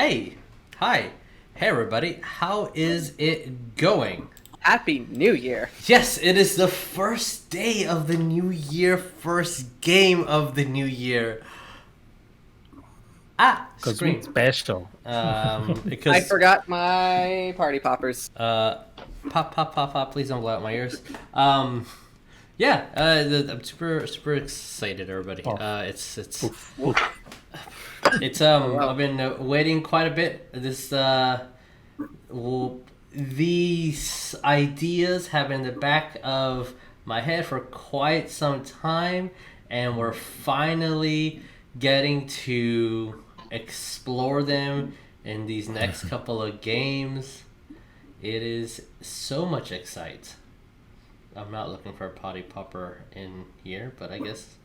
Hey, hi, hey everybody, how is it going? Happy New Year. Yes, it is the first day of the new year, first game of the new year. Screen. Special. Because I forgot my party poppers. pop, please don't blow out my ears. I'm super excited, everybody. I've been waiting quite a bit. These ideas have been in the back of my head for quite some time, and we're finally getting to explore them in these next couple of games. It is so much excite. I'm not looking for a potty popper in here, but I guess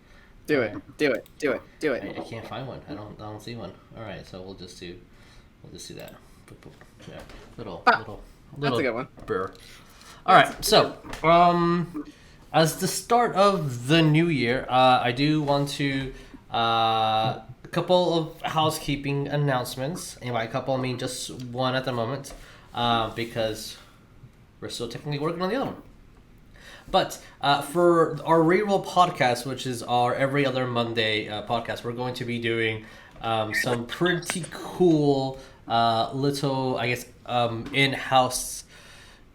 Do it. I can't find one. I don't see one. All right, so we'll just do that. Yeah, little. That's a good one. Burr. All right, so as the start of the new year, I do want to a couple of housekeeping announcements. And by a couple, I mean just one at the moment, because we're still technically working on the other one. But for our reroll podcast, which is our every other Monday podcast, we're going to be doing some pretty cool little, I guess, in-house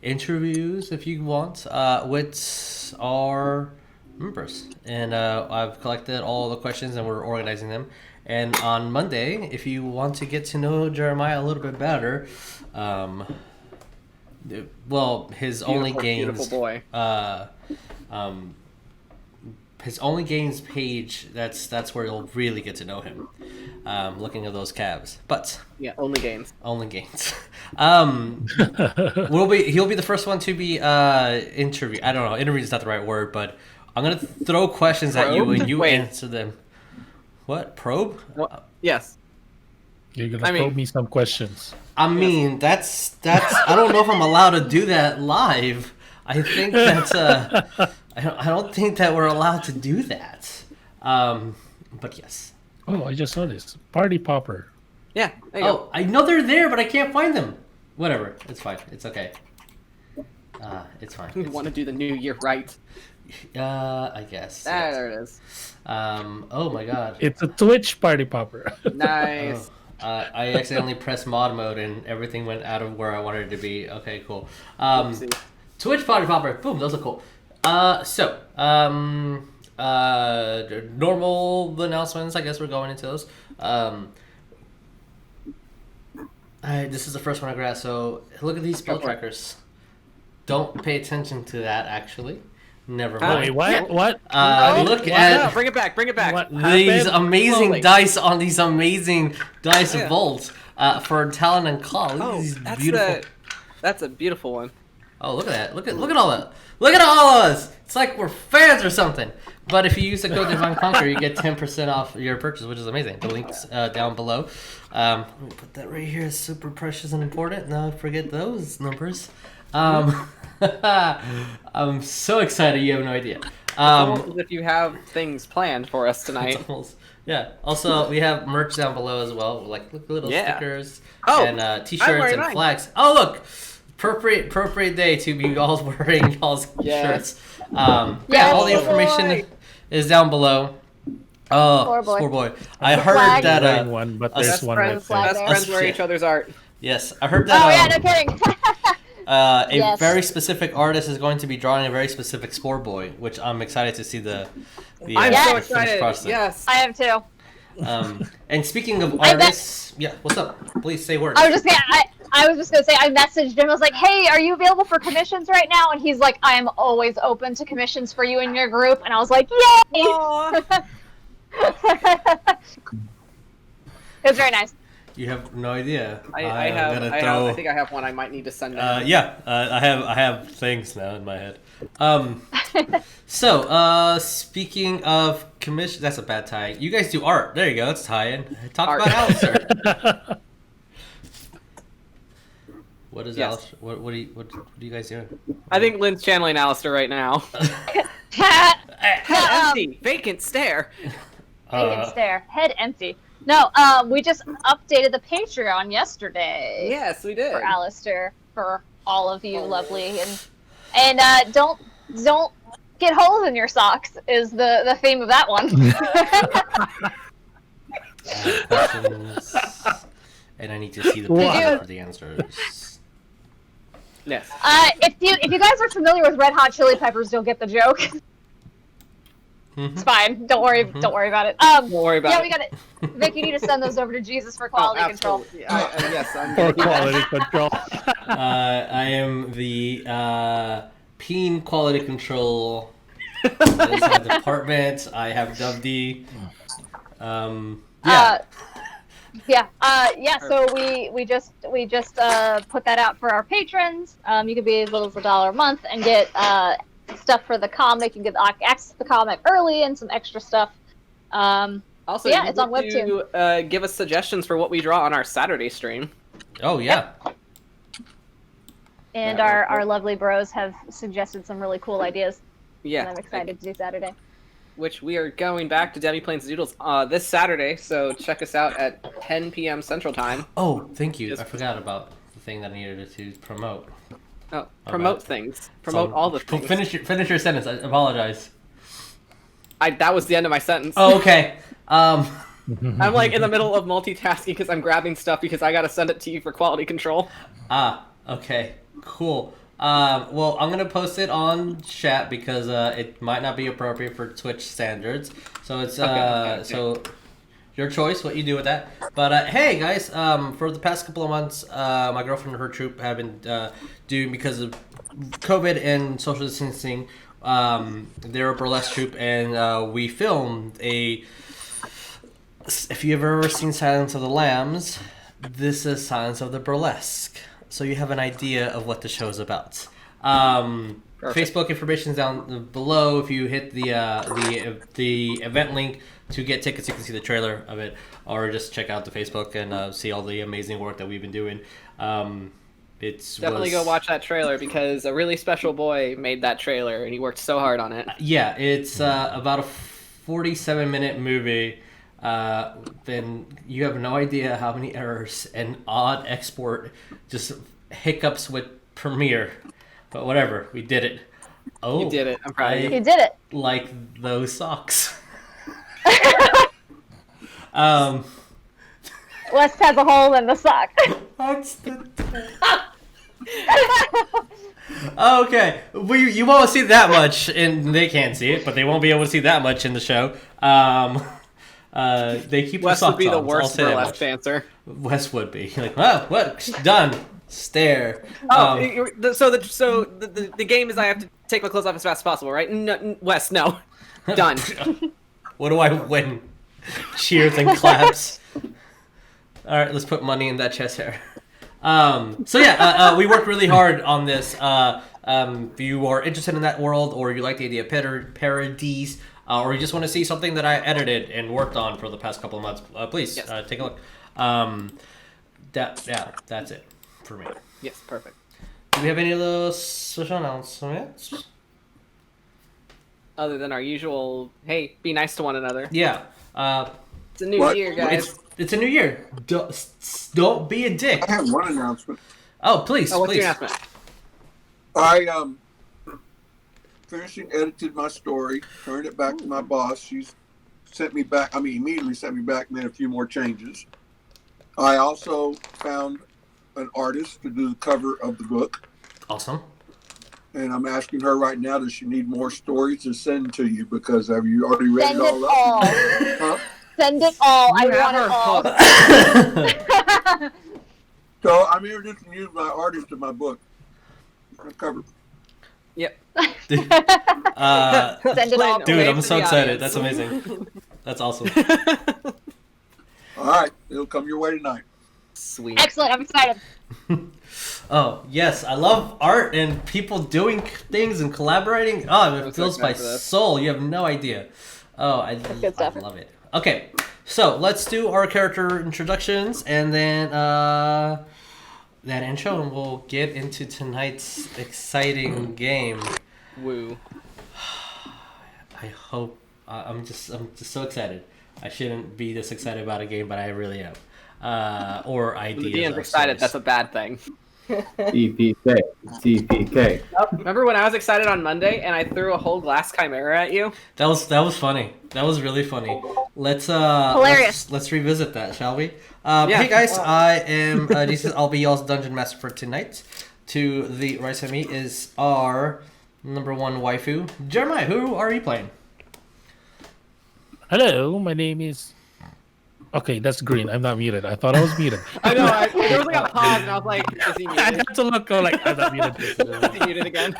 interviews, if you want, with our members. And I've collected all the questions and we're organizing them. And on Monday, if you want to get to know Jeremiah a little bit better, his only games, beautiful boy. His only games page. That's where you'll really get to know him. Looking at those calves, but yeah, only games. Only games. He'll be the first one to be interviewed. I don't know. Interview is not the right word, but I'm gonna throw questions at you and you answer them. What, probe? What? Yes. You're gonna probe me some questions. I mean, that's. I don't know if I'm allowed to do that live. I think that's. I don't think that we're allowed to do that. But yes. Oh, I just saw this party popper. Yeah. There you go. I know they're there, but I can't find them. Whatever. It's fine. It's okay. It's fine. You want to do the New Year right? I guess. There it is. Oh my god. It's a Twitch party popper. Nice. I accidentally pressed mod mode and everything went out of where I wanted it to be. Okay, cool. Twitch party popper. Boom, those are cool. Normal announcements. I guess we're going into those. This is the first one I grabbed. So look at these spell trackers. Don't pay attention to that. Actually, never mind. Wait, what? Look at. Bring it back. These amazing dice on these amazing dice vaults for Talon and Call. Look at these beautiful. That's a beautiful one. Oh, look at that! Look at all that! Look at all of us! It's like we're fans or something. But if you use the code Divine Conquer, you get 10% off your purchase, which is amazing. The link's down below. Let me put that right here. It's super precious and important. Now forget those numbers. I'm so excited. You have no idea. Almost as if you have things planned for us tonight. Yeah. Also, we have merch down below as well, like little stickers and T-shirts and flags. Oh, look. Appropriate day to be all wearing y'all's shirts. All the information is down below. Oh, poor boy. I heard that one, but there's one right there. Best friends wear each other's art. Yes, I heard that. Oh yeah, no kidding. A very specific artist is going to be drawing a very specific Spore Boy, which I'm excited to see the I'm so excited. Yes, I am too. And speaking of artists, what's up? Please say words. I was just gonna say, I messaged him. I was like, "Hey, are you available for commissions right now?" And he's like, "I am always open to commissions for you and your group." And I was like, "Yay!" It was very nice. You have no idea. I think I have one I might need to send out. I have things now in my head. So, speaking of commission, that's a bad tie. You guys do art. There you go. Let's tie in. Talk about Alistair. What is Alistair? What are you guys doing? I think Lynn's channeling Alistair right now. Head empty, vacant stare. Vacant stare. Head empty. No, we just updated the Patreon yesterday. Yes, we did. For Alistair, for all of you lovely, and don't get holes in your socks is the theme of that one. Questions, and I need to see the picture for the answers. Yes. If you guys are familiar with Red Hot Chili Peppers, you'll get the joke. It's fine. Don't worry about it. Don't worry about it. Yeah, we got it. Vic, you need to send those over to Jesus for quality control. Yes, I'm For gonna do that. quality control. I am the peen quality control. That is my department. I have Dubdy. So we just put that out for our patrons. You can be as little as $1 a month and get stuff for the comic. You can get access to the comic early and some extra stuff. Also, it's on Webtoon. Give us suggestions for what we draw on our Saturday stream. Oh yeah. And our lovely bros have suggested some really cool ideas. Yeah. And I'm excited to do Saturday. Which we are going back to Demi Plains Doodles this Saturday, so check us out at 10 p.m. Central Time. Oh, thank you. I forgot about the thing that I needed to promote. Oh, promote things. Promote all the things. Finish your sentence. I apologize. That was the end of my sentence. Oh, okay. I'm like in the middle of multitasking because I'm grabbing stuff because I gotta send it to you for quality control. Okay. Cool. Well, I'm gonna post it on chat because it might not be appropriate for Twitch standards. So it's so your choice what you do with that. But hey guys, for the past couple of months, my girlfriend and her troop have been doing, because of COVID and social distancing, they're a burlesque troupe, and we filmed a. If you've ever seen Silence of the Lambs, this is Silence of the Burlesque. So you have an idea of what the show is about. Facebook information is down below. If you hit the event link to get tickets, you can see the trailer of it, or just check out the Facebook and see all the amazing work that we've been doing. Definitely go watch that trailer because a really special boy made that trailer and he worked so hard on it. Yeah, it's about a 47-minute movie. Then you have no idea how many errors and odd export, just hiccups with Premiere, but whatever, we did it. Oh, you did it. I'm proud of you. You did it. Like those socks. West has a hole in the sock. That's the. Okay, you won't see that much, and they can't see it, but they won't be able to see that much in the show. They keep Wes the socks would be the on, worst burlesque dancer. Wes would be like, oh, what? Done. Stare. So the game is I have to take my clothes off as fast as possible, right? No, Wes, no. Done. What do I win? Cheers and claps. All right, let's put money in that chest hair. We worked really hard on this. If you are interested in that world, or you like the idea of parodies, or you just want to see something that I edited and worked on for the past couple of months, please take a look. That's it for me. Yes, perfect. Do we have any other special announcements? Other than our usual, hey, be nice to one another. Yeah. It's a new year, guys. It's a new year. Don't be a dick. I have one announcement. Oh, please, what's please. your announcement? I edited my story, turned it back to my boss. She's immediately sent me back, made a few more changes. I also found an artist to do the cover of the book. Awesome. And I'm asking her right now, does she need more stories to send to you? Because have you already read Send it all it up? all. Huh? Send it all. I want it all. So I'm introducing you to my artist in my book. Cover. Yep. Send it all. Dude, I'm so excited. audience. That's amazing. That's awesome. All right, it'll come your way tonight. Sweet. Excellent. I'm excited. Oh, yes. I love art and people doing things and collaborating. Oh, it fills my soul. You have no idea. Oh, I love it. Okay, so let's do our character introductions and then that intro, and we'll get into tonight's exciting game. Woo. I hope I'm just so excited. I shouldn't be this excited about a game, but I really am. Or ideas. The DM's excited. That's a bad thing. TPK. Remember when I was excited on Monday and I threw a whole glass chimera at you? That was funny. That was really funny. Let's Hilarious. let's revisit that, shall we? Yeah. Hey guys, I am I'll be y'all's dungeon master for tonight. To the right of me is our number one waifu, Jeremiah. Who are you playing? Hello, my name is. Okay, that's green. I'm not muted. I thought I was muted. I know. There was like a pause, and I was like, "Is he I muted? had to look. I'm like, I'm not muted. Is he muted again?"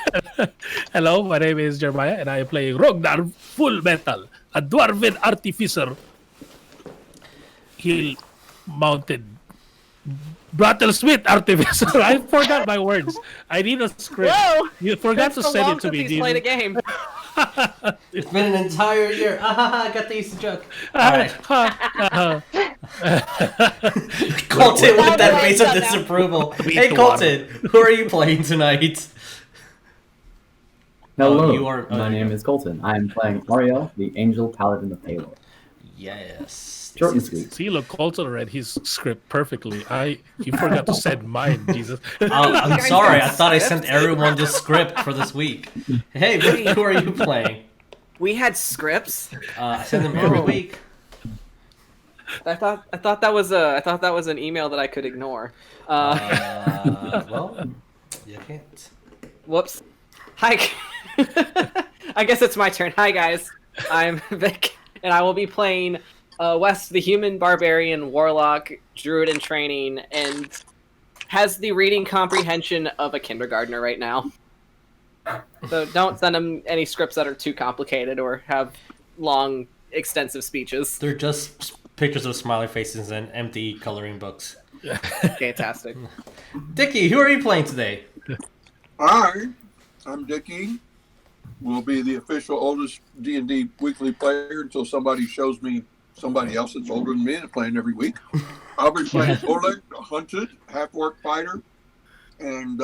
Hello, my name is Jeremiah, and I am playing Rognarv Full Metal, a Dwarven Artificer. He mounted Battlesmith Artificer. I forgot my words. I need a script. Whoa! You forgot It's to so long send it to since me, he's played a Jim. game. It's been an entire year. I got the Easter joke. Alright. Colton with that face of disapproval. Hey Colton, who are you playing tonight? Hello, you are- my name is Coleton. I am playing Ariell, the Angel Paladin of Payload. Yes. Short and sweet. See, look, Coulter read his script perfectly. You forgot to send mine, Jesus. I'm sorry. I thought I sent everyone the script for this week. Hey, who are you playing? We had scripts. I send them every week. I thought that was an email that I could ignore. Well, you can't. Whoops. Hi. I guess it's my turn. Hi guys. I'm Vic, and I will be playing West, the human barbarian warlock, druid in training, and has the reading comprehension of a kindergartner right now. So don't send him any scripts that are too complicated or have long, extensive speeches. They're just pictures of smiley faces and empty coloring books. Fantastic. Dickie, who are you playing today? I'm Dickie. Will be the official oldest D&D weekly player until somebody shows me somebody else that's older than me and playing every week. I'll be playing Oleg, a hunted Half-Orc fighter, and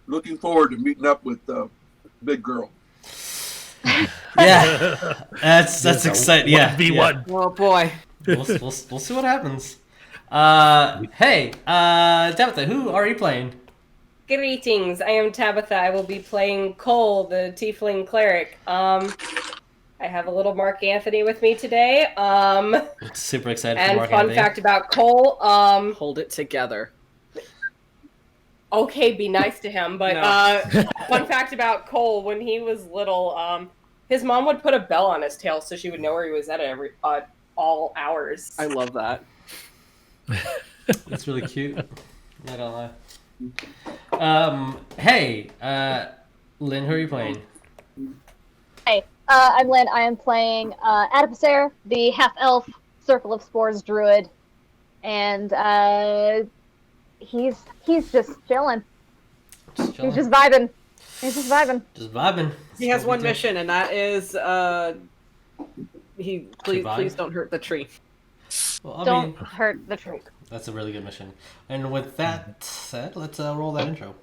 looking forward to meeting up with Big Girl. Yeah, that's exciting. Yeah, 1v1. Oh boy. We'll see what happens. Hey, Tabatha, who are you playing? Greetings, I am Tabatha. I will be playing Cole, the Tiefling Cleric. I have a little Mark Anthony with me today. Super excited for And Mark fun Anthony. fact about Cole, Hold it together. okay, be nice to him, but No. fun fact about Cole, when he was little, his mom would put a bell on his tail so she would know where he was at all hours. I love that. That's really cute. Not gonna lie. Hey, Lynn, who are you playing? Hey, I'm Lynn. I am playing Adipocere, the half-elf Circle of Spores druid, and he's just chilling. Just chilling. He's just vibing. He's just vibing. Just vibing. He has one mission, and that is please don't hurt the tree. Well, I Don't mean, hurt the tree. that's a really good mission. And with that said, let's roll that intro.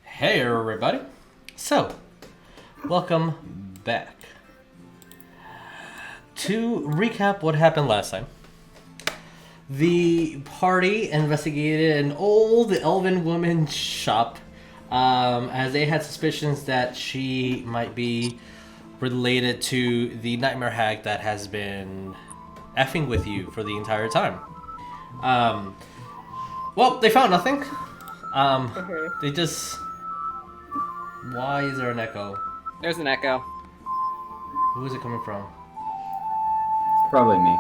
Hey everybody. So, welcome back. To recap what happened last time, the party investigated an old elven woman's shop as they had suspicions that she might be related to the nightmare hag that has been effing with you for the entire time. Well, they found nothing. They just... Why is there an echo? There's an echo. Who is it coming from? Probably me.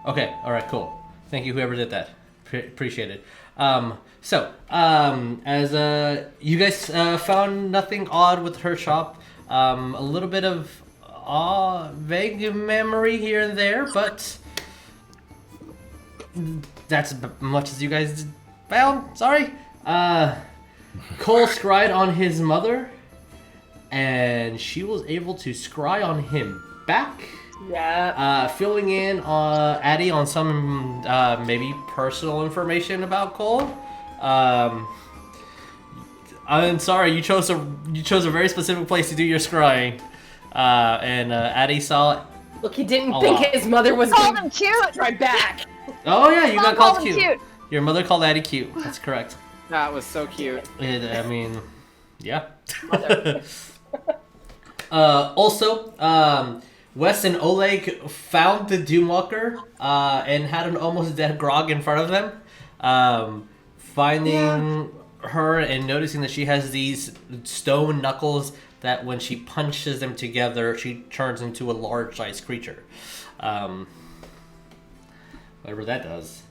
Okay, alright, cool. Thank you, whoever did that. Appreciate it. As you guys found nothing odd with her shop, a little bit of vague memory here and there, but that's as much as you guys found. Sorry. Cole scryed on his mother, and she was able to scry on him back. Yeah. Filling in Addie on some maybe personal information about Cole. I'm sorry, you chose a very specific place to do your scrying, and Addie saw it. Look, he didn't think his mother was Called going him cute. to right back. Oh yeah, you got called Called him cute. Your mother called Addie cute. That's correct. That was so cute. I mean, yeah. Mother. Also, Wes and Oleg found the Doomwalker and had an almost dead Grog in front of them. Finding her and noticing that she has these stone knuckles that when she punches them together, she turns into a large-sized creature. Whatever that does.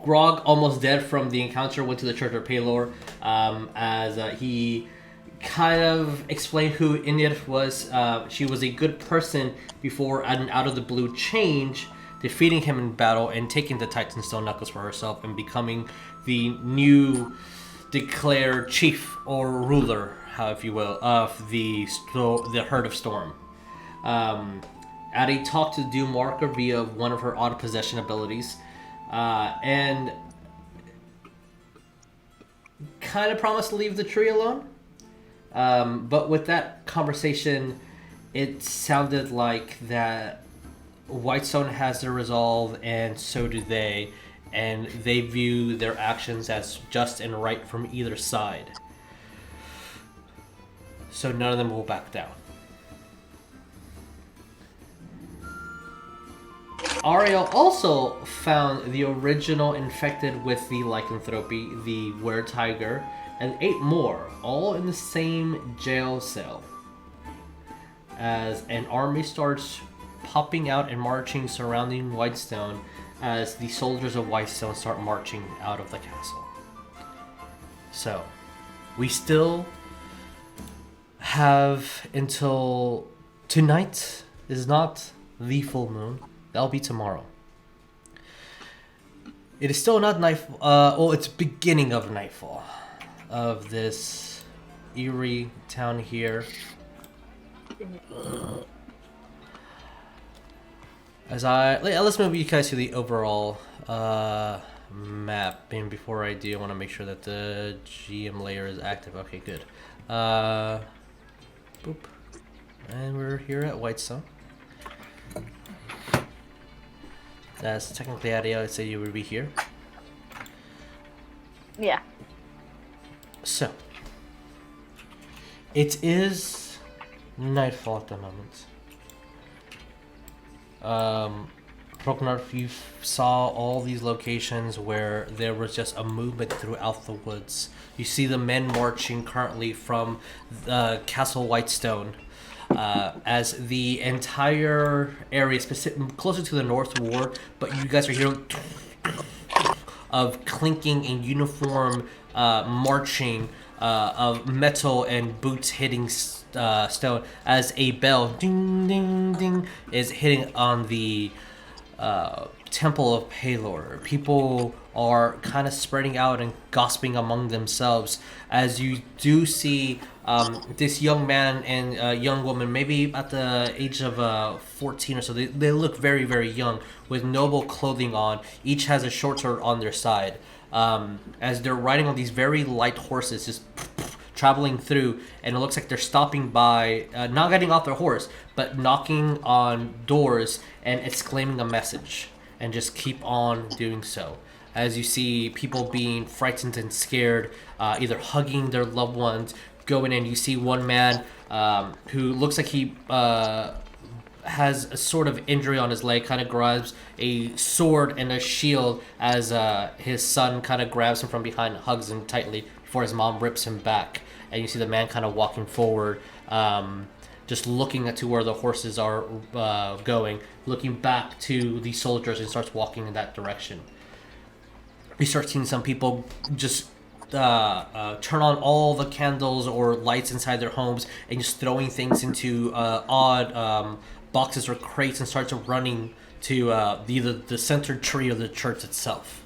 Grog, almost dead from the encounter, went to the Church of Palor as he kind of explained who Inyith was. She was a good person before an out-of-the-blue change, defeating him in battle and taking the Titan Stone Knuckles for herself and becoming the new declared chief or ruler, if you will, of the Herd of Storm. Addie talked to Doomwalker via one of her auto possession abilities, and kind of promised to leave the tree alone. But with that conversation, it sounded like that Whitestone has their resolve, and so do they, and they view their actions as just and right from either side. So none of them will back down. Ariell also found the original infected with the lycanthropy, the were-tiger, and 8 more, all in the same jail cell. As an army starts popping out and marching surrounding Whitestone, as the soldiers of Whitestone start marching out of the castle. So, we still have until tonight is not the full moon. That'll be tomorrow. It is still not nightfall. It's beginning of nightfall of this eerie town here. Let's move you guys to the overall map. And before I do, I want to make sure that the GM layer is active. Okay, good. Boop. And we're here at Whitestone. That's technically Ariell. I'd say you would be here. Yeah. So, it is nightfall at the moment. Rognarv, you saw all these locations where there was just a movement throughout the woods. You see the men marching currently from the Castle Whitestone. As the entire area, closer to the North Ward, but you guys are hearing of clinking and uniform marching of metal and boots hitting stone as a bell ding ding ding is hitting on the Temple of Palor. People are kind of spreading out and gossiping among themselves as you do see this young man and young woman, maybe at the age of 14 or so. They look very, very young with noble clothing on. Each has a short sword on their side as they're riding on these very light horses, just traveling through, and it looks like they're stopping by, not getting off their horse, but knocking on doors and exclaiming a message, and just keep on doing so. As you see people being frightened and scared, either hugging their loved ones, going in. You see one man who looks like he has a sort of injury on his leg, kind of grabs a sword and a shield as his son kind of grabs him from behind and hugs him tightly before his mom rips him back. and you see the man kind of walking forward, just looking at to where the horses are going, looking back to the soldiers, and starts walking in that direction. You start seeing some people just turn on all the candles or lights inside their homes and just throwing things into odd boxes or crates and starts running to either the centered tree or the church itself.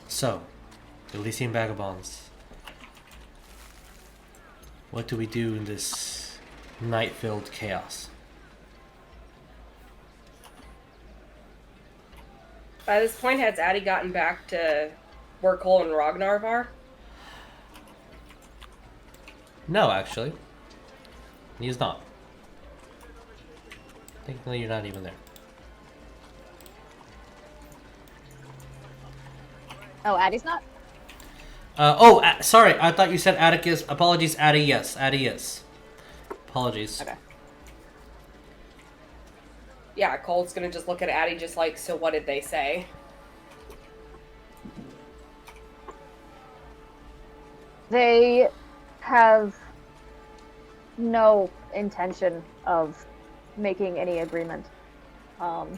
So, Elysian Vagabonds. What do we do in this night-filled chaos? By this point, has Addy gotten back to where Cole and Rognarv are? No, actually. He's not. Technically, you're not even there. Oh, Addie's not? Sorry. I thought you said Atticus. Apologies, Addy, yes. Addy, yes. Apologies. Okay. Yeah, Cole's gonna just look at Addy just like, so what did they say? They have no intention of making any agreement.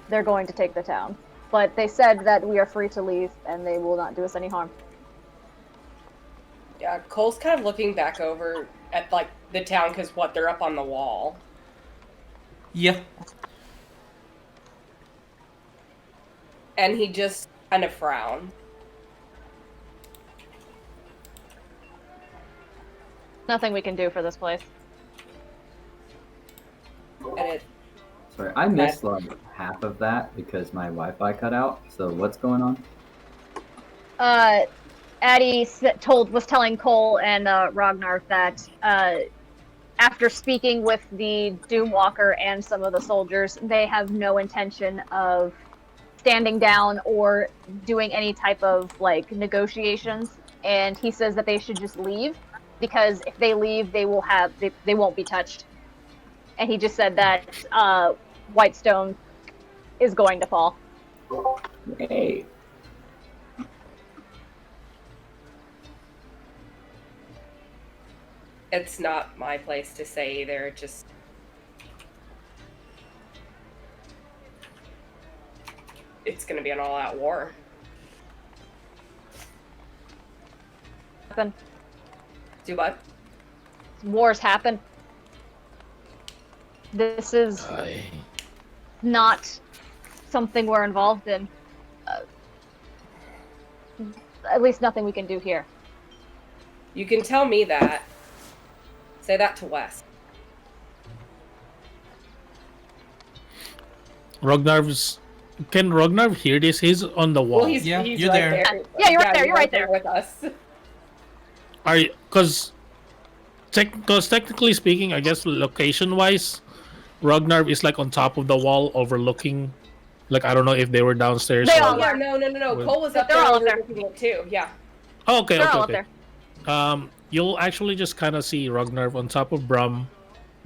They're going to take the town. But they said that we are free to leave and they will not do us any harm. Yeah, Cole's kind of looking back over at, like, the town because, what, they're up on the wall. Yeah. And he just kind of frowned. Nothing we can do for this place. And it, Sorry, I missed like half of that because my Wi-Fi cut out. So what's going on? Addie was telling Cole and Rognarv that after speaking with the Doomwalker and some of the soldiers, they have no intention of standing down or doing any type of like negotiations. And he says that they should just leave because if they leave, they won't be touched. And he just said that Whitestone is going to fall. Hey. it's not my place to say either, just... It's gonna be an all-out war. Happen. Do what? Wars happen. This is not something we're involved in. At least nothing we can do here. You can tell me that. Say that to Wes. Can Rognarv hear this? He's on the wall. Well, he's Yeah, he's you're right there. there. Yeah, you're right there, you're right there. with us. Are you? Because technically speaking, I guess location-wise, Rognarv is like on top of the wall, overlooking. Like I don't know if they were downstairs. They or- all Yeah, are. no. Cole was up They're there all up there. overlooking it too. Yeah. Oh, okay, They're all okay, up okay. there. You'll actually just kind of see Rognarv on top of Brum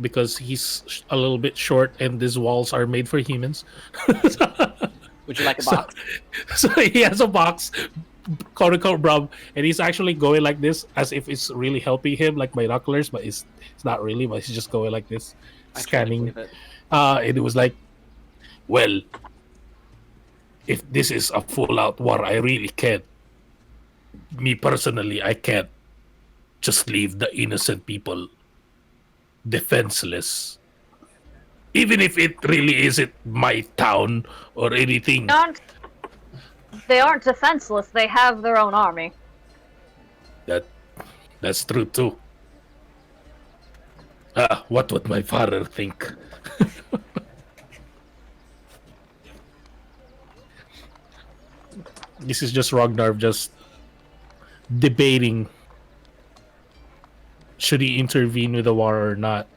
because he's a little bit short and these walls are made for humans. Would you like a box? So he has a box, quote-unquote Brum, and he's actually going like this as if it's really helping him, like binoculars, but it's not really, but he's just going like this, I scanning. believe it. And it was like, well, if this is a full-out war, I really can't. Me personally, I can't just leave the innocent people defenseless. Even if it really isn't my town or anything. They aren't defenseless. They have their own army. That's true too. What would my father think? This is just Rognarv just debating should he intervene with the war or not.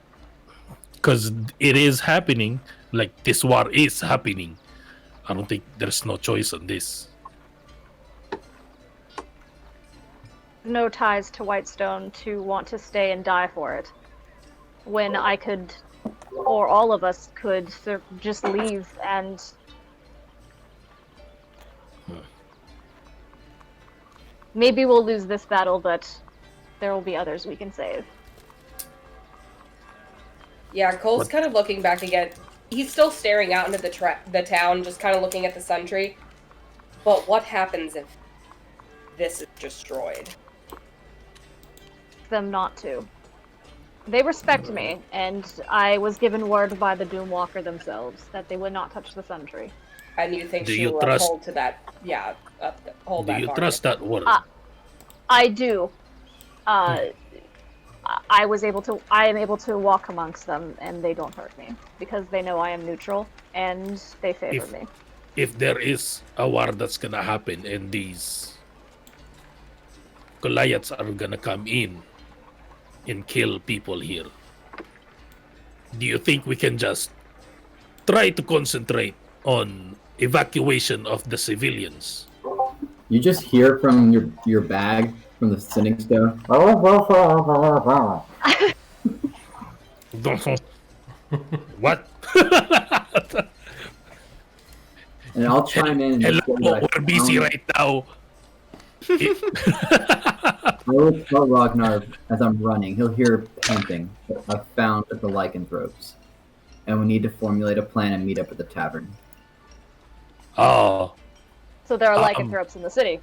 Because it is happening. Like, this war is happening. I don't think there's no choice on this. No ties to Whitestone to want to stay and die for it. When I could, or all of us could, just leave and... maybe we'll lose this battle, but there will be others we can save. Yeah, Cole's kind of looking back again. He's still staring out into the town, just kind of looking at the sun tree. But what happens if this is destroyed? Them not to. They respect me, and I was given word by the Doomwalker themselves that they would not touch the Sun Tree. And you think Do she you will trust- hold to that? Yeah, hold Do that. you bargain. trust that word? I do. I am able to walk amongst them, and they don't hurt me because they know I am neutral and they favor me. If there is a war that's gonna happen and these Goliaths are gonna come in and kill people here, do you think we can just try to concentrate on evacuation of the civilians? You just hear from your bag from the sitting stone. What? And I'll chime in. And Hello, say that we're busy right now. I will tell Rognarv as I'm running. He'll hear panting. I've found the lycanthropes, and we need to formulate a plan and meet up at the tavern. Oh, So there are lycanthropes in the city.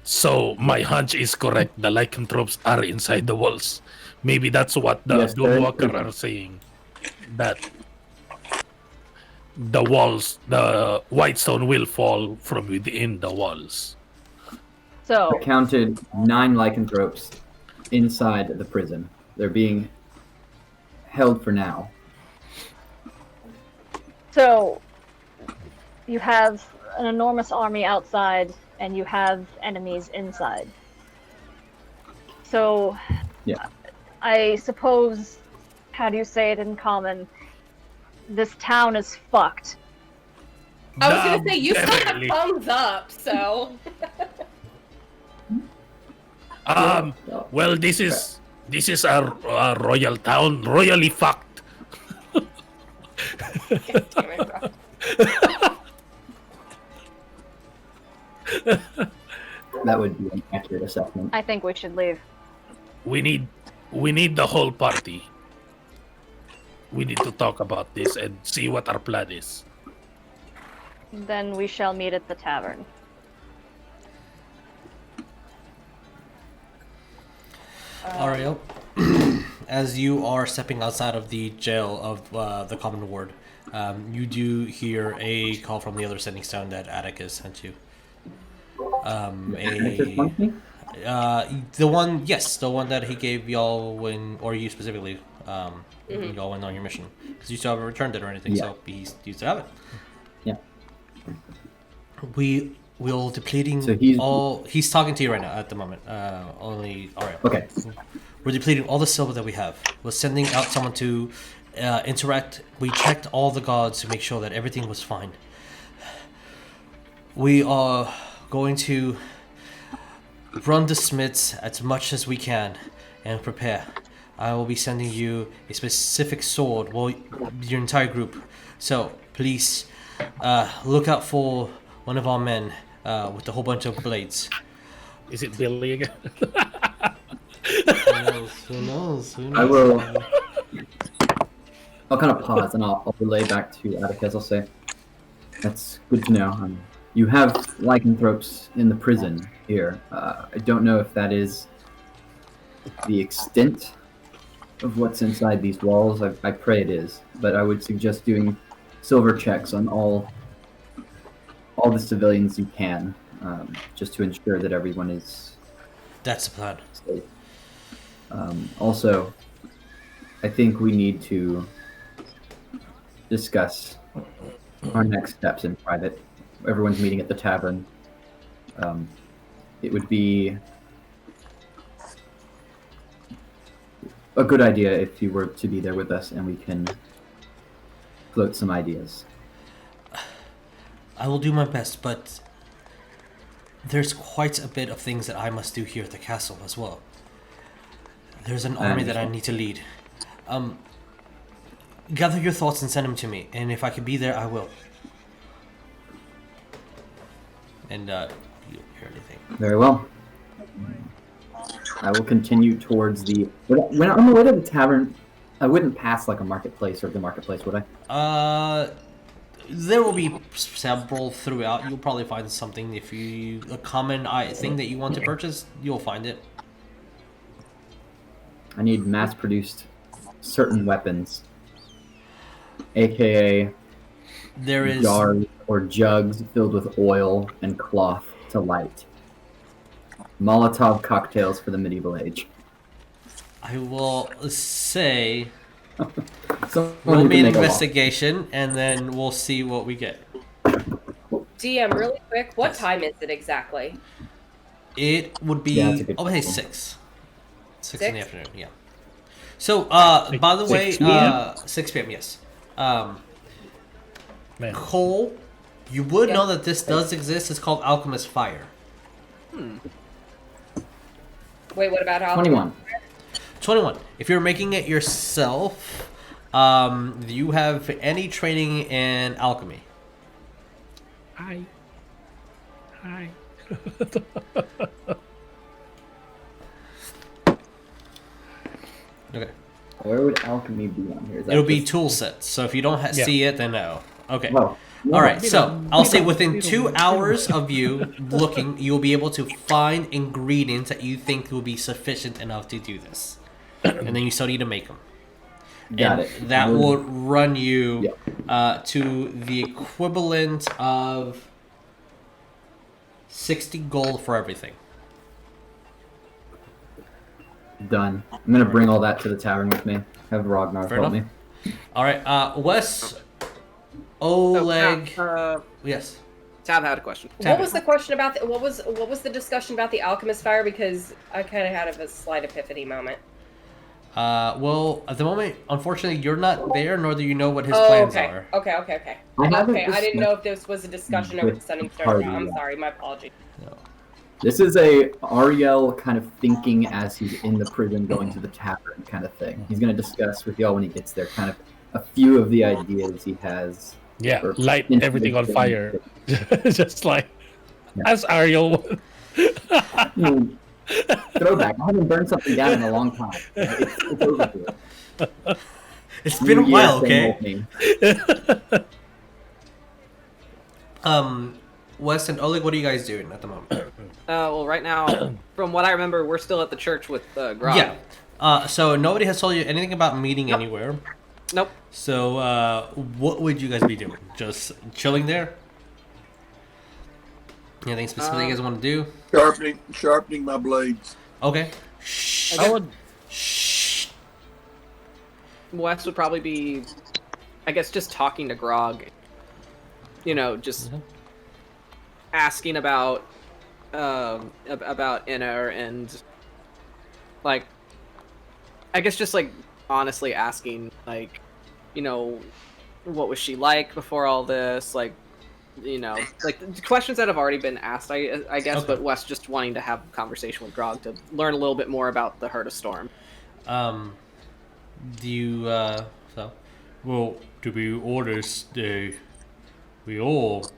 so my hunch is correct. The lycanthropes are inside the walls. Maybe that's what the Yes, they're Doomwalker inside. are saying. That the walls, the white stone will fall from within the walls. So I counted 9 lycanthropes inside the prison. They're being held for now. So you have an enormous army outside, and you have enemies inside. So, Yeah. I suppose, how do you say it in common? This town is fucked. I was gonna say you still have Definitely. thumbs up, so Well, this is a royal town, royally fucked. God damn it, bro. That would be an accurate assessment. I think we should leave. We need the whole party. We need to talk about this and see what our plan is. Then we shall meet at the tavern. Ariell, as you are stepping outside of the jail of the common ward, you do hear a call from the other sending stone that Atticus sent you. Atticus wants me? The one that he gave y'all when, or you specifically, when y'all went on your mission, because you still haven't returned it or anything, Yeah. so you still have it. Yeah. We will depleting So he's- all. He's talking to you right now at the moment. Only Ariell. Okay. We're depleting all the silver that we have. We're sending out someone to interact. We checked all the gods to make sure that everything was fine. We are going to run the smiths as much as we can and prepare. I will be sending you a specific sword, well, your entire group. So please look out for one of our men with a whole bunch of blades. Is it Billy again? Who knows? I will. I'll kind of pause and I'll relay back to Atticus. I'll say, "That's good to know. You have lycanthropes in the prison here. I don't know if that is the extent of what's inside these walls. I pray it is, but I would suggest doing silver checks on all the civilians you can, just to ensure that everyone is That's the plan. safe. Also, I think we need to discuss our next steps in private. Everyone's meeting at the tavern. It would be a good idea if you were to be there with us and we can float some ideas. I will do my best, but there's quite a bit of things that I must do here at the castle as well. There's an army that I need to lead. Gather your thoughts and send them to me, and if I can be there, I will. And you don't hear anything. Very well. I will continue towards the. When on the way to the tavern, I wouldn't pass like a marketplace or the marketplace, would I? There will be several throughout. You'll probably find something if you a common thing that you want to purchase. You'll find it. I need mass-produced certain weapons, aka There is jars or jugs filled with oil and cloth to light. Molotov cocktails for the medieval age. I will say Someone roll who me can an make a law. investigation, and then we'll see what we get. DM, really quick, what Yes. time is it exactly? It would be Yeah, that's a good hey, question. 6 in the 6? afternoon. Yeah. So by the way, 6 p.m.? 6 p.m. Yes. Man. Cole, you would Yeah. know that this does exist. It's called Alchemist Fire. Wait, what about how? 21. 21. If you're making it yourself, do you have any training in alchemy? Hi. Okay. Where would alchemy be on here? Is that It'll be just- tool sets. So if you don't see it, then no. Okay. Oh, All right. So I'll say within 2 hours of you looking, you'll be able to find ingredients that you think will be sufficient enough to do this, and then you still need to make them. Got And it. that We'll- will run you to the equivalent of 60 gold for everything. Done. I'm gonna bring all that to the tavern with me. Have Rognarv Fair help enough. me. All right, Wes, Oleg, yes. Tab had a question. What was the question about? What was the discussion about the alchemist fire? Because I kind of had a slight epiphany moment. Well, at the moment, unfortunately, you're not there, nor do you know what his Oh, plans okay. are. Okay. I haven't Okay, I didn't know if this was a discussion over the with Sunning Star. party, I'm yeah. sorry, my apologies. This is a Ariell kind of thinking as he's in the prison going to the tavern kind of thing. He's gonna discuss with y'all when he gets there kind of a few of the ideas he has. Yeah, Or light everything on fire. Just like Yeah. as Ariel. Throwback. I haven't burned something down in a long time. It's over here. It's been a New year, while, same okay? old me. Wes and Oleg, what are you guys doing at the moment? Well, right now, from what I remember, we're still at the church with Grog. Yeah. So nobody has told you anything about meeting Nope. anywhere. Nope. So what would you guys be doing? Just chilling there? Anything specific you guys want to do? Sharpening my blades. Okay. Shh. I would. Shh. Wes would probably be, I guess, just talking to Grog. You know, just asking about Inner and like, I guess just like honestly asking like, you know, what was she like before all this? Like, you know, like questions that have already been asked, I guess, Okay. but Wes just wanting to have a conversation with Grog to learn a little bit more about the Herd of Storm. Do you so? Well, to be honest, we all.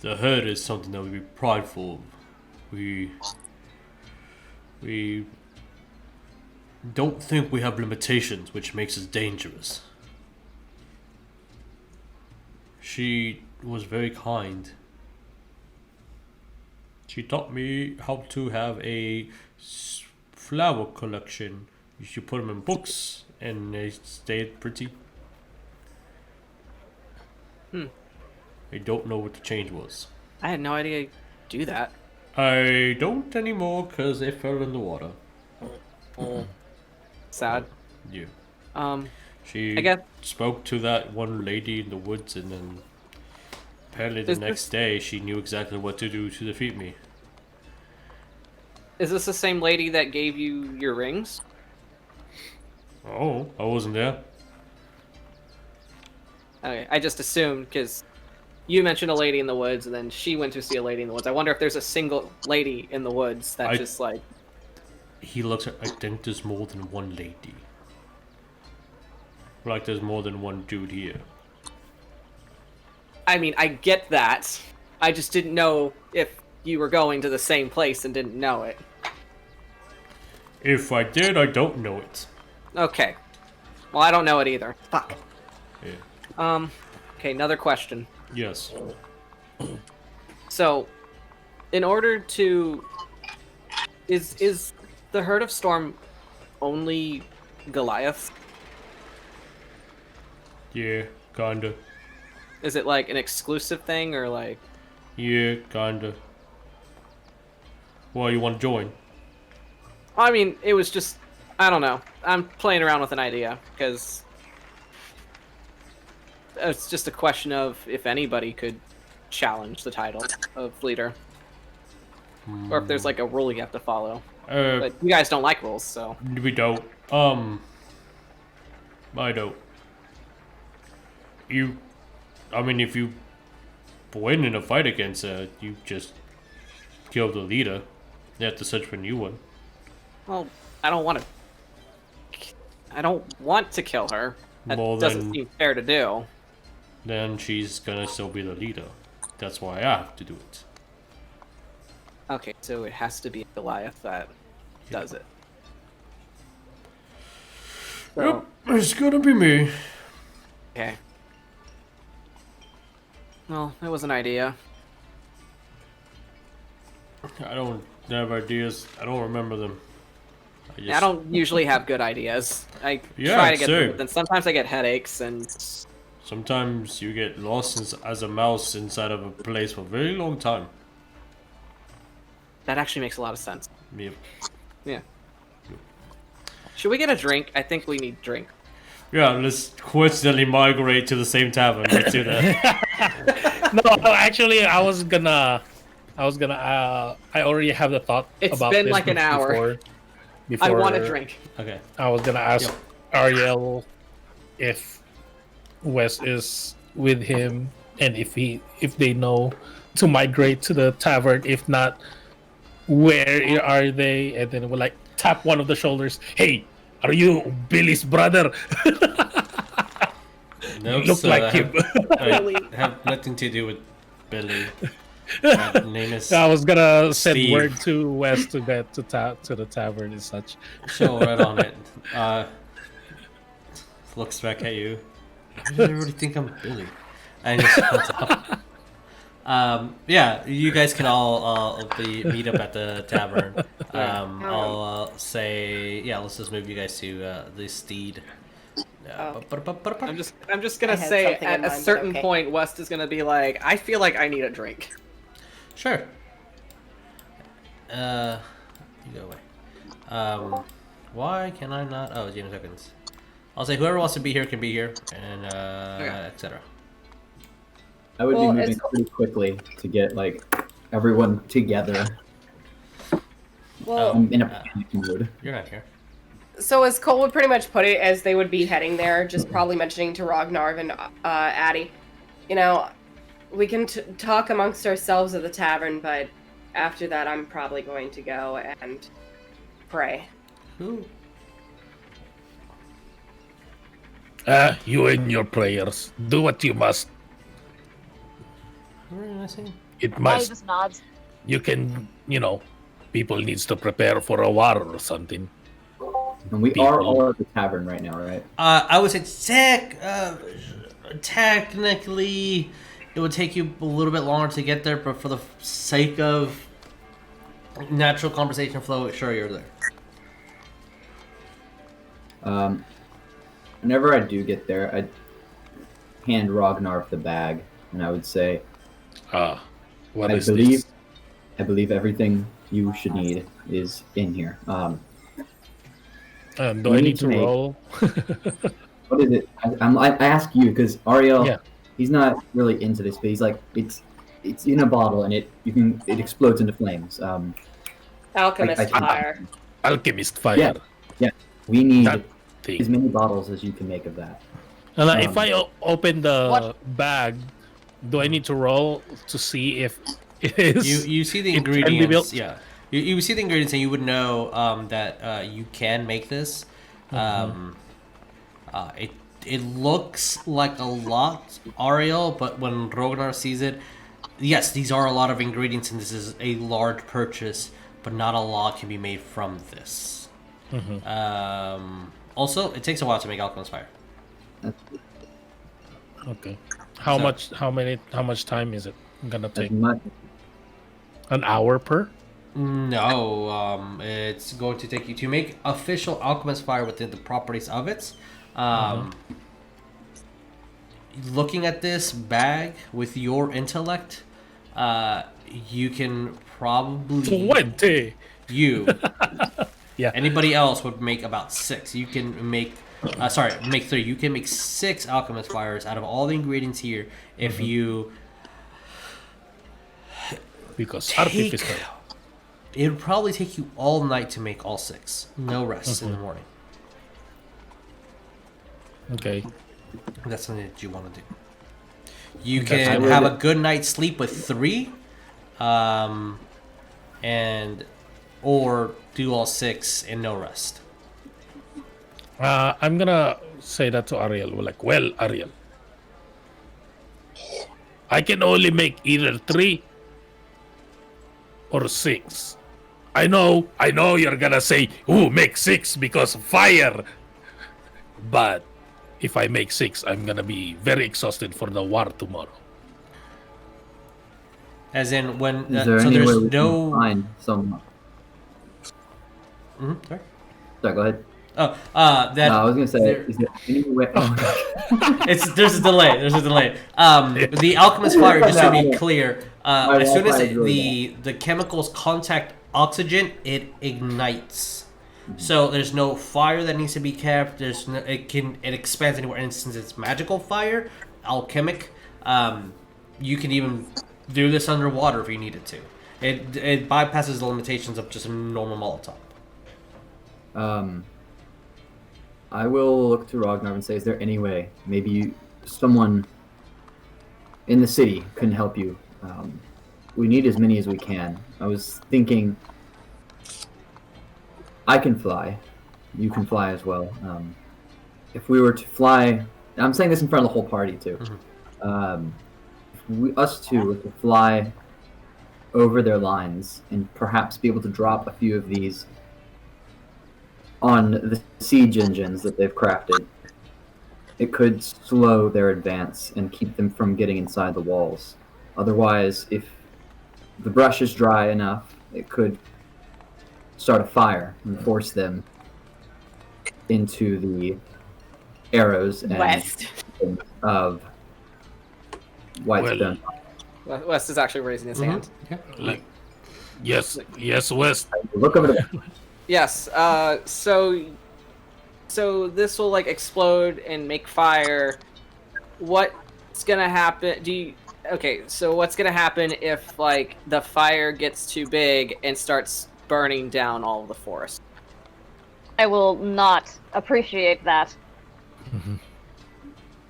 The herd is something that we be prideful of. We don't think we have limitations, which makes us dangerous. She was very kind. She taught me how to have a flower collection. You should put them in books, and they stayed pretty. I don't know what the change was. I had no idea you do that. I don't anymore because they fell in the water. Sad. Yeah. She I guess- spoke to that one lady in the woods, and then apparently the Is next this- day she knew exactly what to do to defeat me. Is this the same lady that gave you your rings? Oh, I wasn't there. Okay, I just assumed because you mentioned a lady in the woods, and then she went to see a lady in the woods. I wonder if there's a single lady in the woods that just like. He looks at. I think there's more than one lady. Like there's more than one dude here. I mean, I get that. I just didn't know if you were going to the same place and didn't know it. If I did, I don't know it. Okay. Well, I don't know it either. Fuck. Yeah. Okay, another question. Yes. So, in order to... Is the Herd of Storm only Goliath? Yeah, kinda. Is it like an exclusive thing, or like... Yeah, kinda. Well, you want to join? I mean, it was just... I don't know. I'm playing around with an idea, because... It's just a question of if anybody could challenge the title of leader. Or if there's like a rule you have to follow. But you guys don't like rules, so... We don't. I don't. I mean, if you win in a fight against her, you just kill the leader. You have to search for a new one. Well, I don't want to kill her. That Well, doesn't then- seem fair to do. Then she's gonna still be the leader. That's why I have to do it. Okay, so it has to be Goliath that does it. So, Yep, it's gonna be me. okay. Well, that was an idea. I don't have ideas. I don't remember them. I don't usually have good ideas. I Yeah, try to get same. them, but then sometimes I get headaches, and Sometimes you get lost as a mouse inside of a place for a very long time. that actually makes a lot of sense. Yep. Yeah. Should we get a drink? I think we need drink. Yeah, let's coincidentally migrate to the same tavern. Let's do that. No, actually, I already have the thought It's about been this like an hour. Before I want a drink. Okay. I was gonna ask Ariell if Wes is with him and if they know to migrate to the tavern. If not, where are they? And then we'll like tap one of the shoulders. Hey, are you Billy's brother? Nope, Look like him. have nothing to do with Billy. My name is I was gonna send Steve. word to Wes to get to the tavern and such. So right on it. Looks back at you. I didn't really think I'm Billy. And just holds up. Yeah, you guys can all meet up at the tavern. I'll say, yeah, let's just move you guys to the steed. I'm just gonna I had say something at in a mind, certain okay. point, West is gonna be like, I feel like I need a drink. Sure. You go away. Why can I not? Oh, James Huckins. I'll say whoever wants to be here can be here, and etc. I would Well, be moving it's- pretty quickly to get like everyone together. Well, I'm in a panic mood. You're not here. so as Cole would pretty much put it, as they would be heading there, just probably mentioning to Rognarv and Addy, you know, we can talk amongst ourselves at the tavern, but after that, I'm probably going to go and pray. Who? You and your prayers. Do what you must. Who am I saying? It He must. just nods. You can, people needs to prepare for a war or something. And we are all at the tavern right now, right? I would say technically, it would take you a little bit longer to get there, but for the sake of natural conversation flow, sure, you're there. Whenever I do get there, I'd hand Rognarv the bag, and I would say, What I is believe, this? I believe everything you should need is in here. Do you I need need to to make- roll? What is it? I ask you because Ariell, Yeah. he's not really into this, but he's like, it's in a bottle and it explodes into flames. Alchemist I- fire. Alchemist fire. Yeah. We need That as thing. many bottles as you can make of that. And if I open the What? bag, do I need to roll to see if it is? You see the it can be ingredients, built? yeah. You see the ingredients, and you would know that you can make this. It looks like a lot, Ariel, but when Rognar sees it, yes, these are a lot of ingredients, and this is a large purchase, but not a lot can be made from this. Also, it takes a while to make alchemist fire. Okay. How much time is it gonna take? Much. An hour per? No, it's going to take you to make official alchemist fire within the properties of it. Looking at this bag with your intellect, you can probably 20. you. Yeah. Anybody else would make about 6. You can make make 3. You can make 6 alchemist fires out of all the ingredients here if you Because take. Artificer. It would probably take you all night to make all 6. No rest in the morning. Okay. That's something that you want to do. You That's can good. have a good night's sleep with 3, and or do all 6 and no rest. I'm gonna say that to Ariell. We're like, well, Ariell, I can only make either 3 or 6. I know you're gonna say, ooh, make 6 because of fire. But if I make 6, I'm gonna be very exhausted for the war tomorrow. As in, when Is there so any way there's we no. can find some? Sorry. Sorry, go ahead. Oh, that No, I was gonna say, there- is there any way? there's a delay. There's a delay. The alchemist fire, just to be clear, as soon as Wi-Fi is really the chemicals contact oxygen, it ignites. So there's no fire that needs to be kept. It expands anywhere. And since it's magical fire, alchemic, you can even do this underwater if you needed to. It bypasses the limitations of just a normal Molotov. I will look to Rognarv and say, is there any way maybe someone in the city can help you? We need as many as we can. I was thinking I can fly. You can fly as well. If we were to fly, I'm saying this in front of the whole party too. If us two were to fly over their lines and perhaps be able to drop a few of these on the siege engines that they've crafted, it could slow their advance and keep them from getting inside the walls. Otherwise, if the brush is dry enough, it could start a fire and force them into the arrows and West. of Whitestone. West is actually raising his hand. Like, yes, West. Look over there. Yes. So this will like explode and make fire. What's gonna happen? So what's gonna happen if like the fire gets too big and starts burning down all of the forest? I will not appreciate that.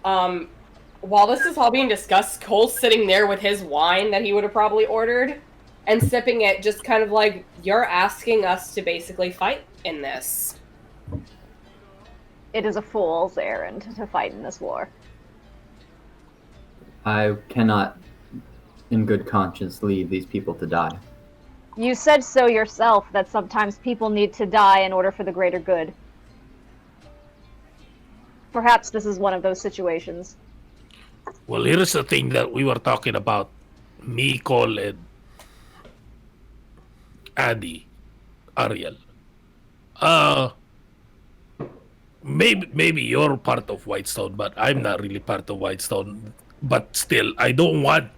While this is all being discussed, Cole's sitting there with his wine that he would have probably ordered and sipping it, just kind of like, you're asking us to basically fight in this. It is a fool's errand to fight in this war. I cannot, in good conscience, leave these people to die. You said so yourself, that sometimes people need to die in order for the greater good. Perhaps this is one of those situations. Well, here's the thing that we were talking about. Me, Cole, and Ariell. Maybe you're part of Whitestone, but I'm not really part of Whitestone. But still, I don't want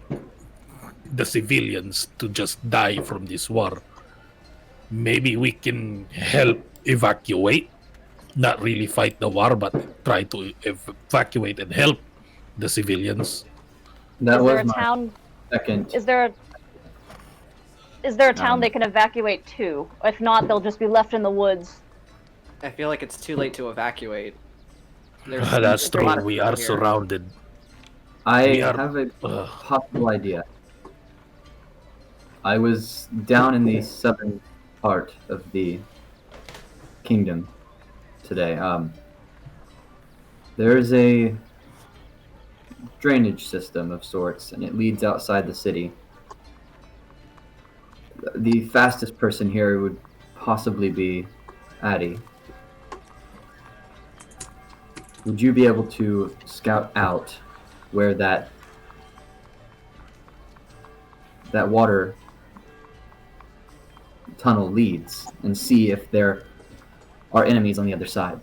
the civilians to just die from this war. Maybe we can help evacuate, not really fight the war, but try to evacuate and help the civilians. That Is was there a my town? second. Is there a town they can evacuate to? If not, they'll just be left in the woods. I feel like it's too late to evacuate. That's a lot true. of We people are here. surrounded. I We are- have a possible idea. I was down in the southern part of the kingdom today. There's a drainage system of sorts, and it leads outside the city. The fastest person here would possibly be Addy. Would you be able to scout out where that water tunnel leads and see if there are enemies on the other side?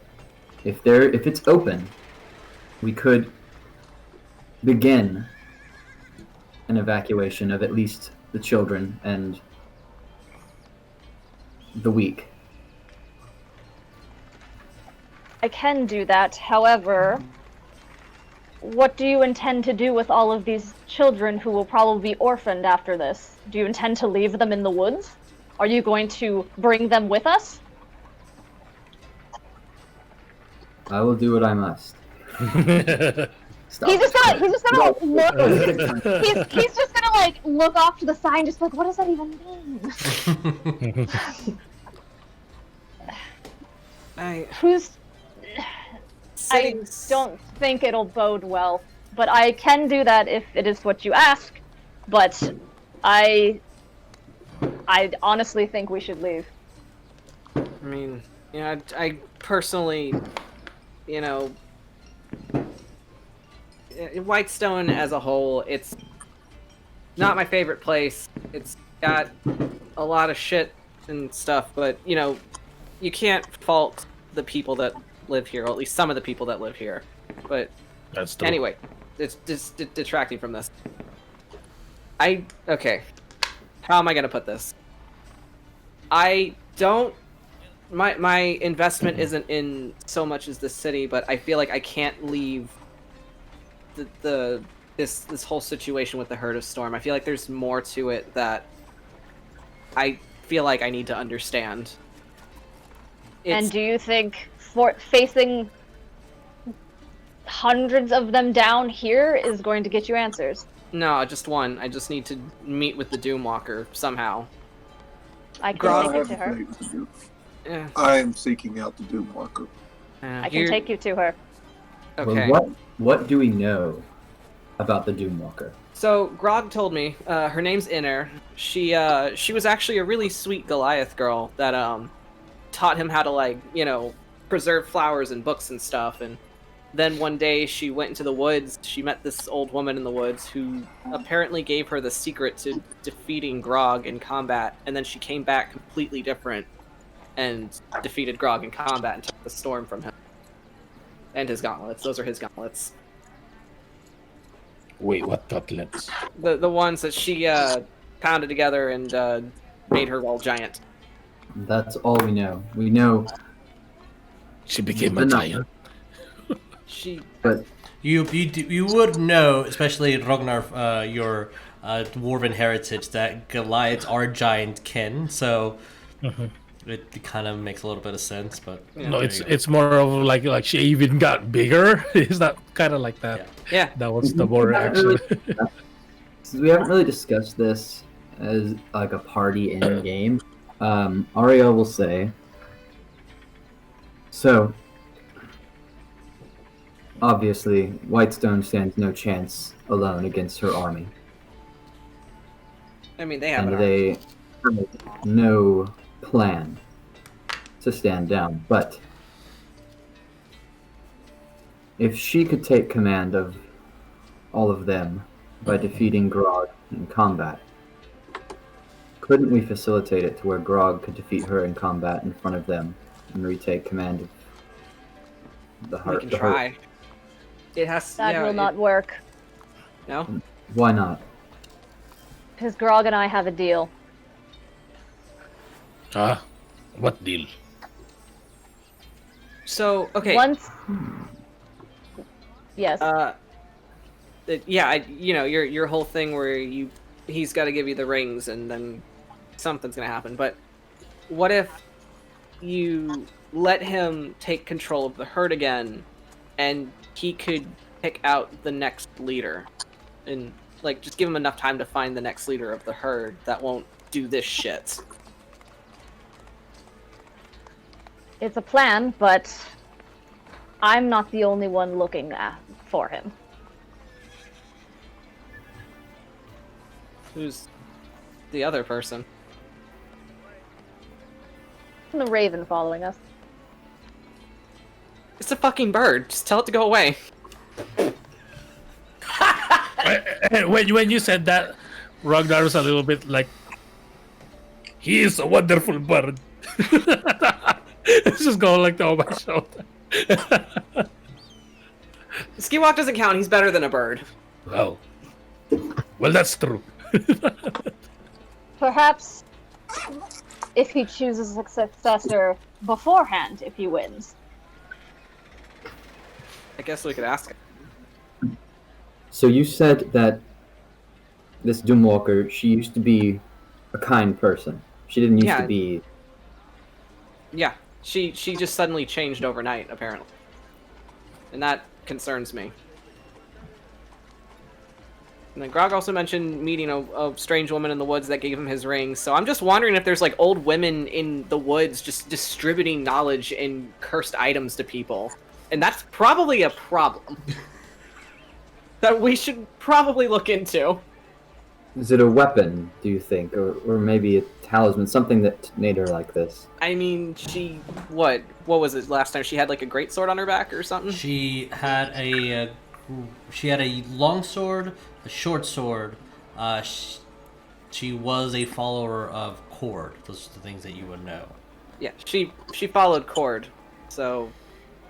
If it's open, we could begin an evacuation of at least the children and the weak. I can do that. However, what do you intend to do with all of these children who will probably be orphaned after this? Do you intend to leave them in the woods? Are you going to bring them with us? I will do what I must. Stop. He's just gonna look. He's just gonna like look off to the side, just like, what does that even mean? I don't think it'll bode well, but I can do that if it is what you ask. But I honestly think we should leave. I mean, you know, I personally, you know, Whitestone as a whole, it's not my favorite place. It's got a lot of shit and stuff, but, you know, you can't fault the people that live here, or at least some of the people that live here. But That's true. anyway, it's just detracting from this. Okay. How am I gonna put this? I don't. My investment isn't in so much as the city, but I feel like I can't leave this whole situation with the Herd of Storm. I feel like there's more to it that I feel like I need to understand. And do you think facing hundreds of them down here is going to get you answers? No, just one. I just need to meet with the Doomwalker somehow. I can take you to her. Yeah. I am seeking out the Doomwalker. I can take you to her. Okay. Well, what do we know about the Doomwalker? So Grog told me her name's Inner. She was actually a really sweet Goliath girl that taught him how to, like, you know, preserve flowers and books and stuff. And then one day she went into the woods. She met this old woman in the woods who apparently gave her the secret to defeating Grog in combat. And then she came back completely different and defeated Grog in combat and took the storm from him. And his gauntlets. Those are his gauntlets. Wait, what gauntlets? The ones that she pounded together and made her all giant. That's all we know. We know She became a giant. But You would know, especially Rognarv, your dwarven heritage, that Goliaths are giant kin. So it kind of makes a little bit of sense. But Yeah. No, it's more of like she even got bigger. Is that kind of like that? Yeah. That was the more action. since we haven't really discussed this as like a party in game, Ariell will say. So, obviously, Whitestone stands no chance alone against her army. I mean, they have And an they have no plan to stand down. But if she could take command of all of them by defeating Grog in combat, couldn't we facilitate it to where Grog could defeat her in combat in front of them and retake command of the We heart? can try. It has That yeah, will not work. No? Why not? Because Grog and I have a deal. What deal? So, okay. Once. Yes. Yeah, you know, your whole thing where he's got to give you the rings and then something's gonna happen. But what if you let him take control of the herd again, and he could pick out the next leader, and like just give him enough time to find the next leader of the herd that won't do this shit. It's a plan, but I'm not the only one looking for him. Who's the other person? The raven following us. It's a fucking bird. Just tell it to go away. When you said that, Rognarv was a little bit like, he is a wonderful bird. It's just going like that on my shoulder. Skiwalk doesn't count. He's better than a bird. Well, that's true. Perhaps if he chooses a successor beforehand, if he wins. I guess we could ask him. So you said that this Doomwalker, she used to be a kind person. She didn't used to be... Yeah, she just suddenly changed overnight, apparently. And that concerns me. And then Grog also mentioned meeting a strange woman in the woods that gave him his ring, so I'm just wondering if there's like old women in the woods just distributing knowledge and cursed items to people. And that's probably a problem. That we should probably look into. Is it a weapon, do you think? Or maybe a talisman, something that made her like this? I mean, what was it last time? She had like a great sword on her back or something? She had a long sword, a short sword. She was a follower of Cord. Those are the things that you would know. Yeah, she followed Cord. So,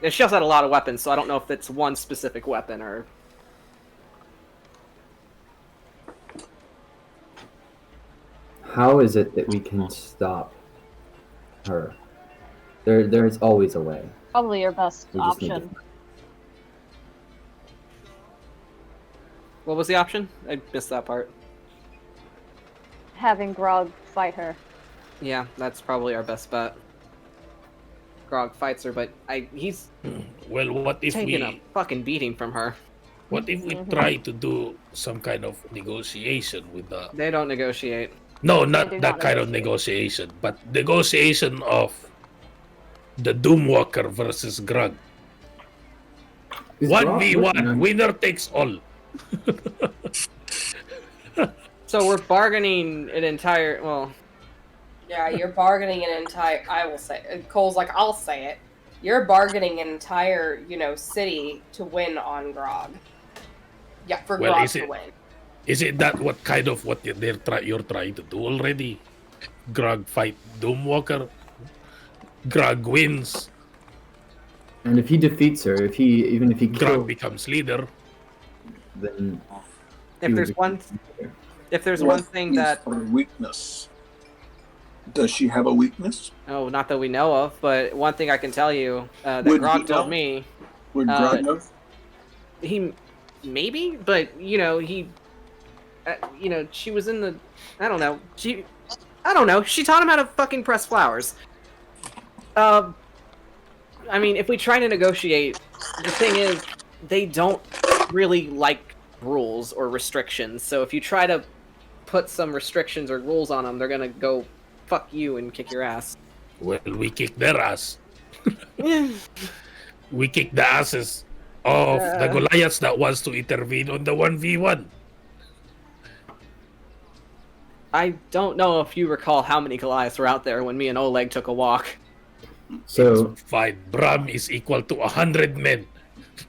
yeah, she also had a lot of weapons, so I don't know if it's one specific weapon or... How is it that we can stop her? There's always a way. Probably your best We just need option. to- What was the option? I missed that part. Having Grog fight her. Yeah, that's probably our best bet. Grog fights her, but he's Well, what if taking we a fucking beating from her. try to do some kind of negotiation with the... They don't negotiate. No, They not do that not kind of negotiation, but negotiation of the Doomwalker versus Grog. Is Grog 1v1, working winner takes all. So we're bargaining an entire... Well, Yeah, you're bargaining an entire. I will say. Cole's like, I'll say it. You're bargaining an entire, city to win on Grog. Yeah, for Well, Grog is to it- win. Is it that what you're trying to do already? Grog fight Doomwalker. Grog wins. And if he defeats her, even if he Grog kills, becomes leader. then if he there's would one, if there's What one thing is that her weakness? Does she have a weakness? not that we know of, but one thing I can tell you that Would Grog he told know? me, Would Uh, Grog know? he maybe, but she was in the. I don't know. She taught him how to fucking press flowers. I mean, if we try to negotiate, the thing is, they don't really like rules or restrictions. So if you try to put some restrictions or rules on them, they're gonna go fuck you and kick your ass. Well, we kick their ass. We kick the asses of the Goliaths that wants to intervene on the 1v1. I don't know if you recall how many Goliaths were out there when me and Oleg took a walk. so Fine, Bram is equal to 100 men.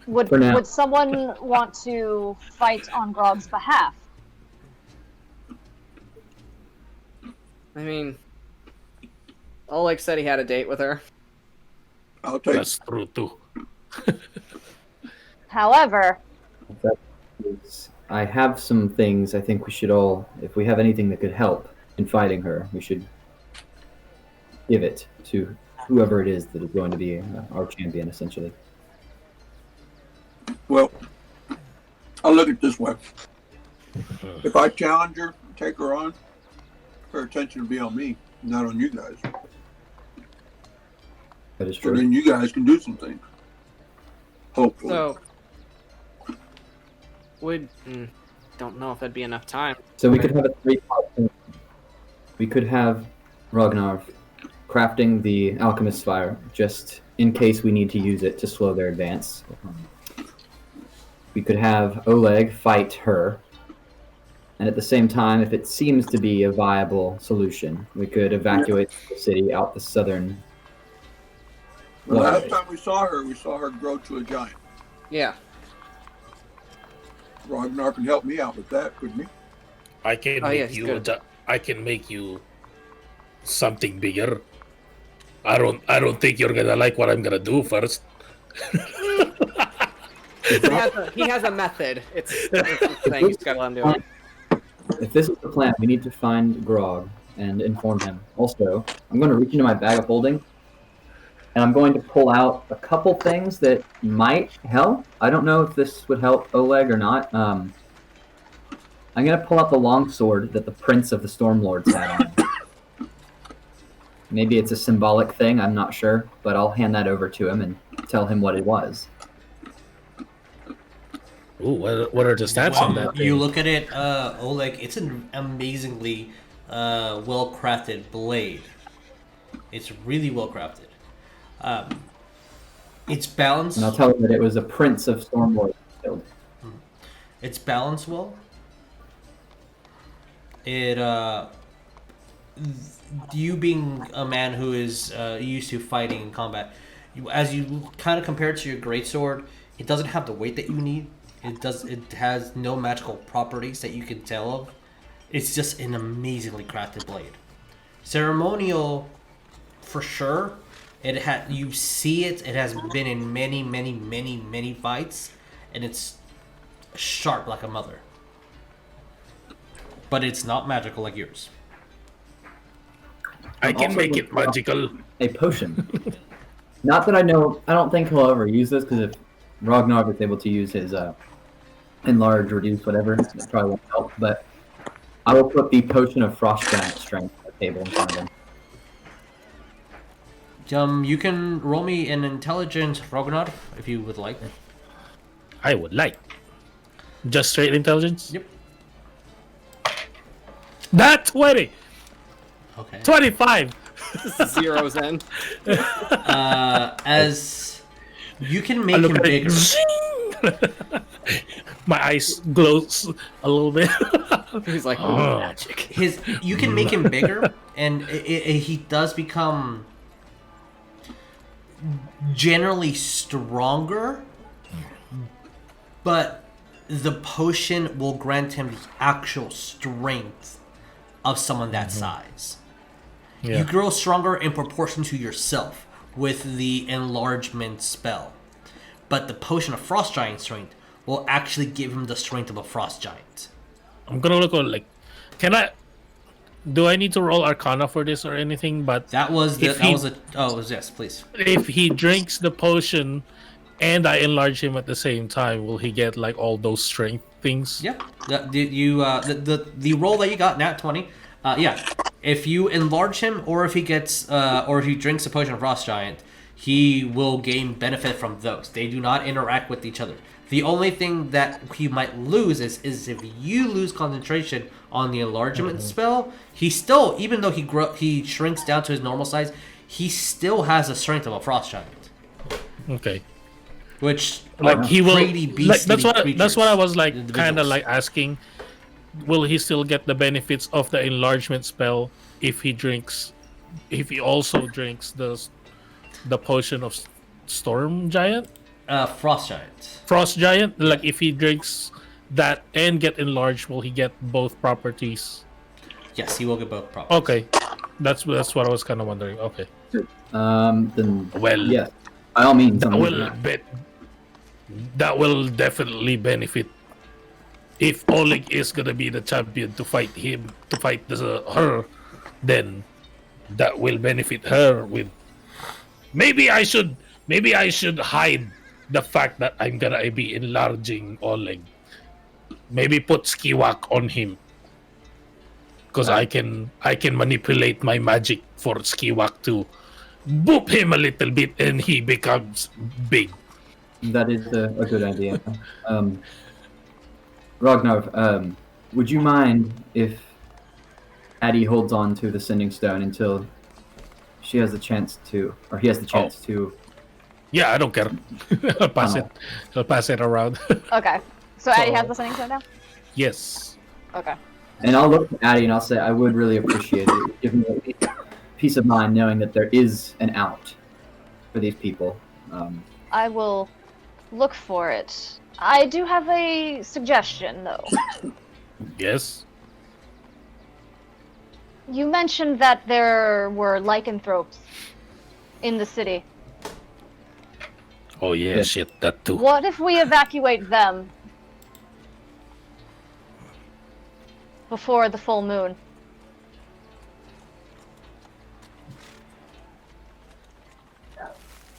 Would For now. would someone want to fight on Grog's behalf? I mean, Oleg said he had a date with her. I'll take That's true too. However, I have some things I think we should all, if we have anything that could help in fighting her, we should give it to whoever it is that is going to be our champion, essentially. Well, I'll look at it this way. If I challenge her, take her on, her attention will be on me, not on you guys. That is So true. then you guys can do some things. Hopefully. So, don't know if that'd be enough time. So we could have a three-part thing. We could have Rognarv crafting the Alchemist's Fire, just in case we need to use it to slow their advance. We could have Oleg fight her, And at the same time, if it seems to be a viable solution, we could evacuate the city out the southern. The last time we saw her grow to a giant. Yeah. Rognarv can help me out with that, couldn't he? I can Oh, yeah, make he's you. good. I can make you something bigger. I don't think you're gonna like what I'm gonna do first. He has a method. It's a thing. You just gotta let him do it. If this is the plan, we need to find Grog and inform him. Also, I'm going to reach into my bag of holding, and I'm going to pull out a couple things that might help. I don't know if this would help Oleg or not. I'm going to pull out the longsword that the Prince of the Stormlords had on. Maybe it's a symbolic thing, I'm not sure, but I'll hand that over to him and tell him what it was. Ooh, what are the stats on that thing? You look at it, Oleg, it's an amazingly well-crafted blade. It's really well-crafted. It's balanced. And I'll tell him that it was a Prince of Stormlords killed. It's balanced well. You being a man who is used to fighting in combat, as you kind of compare it to your greatsword, it doesn't have the weight that you need. It has no magical properties that you can tell of. It's just an amazingly crafted blade. Ceremonial, for sure. You see it. It has been in many fights, and it's sharp like a mother. But it's not magical like yours. I can make it magical. A potion. Not that I know. I don't think he'll ever use this, because if Rognarv is able to use his enlarge, reduce, whatever, it probably won't help. But I will put the potion of frost giant strength on the table in front of him. You can roll me an intelligence, Rognarv, if you would like. I would like. Just straight intelligence? Yep. That 20! Okay. 25! Zeros in. As you can make him bigger. My eyes glows a little bit. He's like, oh, magic. You can make him bigger, and he does become generally stronger, but the potion will grant him the actual strength of someone that size. Yeah. You grow stronger in proportion to yourself with the enlargement spell, but the potion of frost giant strength will actually give him the strength of a frost giant. I'm gonna look on do I need to roll Arcana for this or anything? But yes, please. If he drinks the potion and I enlarge him at the same time, will he get like all those strength things? Yeah. The roll that you got, nat 20. Yeah. If you enlarge him, or if he gets, or if he drinks a potion of frost giant, he will gain benefit from those. They do not interact with each other. The only thing that he might lose is if you lose concentration on the enlargement spell, he still, even though he shrinks down to his normal size, he still has the strength of a frost giant. Okay. Which he will. That's what I was kind of asking. Will he still get the benefits of the enlargement spell if he also drinks the potion of storm giant? Frost giant. Frost giant. Like if he drinks that and get enlarged, will he get both properties? Yes, he will get both properties. Okay, that's what I was kind of wondering. Okay. Then yes, by all means. That will definitely benefit. If Oleg is gonna be the champion to fight her, then that will benefit her. With maybe I should hide the fact that I'm gonna be enlarging Oleg. Maybe put Skiwak on him, because I can manipulate my magic for Skiwak to boop him a little bit and he becomes big. That is a good idea. Rognarv, would you mind if Addie holds on to the sending stone until she has the chance to, or he has the chance to? Yeah, I don't care. I'll pass it. I'll pass it around. Okay. So Addie has the sending stone now? Yes. Okay. And I'll look at Addie and I'll say I would really appreciate it. Give me peace of mind knowing that there is an out for these people. I will look for it. I do have a suggestion, though. Yes. You mentioned that there were lycanthropes in the city. Oh yeah, shit, that too. What if we evacuate them before the full moon?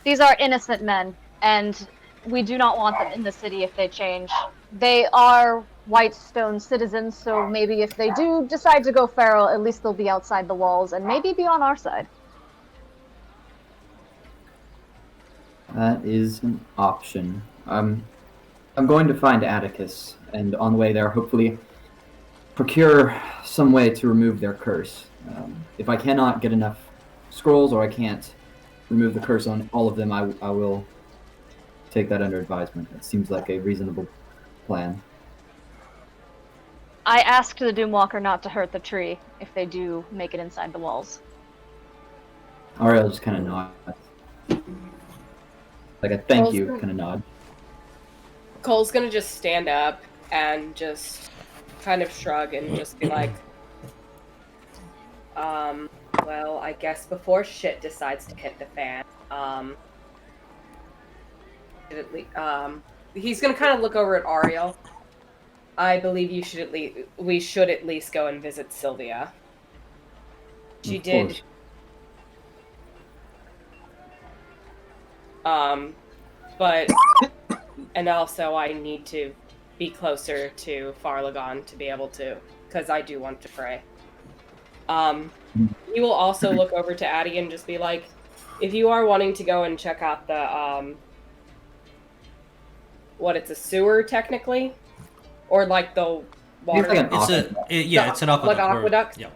These are innocent men, and we do not want them in the city if they change. They are Whitestone citizens, so maybe if they do decide to go feral, at least they'll be outside the walls and maybe be on our side. That is an option. I'm going to find Atticus, and on the way there, hopefully procure some way to remove their curse. If I cannot get enough scrolls, or I can't remove the curse on all of them, I will take that under advisement. It seems like a reasonable plan. I asked the Doomwalker not to hurt the tree if they do make it inside the walls. Ariell just kind of nods. Like a thank you kind of nod. Cole's gonna just stand up and just kind of shrug and just be like, well, I guess before shit decides to hit the fan, he's gonna kind of look over at Ariell. I believe we should at least go and visit Sylvia. She did. But, and also I need to be closer to Farlagon to be able to, because I do want to pray. He will also look over to Addie and just be like, if you are wanting to go and check out the, it's a sewer technically? Or like the water? It's an It's an aqueduct. Like aqueduct? Yeah.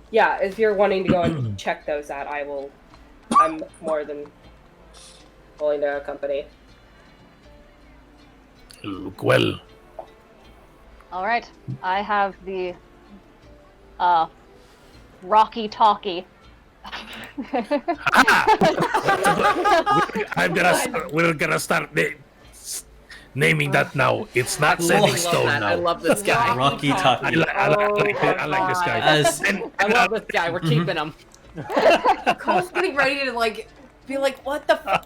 Yeah, if you're wanting to go and check those out, I'm more than willing to accompany. Look well. Alright, I have the Rocky Talky. We're gonna start naming that now. It's not setting stone now. I love this guy. Rocky Talky. I like this guy. I love this guy. We're keeping him. Cole's getting ready to be like, what the fuck?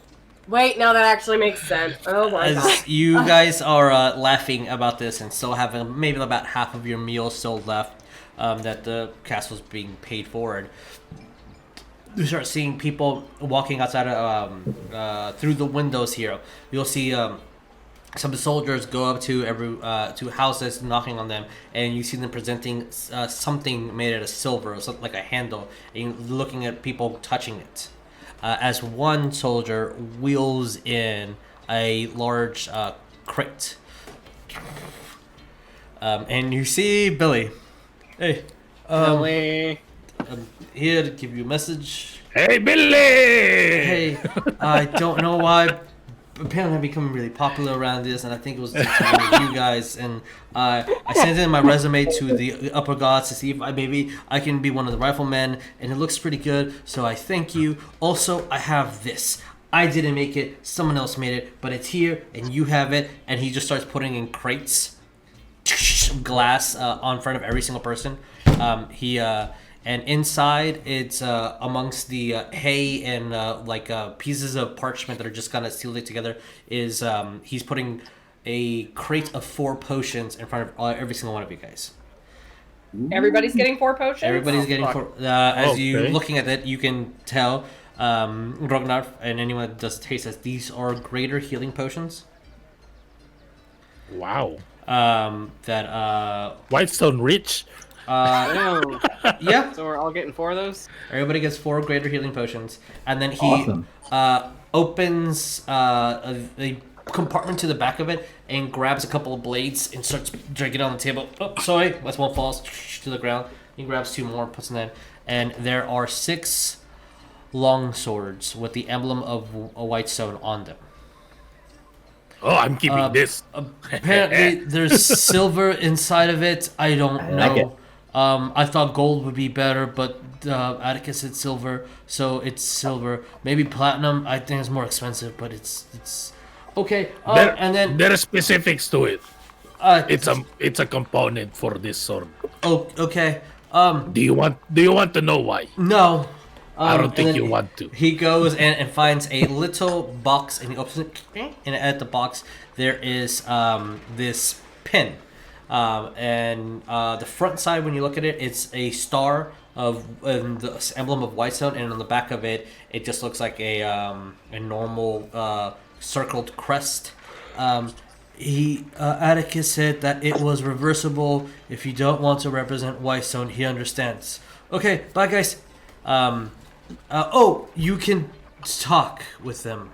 Wait, now that actually makes sense. Oh my god. As you guys are laughing about this and still having maybe about half of your meal still left that the castle's being paid forward, you start seeing people walking outside through the windows here. You'll see some soldiers go up to to houses, knocking on them, and you see them presenting something made out of silver, something like a handle, and you're looking at people touching it. As one soldier wheels in a large crate. And you see Billy. Hey. Billy. I'm here to give you a message. Hey, Billy! Hey, I don't know why. Apparently, I'm becoming really popular around this, and I think it was just one of you guys. And I sent in my resume to the upper gods to see if maybe I can be one of the riflemen, and it looks pretty good. So I thank you. Also, I have this. I didn't make it; someone else made it, but it's here, and you have it. And he just starts putting in crates, glass on front of every single person. And inside, it's amongst the hay and pieces of parchment that are just kind of sealed it together. Is he's putting a crate of 4 potions in front of every single one of you guys. Everybody's getting 4 potions? Everybody's getting 4. As you looking at it, you can tell Rognarv and anyone that does taste test, these are greater healing potions. Wow. Whitestone rich. Yeah. So we're all getting 4 of those? Everybody gets 4 greater healing potions. And then he opens a compartment to the back of it and grabs a couple of blades and starts dragging it on the table. Oh, sorry. That's one falls to the ground. He grabs 2 more, puts them in. And there are 6 long swords with the emblem of a Whitestone on them. Oh, I'm keeping this. Apparently, there's silver inside of it. I don't I know. like it. I thought gold would be better, but Atticus said silver, so it's silver. Maybe platinum. I think it's more expensive, but it's okay. And then There are specifics to it. It's a component for this sword. oh, okay. Do you want to know why? No. I don't and think then you want to. He goes and finds a little box, and he opens it, and at the box there is this pin. And the front side, when you look at it, it's a star of the emblem of Whitestone, and on the back of it, it just looks like a normal circled crest. Atticus said that it was reversible. If you don't want to represent Whitestone, he understands. Okay, bye guys. You can talk with them.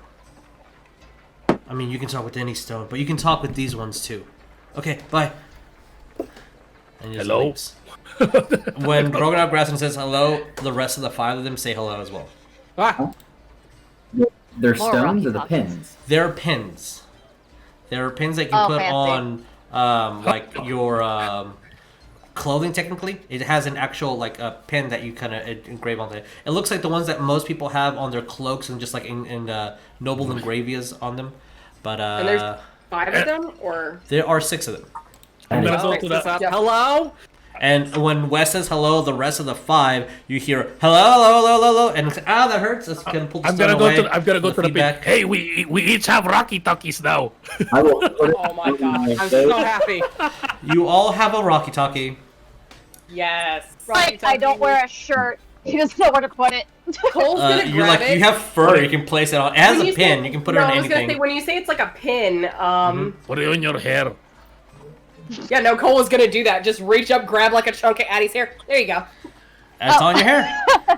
I mean, you can talk with any stone, but you can talk with these ones too. Okay, bye. And he just Hello? leaves. When Rognarv grabs and says hello, the rest of the 5 of them say hello as well. Ah, They're More stones or the rocky pins? They're pins. There are pins that you can put fancy. on, like your clothing. Technically, it has an actual like a pin that you kind of engrave onto it. It looks like the ones that most people have on their cloaks and just like in noble engravias on them. But And there's 5 of them, or there are 6 of them. I'm gonna Nice. go fix to this that. up. Hello? And when Wes says hello, the rest of the 5 you hear hello, and it's like, that hurts. Let's kind of pull the I'm stone gonna away. go to the pit. feedback. Hey, we each have Rocky Talkies now. I will put it Oh my God. I'm so happy. You all have a Rocky Talkie. yes. Like, I don't wear a shirt. He doesn't know where to put it. Cole's gonna You're grab like it. you have fur. You can place it on. It has When a you pin. say- You can put no, it on I was anything. gonna say when you say it's like a pin, Put it on your hair. yeah, no, Cole was gonna do that. Just reach up, grab like a chunk of Addie's hair. There you go. That's on your hair. All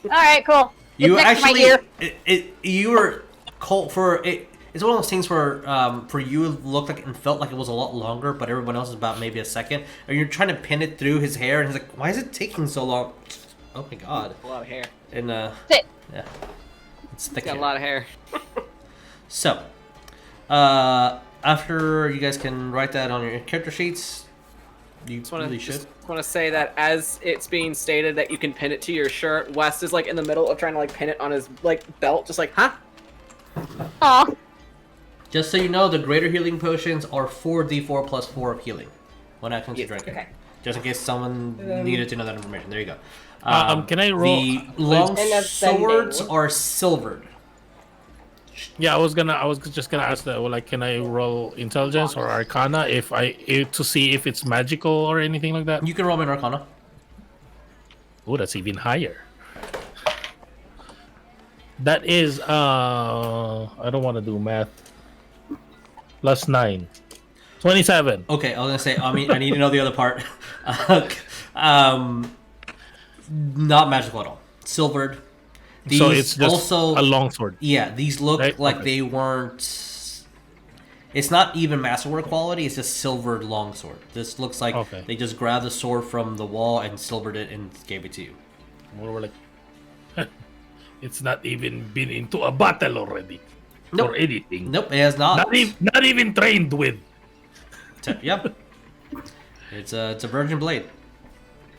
right, cool. You it's next actually, to my ear. you were cold for it. It's one of those things where, for you, it looked like and felt like it was a lot longer, but everyone else is about maybe a second. And you're trying to pin it through his hair, and he's like, "Why is it taking so long?" Oh my god! A lot of hair. And Sit. yeah, it's thick Got a hair. lot of hair. So, after you guys can write that on your character sheets, you really should. Just want to say that as it's being stated that you can pin it to your shirt, West is like in the middle of trying to like pin it on his like belt, just like, huh? Aw. Just so you know, the greater healing potions are 4d4 plus 4 of healing. One action to drink it. Okay. Just in case someone needed to know that information. There you go. Can I roll? The long And that's swords bending. are silvered. Yeah, I was just gonna ask that. Well, like, can I roll intelligence or arcana to see if it's magical or anything like that? You can roll an arcana. Oh, that's even higher. That is I don't want to do math. Plus 9. 27. Okay, I was gonna say. I mean, I need to know the other part. Not magical at all. Silvered. These So it's just also a longsword. Yeah, these look Right? like Okay. they weren't. It's not even masterwork quality. It's just silvered longsword. This looks like Okay. they just grabbed the sword from the wall and silvered it and gave it to you. We're like, it's not even been into a battle already, Nope. or anything. Nope, it has not. Not even trained with. Yep. It's a virgin blade.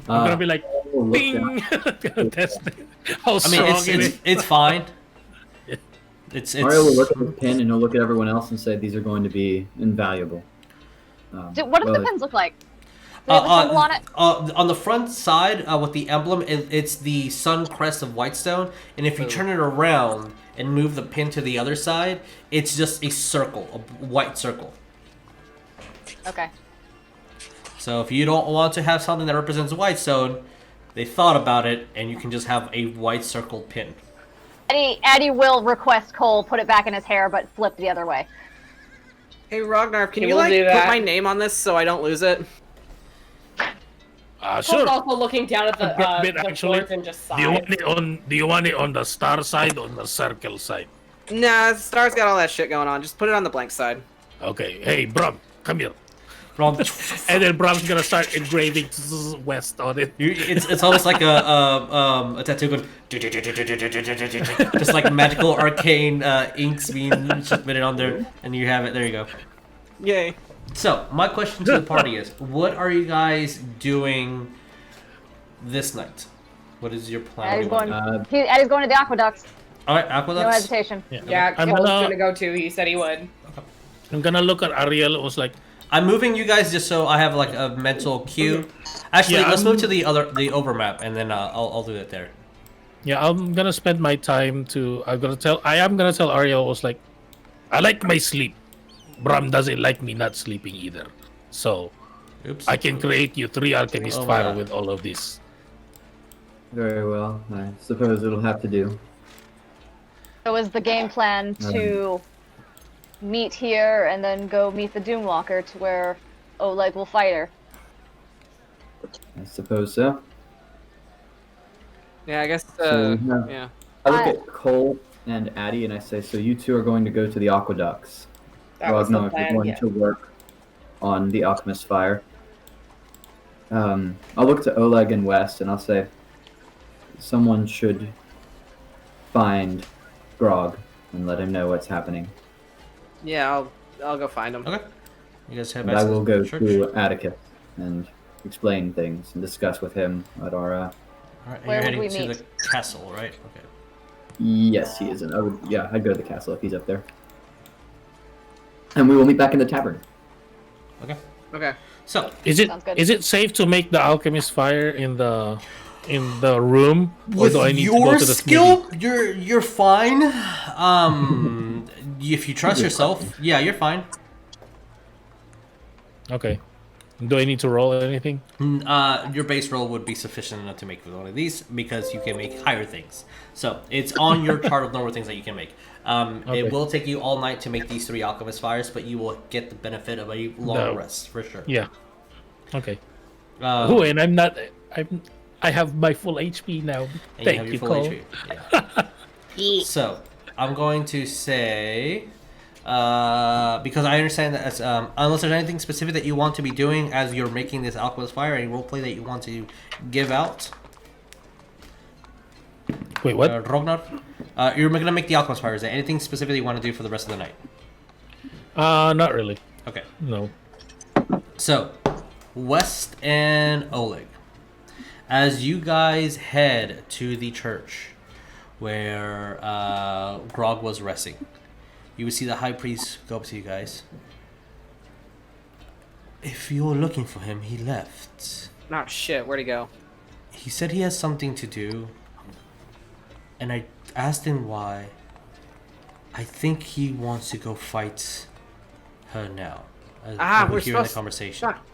I'm gonna be like, will look bing. Gonna test it. How I mean, strong it's it it's, is. it's fine. It's Mario will look at the pin and he'll look at everyone else and say these are going to be invaluable. What does the well, pins look like? Do they have a symbol on it? On the front side with the emblem, it's the sun crest of Whitestone, and if you turn it around and move the pin to the other side, it's just a circle, a white circle. Okay. So if you don't want to have something that represents Whitestone, they thought about it, and you can just have a white circle pin. Eddie will request Cole put it back in his hair, but flip the other way. Hey Rognarv, can He you will like do put that. my name on this so I don't lose it? Cole's Sure. also looking down at the Bit the actually. boards and just Do you want sighs. it on the star side or on the circle side? Nah, Star's got all that shit going on. Just put it on the blank side. Okay. Hey, bro, come here. Brom, And then Brom's gonna start engraving west on it. it's almost like a tattoo going, just like magical arcane inks being submitted on there, and you have it. There you go. Yay. So my question to the party is: what are you guys doing this night? What is your plan? Addie's going, Uh, Addie's going to the aqueducts. All right, No aqueducts. hesitation. Yeah, I'm Cole's gonna- gonna go too. He said he would. I'm gonna look at Ariell. It was like, I'm moving you guys just so I have like a mental cue. Actually, Yeah, let's I'm- move to the overmap, and then I'll do it there. yeah, I'm gonna spend my time to. I am gonna tell Ariell. Was like, I like my sleep. Bram doesn't like me not sleeping either. So Oops. I can create you 3 alchemist Oh my fire God. with all of this. Very well. I suppose it'll have to do. So is the game plan to meet here and then go meet the Doomwalker to where Oleg will fight her? I suppose so. Yeah, I guess. So, yeah. Yeah. I look I- at Cole and Addie and I say, so you two are going to go to the aqueducts. That was the Rognarv is plan. going Yeah. to work on the alchemist fire. I'll look to Oleg and West and I'll say, someone should find Grog and let him know what's happening. Yeah, I'll go find him. Okay. You guys have And I will go church? to Atticus and explain things and discuss with him at our. All right, and Where you're would heading we to meet? the castle, right? Okay. Yes, he is. I'd go to the castle if he's up there. And we will meet back in the tavern. Okay. Okay. So Is it Sounds good. is it safe to make the alchemist fire in the room, or with do I need to your go to the skill, smithy? you're fine. If you trust yourself, yeah, you're fine. Okay. Do I need to roll anything? Your base roll would be sufficient enough to make one of these because you can make higher things. So it's on your chart of normal things that you can make. Okay. It will take you all night to make these 3 alchemist fires, but you will get the benefit of a long No. rest for sure. Yeah. Okay. Um, Oh, and I have my full HP now. and Thank have you, your full Cole. HP. Yeah. So I'm going to say, because I understand that as, unless there's anything specific that you want to be doing as you're making this alchemist fire, any roleplay that you want to give out, Wait, what? Rognarv, you're gonna make the alchemist fire. Is there anything specific you want to do for the rest of the night? Not really. Okay. No. So, West and Oleg, as you guys head to the church where Grog was resting, you will see the high priest go up to you guys. If you're looking for him, he left. Oh shit, where'd he go? He said he has something to do, and I asked him why. I think he wants to go fight her now. We're We're hearing the supposed- conversation. Fuck.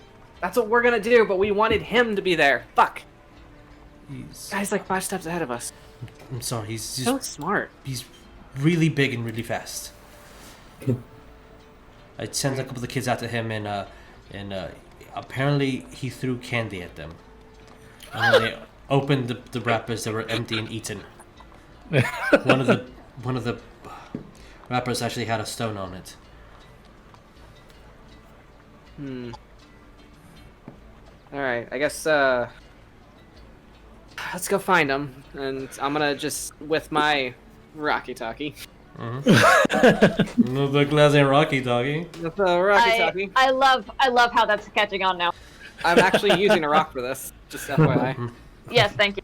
That's what we're gonna do, but we wanted him to be there. Fuck. He's- Guy's like 5 steps ahead of us. I'm sorry, he's So just smart. he's really big and really fast. I sent a couple of the kids after him, and apparently he threw candy at them. And when they opened the wrappers, they were empty and eaten. One of the wrappers actually had a stone on it. Alright, I guess, let's go find him. And I'm gonna just, with my Rocky Talky. No, the glass ain't rocky, doggy. With the Rocky Talky. I love how that's catching on now. I'm actually using a rock for this. Just FYI. Yes, thank you.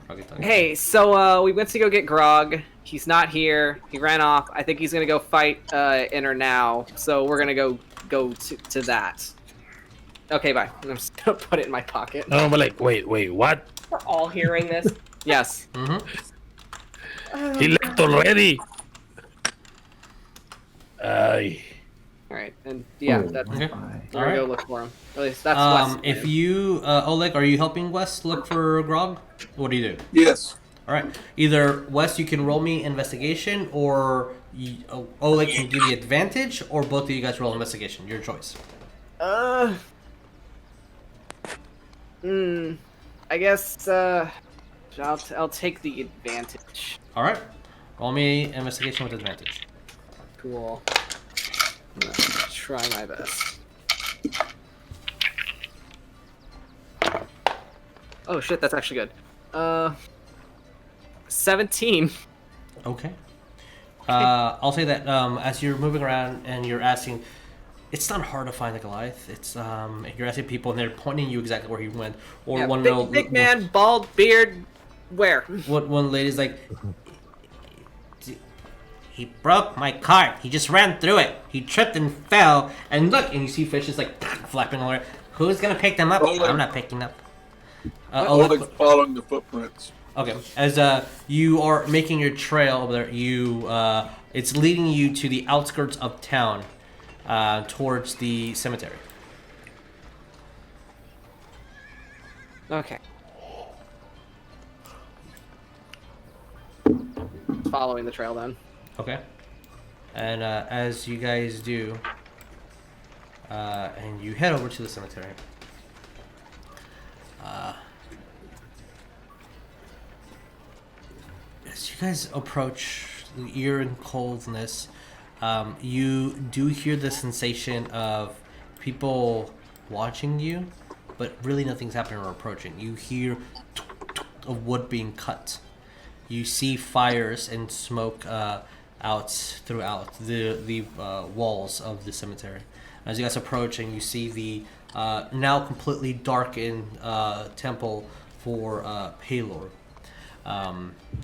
Rocky doggy. Hey, so we went to go get Grog. He's not here. He ran off. I think he's gonna go fight Inner now. So we're gonna go to that. Okay, bye. I'm just gonna put it in my pocket. No, but like, wait, what? We're all hearing this. Yes. He left already. Aye. All right, and yeah, Oh, that's Okay. my. we're gonna go look for him. At least that's West. If you, Oleg, are you helping West look for Grog? What do you do? Yes. All right. Either West, you can roll me investigation, or Oleg can give you advantage, or both of you guys roll investigation. Your choice. I guess I'll take the advantage. All right. Roll me investigation with advantage. Cool. I'm gonna try my best. Oh shit, that's actually good. 17. Okay. I'll say that as you're moving around and you're asking, it's not hard to find the Goliath. It's you're asking people and they're pointing you exactly where he went. Or Yeah, one big man, bald beard. Where? What one lady's like, he broke my cart. He just ran through it. He tripped and fell. And look, and you see fishes like flapping all around. Who's gonna pick them up? Oleg. I'm not picking up. Oleg's following the footprints. Okay, as you are making your trail over there, it's leading you to the outskirts of town, towards the cemetery. Okay. Following the trail then. Okay, and as you guys do, and you head over to the cemetery. As you guys approach the ear and coldness, you do hear the sensation of people watching you, but really nothing's happening or approaching. You hear of wood being cut. You see fires and smoke out throughout the walls of the cemetery. As you guys approach and you see the now completely darkened temple for Palor.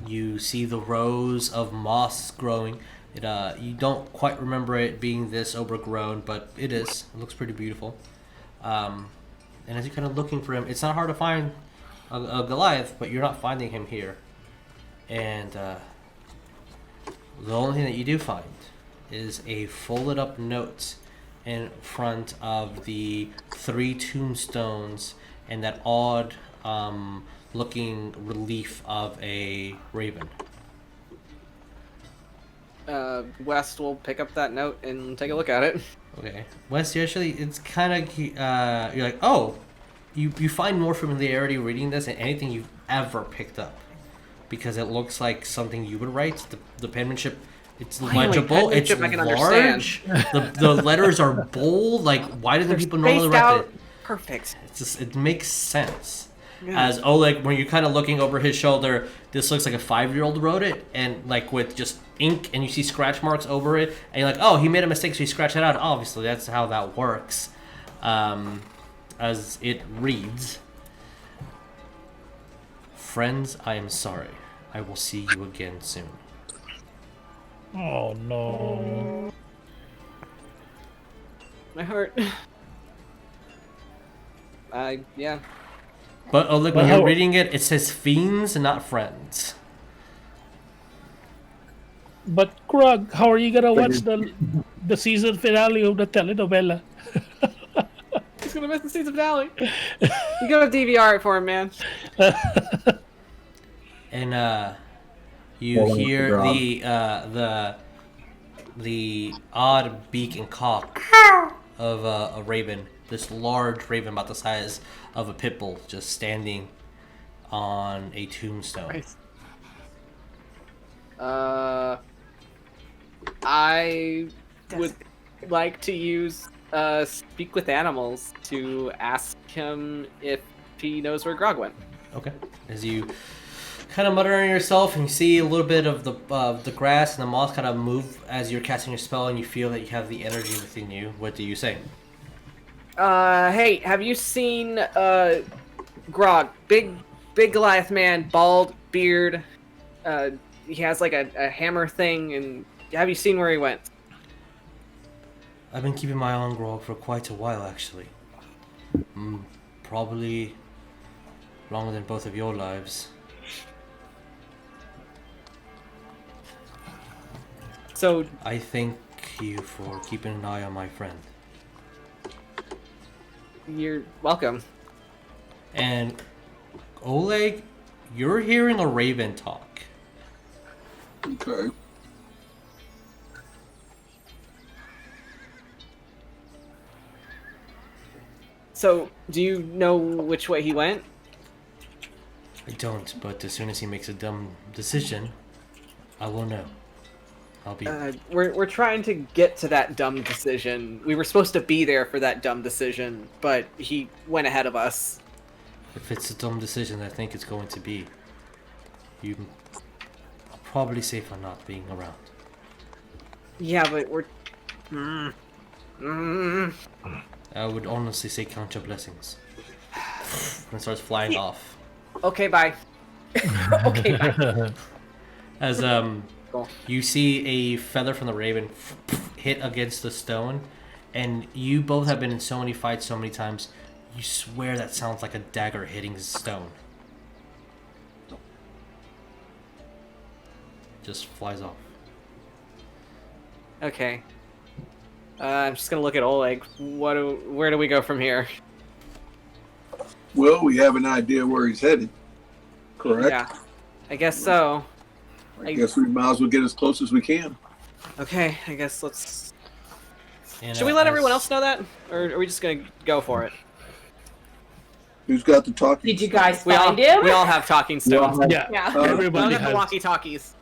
You see the rows of moss growing. You don't quite remember it being this overgrown, but it is. It looks pretty beautiful. And as you're kind of looking for him, it's not hard to find a Goliath, but you're not finding him here. And the only thing that you do find is a folded up note in front of the 3 tombstones and that odd looking relief of a raven. West will pick up that note and take a look at it. Okay. Wes, you actually, it's kind of, you're like, oh, you find more familiarity reading this than anything you've ever picked up. Because it looks like something you would write. The penmanship, it's legible, it's large. The letters are bold. Like, why do the people normally write it? Perfect. It's just, it makes sense. Yeah. As Oleg, when you're kind of looking over his shoulder, this looks like a 5-year-old wrote it, and like with just ink, and you see scratch marks over it, and you're like, oh, he made a mistake, so he scratched it out. Obviously, that's how that works. As it reads, friends, I am sorry. I will see you again soon. Oh no. My heart. Yeah. But Oleg, But when you're how- reading it, it says fiends and not friends. But Krug, how are you gonna watch the season finale of the telenovela? He's gonna miss the season finale. You gotta DVR it for him, man. And you Falling hear off the odd beak and cock of a raven. This large raven about the size of a pit bull just standing on a tombstone. Nice. I would like to use speak with animals to ask him if he knows where Grog went. Okay. As you kind of mutter on yourself and you see a little bit of the grass and the moss kind of move as you're casting your spell and you feel that you have the energy within you, what do you say? Hey, have you seen Grog? Big Goliath man, bald beard. He has like a hammer thing, and have you seen where he went? I've been keeping my eye on Grog for quite a while, actually. Probably longer than both of your lives. So I thank you for keeping an eye on my friend. you're welcome. And Oleg, you're hearing a raven talk. Okay. So do you know which way he went? I don't, but as soon as he makes a dumb decision, I will know. I'll be. We're trying to get to that dumb decision. We were supposed to be there for that dumb decision, but he went ahead of us. If it's a dumb decision, I think it's going to be. You probably safe on not being around. Yeah, but we're. I would honestly say count your blessings. And starts flying off. Okay, bye. Okay, bye. As Cool. you see a feather from the raven hit against the stone, and you both have been in so many fights so many times, you swear that sounds like a dagger hitting the stone. Just flies off. Okay. I'm just gonna look at Oleg. Where do we go from here? Well, we have an idea where he's headed. Correct? Yeah. I guess so. I guess we might as well get as close as we can. Okay, I guess let's... And, Should we let as- everyone else know that? Or are we just gonna go for it? Who's got the talking? Did you guys We all, find him? we all have talking stones. Yeah, Yeah. We all everybody got the has. walkie-talkies.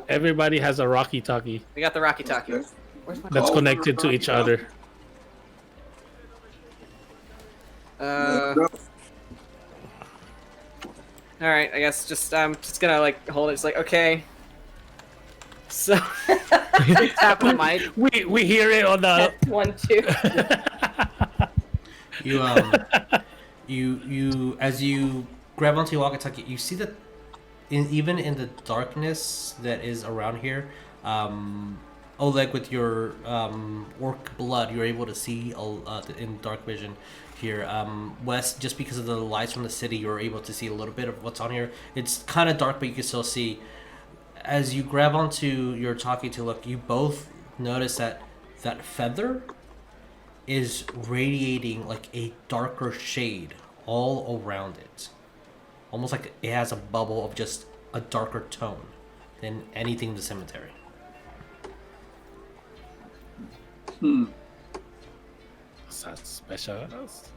Everybody has a rocky-talkie We got the walkie-talkies. Okay. Where's my... that's Oh, connected to each other. Alright, I guess just I'm just gonna like hold it. It's like, okay. So tap the mic. We hear it on the. 1, 2. You as you grab onto your walkie-talkie, you see that even in the darkness that is around here, Oleg, with your orc blood, you're able to see in dark vision here. Wes, just because of the lights from the city, you're able to see a little bit of what's on here. It's kind of dark, but you can still see. As you grab onto your talkie to look, you both notice that that feather is radiating like a darker shade all around it. Almost like it has a bubble of just a darker tone than anything in the cemetery. Suspicious.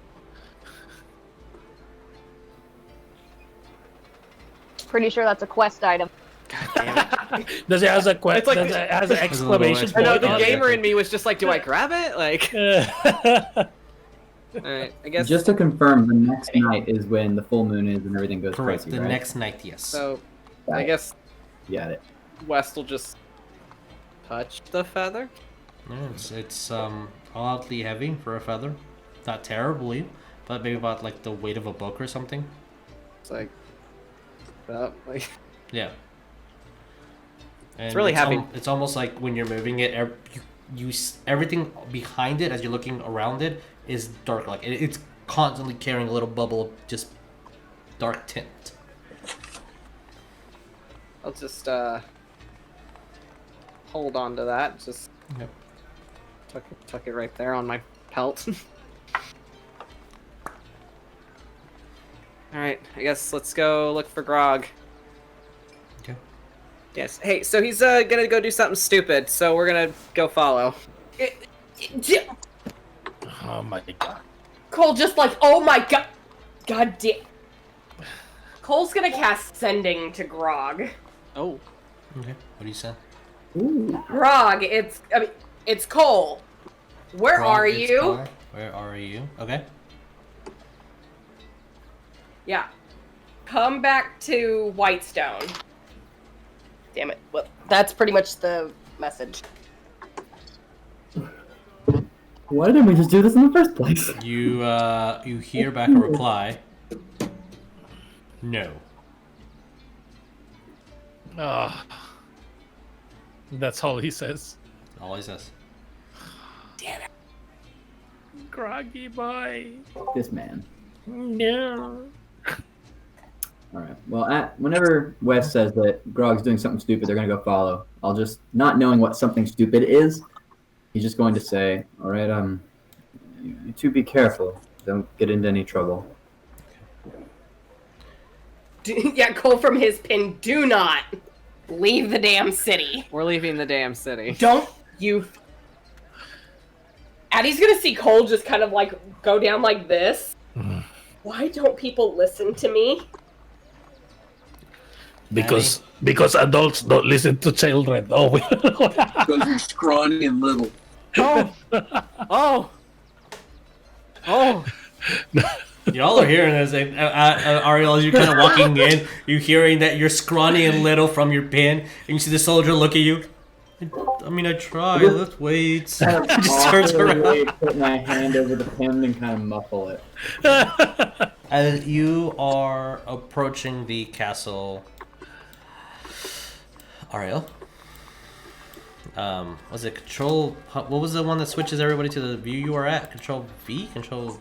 Pretty sure that's a quest item. Does it has a It's like- does it has an There's a little exclamation I know point the on gamer in me was just like, do I grab it? Like, it? alright, I guess. Just to confirm, the next night is when the full moon is and everything goes Correct. crazy, The right? next night, yes. So, Got I it. guess Got it. West will just touch the feather. Yeah, it's oddly heavy for a feather. Not terribly, but maybe about like the weight of a book or something. It's like, Yeah. And It's really heavy. It's almost like when you're moving it, everything behind it as you're looking around it is dark. Like it's constantly carrying a little bubble of just dark tint. I'll just hold on to that. Just Yep. tuck it right there on my pelt. All right, I guess let's go look for Grog. Okay. Yes. Hey, so he's gonna go do something stupid, so we're gonna go follow. Oh my god. Cole just like, oh my god. God damn. Cole's gonna cast Sending to Grog. Oh. Okay. What do you say? Grog, it's Cole. Where Grog, are it's you? Cole. Where are you? Okay. Yeah. Come back to Whitestone. Damn it. Well, that's pretty much the message. Why didn't we just do this in the first place? You hear back a reply. No. Oh. That's all he says. All he says. Groggy boy. This man. No. All right. Well, whenever Wes says that Grog's doing something stupid, they're gonna go follow. I'll just, not knowing what something stupid is, he's just going to say, "All right, you two be careful. Don't get into any trouble." Yeah, Cole from his pin, do not leave the damn city. We're leaving the damn city. Don't you... Addie's gonna see Cole just kind of like go down like this. Why don't people listen to me? Because adults don't listen to children. Oh, Because you're scrawny and little. Oh! Oh! Oh! Y'all are hearing this, Ariell, as you're kind of walking in, you're hearing that you're scrawny and little from your pin, and you see the soldier look at you. I mean, I tried. Let's wait. Just turns around. Put my hand over the pen and kind of muffle it. As you are approaching the castle, Ariell, was it Control? What was the one that switches everybody to the view you are at? Control V? Control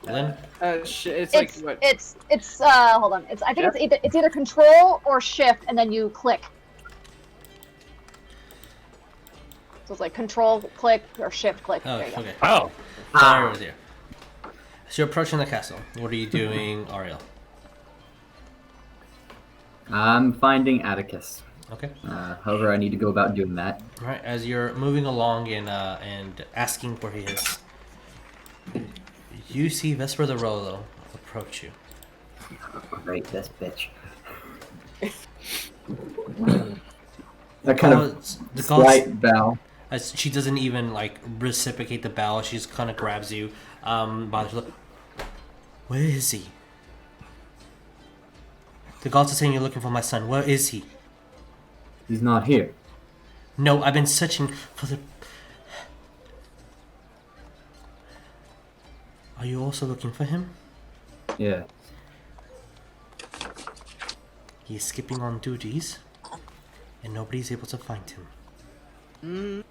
Lynn? It's like what? It's hold on. I think it's either Control or Shift, and then you click. So it's like Control click or Shift click. Oh, there you go. okay. oh. There it is. So you're approaching the castle. What are you doing, Ariell? I'm finding Atticus. Okay. However, I need to go about doing that. All right. As you're moving along and asking where he is, you see Vesper the Rolo approach you. Right, this bitch. That kind of slight bow. As she doesn't even like reciprocate the bow, she just kind of grabs you by the shoulder. Where is he? The gods are saying you're looking for my son. Where is he? He's not here. No, I've been searching for the... Are you also looking for him? Yeah. He is skipping on duties, and nobody's able to find him.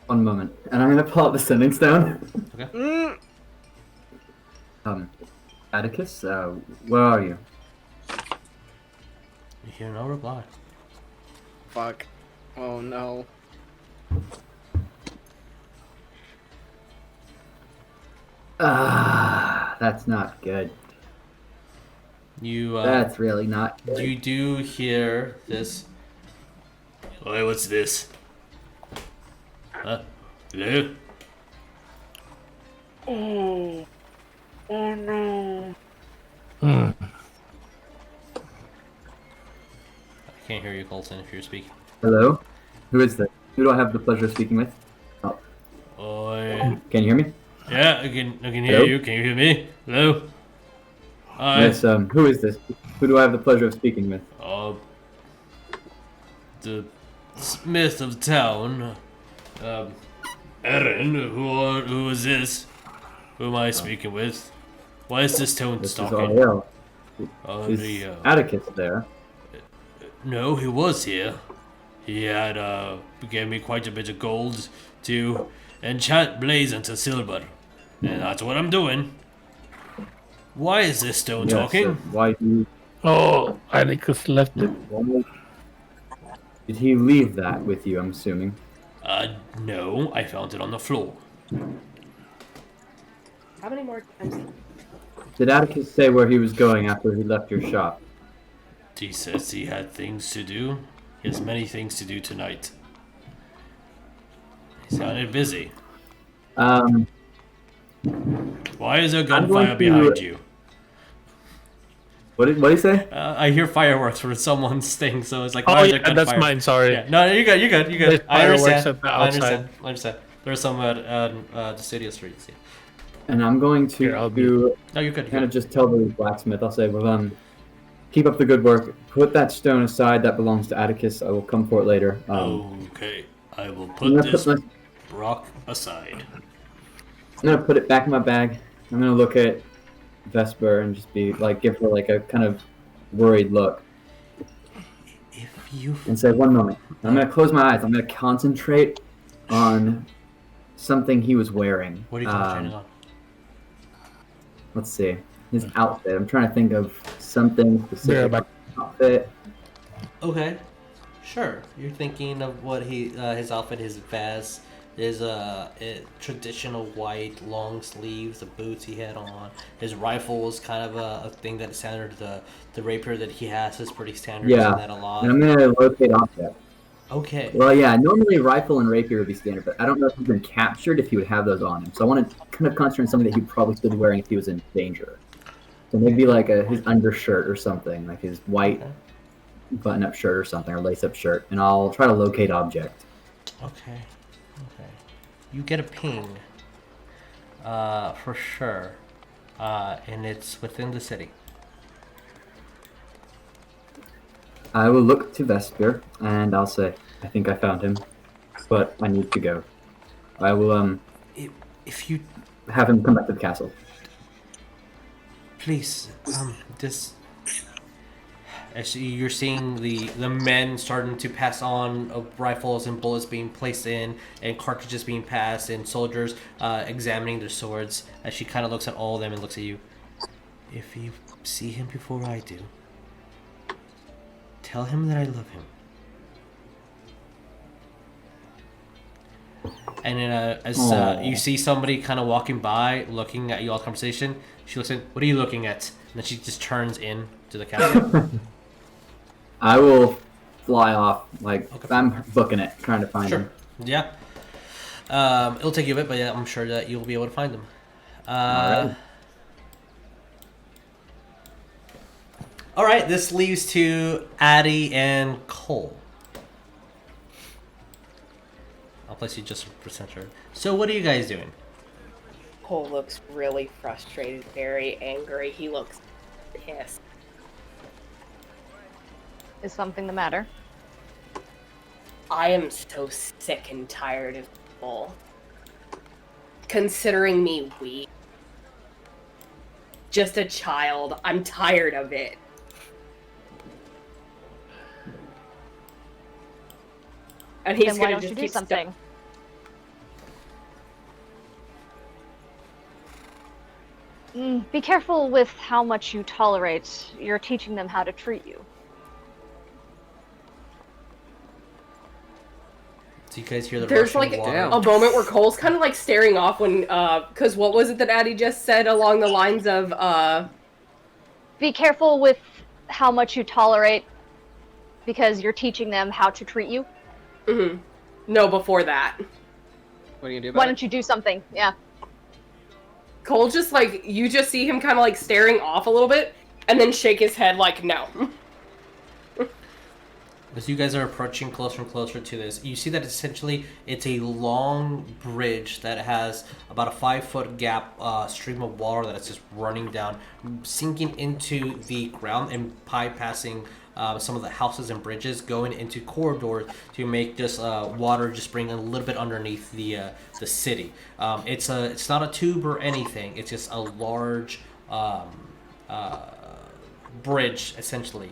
One moment. And I'm gonna pull out the sending stone. Okay. Atticus, where are you? You hear no reply. Fuck. Oh no. That's not good. You, That's really not good. you do hear this. Oi, what's this? Huh? Hello? Oh. Oh no. Hmm. I can't hear you, Coleton, if you're speaking. Hello? Who is this? Who do I have the pleasure of speaking with? Oh, Oi. can you hear me? Yeah, I can hear Hello? you. Can you hear me? Hello? Hi. Yes, who is this? Who do I have the pleasure of speaking with? The smith of town. Aaron, who is this? Who am I speaking with? Why is this tone This is stalking? Ariell. Is Ariell. Atticus there? No, he was here. He had, gave me quite a bit of gold to enchant blaze into silver. And that's what I'm doing. Why is this stone Yes, talking? why do you... Oh, Atticus left it. Did he leave that with you, I'm assuming? No, I found it on the floor. How many more times? Did Atticus say where he was going after he left your shop? He says he had things to do. He has many things to do tonight. He sounded busy. Why is there I'm gunfire going to- behind you? What did he say? I hear fireworks from someone's thing, so it's like, Oh, why is yeah, there that's gunfire? mine, sorry. Yeah. No, you're good, you're good, you're good. There's I fireworks understand. at the I understand. outside. I understand. There's some at the studio streets. Yeah. And I'm going to Here, I'll be- No, you're good. kind of just tell the blacksmith, I'll say, well, keep up the good work. Put that stone aside that belongs to Atticus. I will come for it later. Okay, I will I'm put gonna this put rock aside. I'm gonna put it back in my bag. I'm gonna look at Vesper and just be like, give her like a kind of worried look If you and say, one moment. I'm gonna close my eyes. I'm gonna concentrate on something he was wearing. what are you concentrating on? Let's see. His outfit. I'm trying to think of something specific. back. Outfit. Okay, sure. You're thinking of what his outfit, his vest, his traditional white long sleeves, the boots he had on. His rifle was kind of a thing that is standard. The rapier that he has is pretty standard. Yeah. I've seen that a lot. And I'm gonna locate object. Okay. Well, yeah. Normally, rifle and rapier would be standard, but I don't know if he's been captured if he would have those on him. So I want to kind of concentrate on something that he'd probably still be wearing if he was in danger. So maybe like his undershirt or something, like his white Okay. button-up shirt or something, or lace-up shirt, and I'll try to locate object. Okay. You get a ping. For sure. And it's within the city. I will look to Vesper, and I'll say, I think I found him, but I need to go. I will If you have him come back to the castle. please, this. As you're seeing the men starting to pass on rifles and bullets being placed in, and cartridges being passed, and soldiers examining their swords. As she kind of looks at all of them and looks at you. If you see him before I do, tell him that I love him. And then as you see somebody kind of walking by, looking at you all conversation, she looks at, what are you looking at? And then she just turns in to the castle. I will fly off, like, Okay. I'm booking it, trying to find him. Yeah. It'll take you a bit, but yeah, I'm sure that you'll be able to find them. Alright. All right, this leaves to Addie and Cole. I'll place you just for center. So what are you guys doing? Cole looks really frustrated, very angry. He looks pissed. Is something the matter? I am so sick and tired of people considering me weak. Just a child. I'm tired of it. And he's Then why gonna don't just you do keep something? Be careful with how much you tolerate. You're teaching them how to treat you. So you guys hear the There's rushing like water. Damn. a moment where Cole's kind of like staring off when, because what was it that Addie just said along the lines of, Be careful with how much you tolerate, because you're teaching them how to treat you. no, before that. What are you gonna do about Why it? don't you do something? Yeah. Cole just like, you just see him kind of like staring off a little bit and then shake his head like, no. As you guys are approaching closer and closer to this, you see that essentially it's a long bridge that has about a 5-foot gap stream of water that is just running down, sinking into the ground and bypassing some of the houses and bridges, going into corridors to make just water just bring a little bit underneath the city. It's not a tube or anything. It's just a large bridge essentially.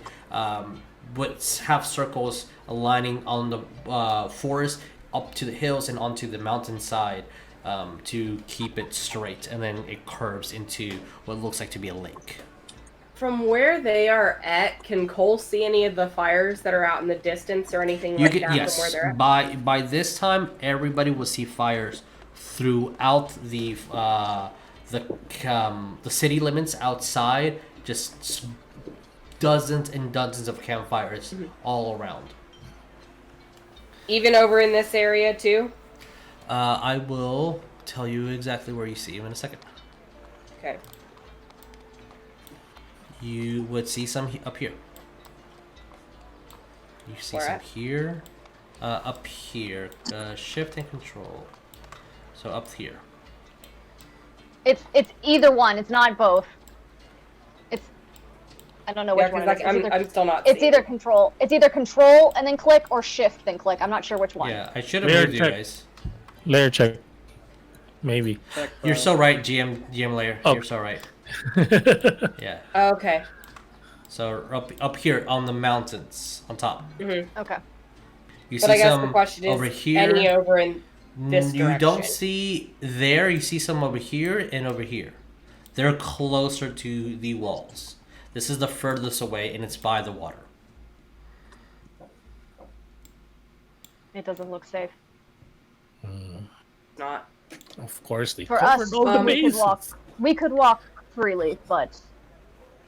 With half circles aligning on the forest up to the hills and onto the mountainside to keep it straight, and then it curves into what looks like to be a lake. From where they are at, can Cole see any of the fires that are out in the distance or anything You like get that yes. from where they're at? By this time, everybody will see fires throughout the city limits outside. Just dozens and dozens of campfires all around. Even over in this area too? I will tell you exactly where you see him in a second. Okay. You would see some up here. You see Where some at? here. Up here. Shift and control. So up here. It's either one. It's not both. I don't know Yeah, which one because it is. I'm still not It's seeing. either control. It's either control and then click, or shift then click. I'm not sure which one. Yeah, I should have Layer moved you check. guys. Layer check. Maybe. Check, You're so right, GM layer. Oh. You're so right. Yeah. Okay. So up here on the mountains on top. Okay. You But see I guess some the question is, over here. any over in this You don't direction? see there. You see some over here and over here. They're closer to the walls. This is the furthest away, and it's by the water. It doesn't look safe. Not. Of course, they For covered us, all the we could bases. walk. We could walk freely, but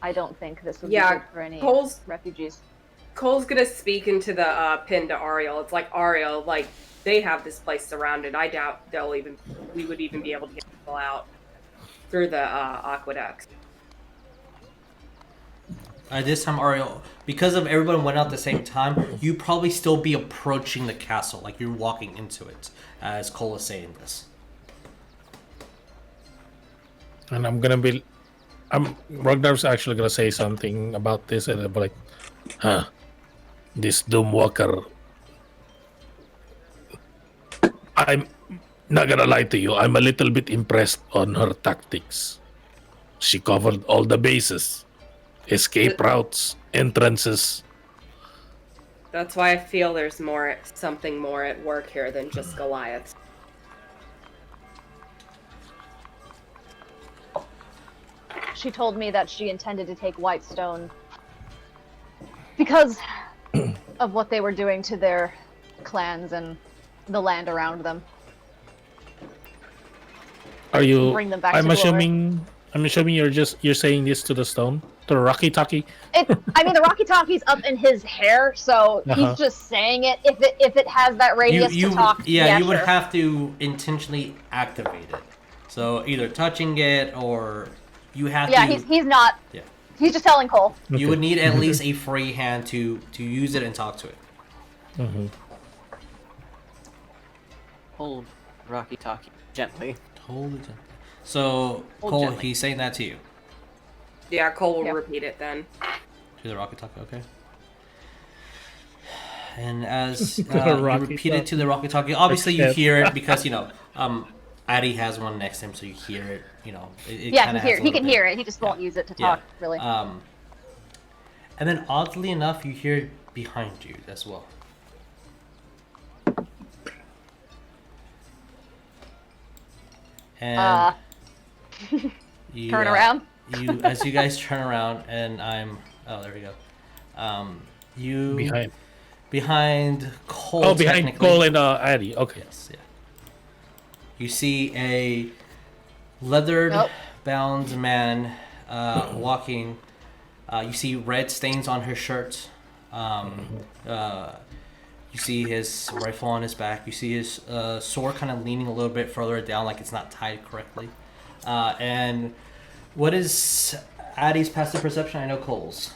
I don't think this would Yeah, be good for any Cole's refugees. Cole's gonna speak into the pin to Ariell. It's like, Ariell, like, they have this place surrounded. I doubt we would even be able to get people out through the aqueducts. At this time, Ariell, because of everyone went out at the same time, you probably still be approaching the castle, like you're walking into it, as Cole is saying this. And Rognarv's actually gonna say something about this, and I'll be like, this Doomwalker. I'm not gonna lie to you, I'm a little bit impressed on her tactics. She covered all the bases. Escape routes, entrances. That's why I feel there's something more at work here than just Goliath. She told me that she intended to take Whitestone because of what they were doing to their clans and the land around them. Are you? Bring them back I'm to glory. assuming you're saying this to the stone, to the Rocky Talky. I mean, the Rocky Talkie's up in his hair, so he's just saying it. If it has that radius to talk, yeah, you would sure. have to intentionally activate it. So either touching it or you have to. Yeah, he's not. Yeah. He's just telling Cole. You would need at least a free hand to use it and talk to it. Mm-hmm. Hold Rocky Talky gently. Totally. So Cole, gently. he's saying that to you. Yeah, Cole will Yeah. repeat it then. To the Rocky Talkie, okay. And as you Rocky repeat it to the Rocky Talkie, obviously you hear it because Addy has one next to him, so you hear it. It Yeah, kinda he has a can little hear bit. it. He just won't use it to Yeah. talk, really. And then oddly enough, you hear it behind you as well. And you, Turn around. As you guys turn around, and there we go. Behind Cole. Oh, behind technically. Cole and Addy. Okay. Yes, yeah. You see a leathered, bound man walking. You see red stains on his shirt. You see his rifle on his back. You see his sword kind of leaning a little bit further down, like it's not tied correctly. And what is Addy's passive perception? I know Cole's.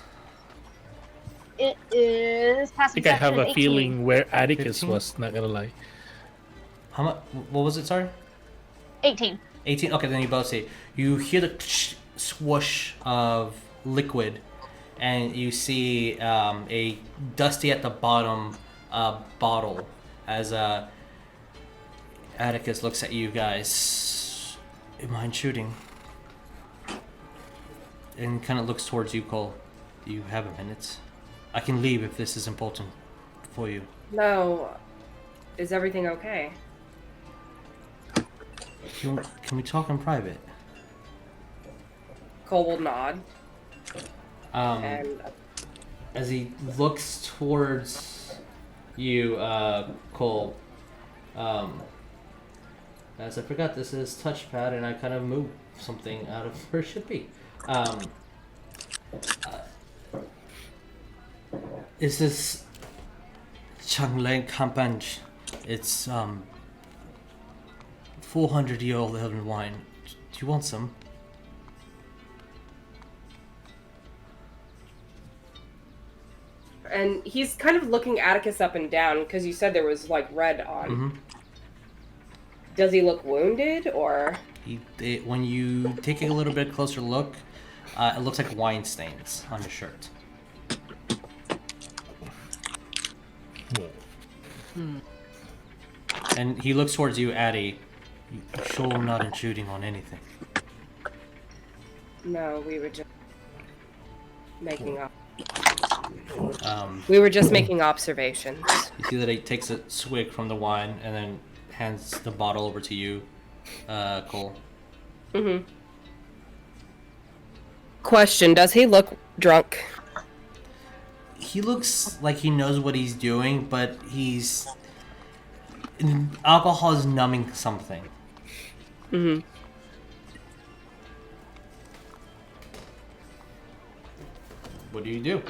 It is I passive think I have perception a 18. feeling where Atticus 15? was, not gonna lie. How much? What was it? Sorry. 18. 18. Okay, then you both see. You hear the swoosh of liquid, and you see a dusty at the bottom bottle as Atticus looks at you guys. You mind shooting? And kind of looks towards you, Cole. You have a minute. I can leave if this is important for you. No. Is everything okay? Can we talk in private? Cole will nod. Um, And As he looks towards you, Cole, as I forgot, this is touchpad, and I kind of moved something out of where it should be. Is this Changleng Kampanj? It's 400-year-old elven wine. Do you want some? and he's kind of looking Atticus up and down because you said there was like red on. Mm-hmm. Does he look wounded or? When you take a little bit closer look, it looks like wine stains on his shirt. And he looks towards you, Addy. You sure I'm not intruding on anything? No, we were just making up. Um, We were just making observations. you see that he takes a swig from the wine and then hands the bottle over to you, Cole. Mm-hmm. Question: does he look drunk? He looks like he knows what he's doing, but alcohol is numbing something. Mm-hmm. What do you do?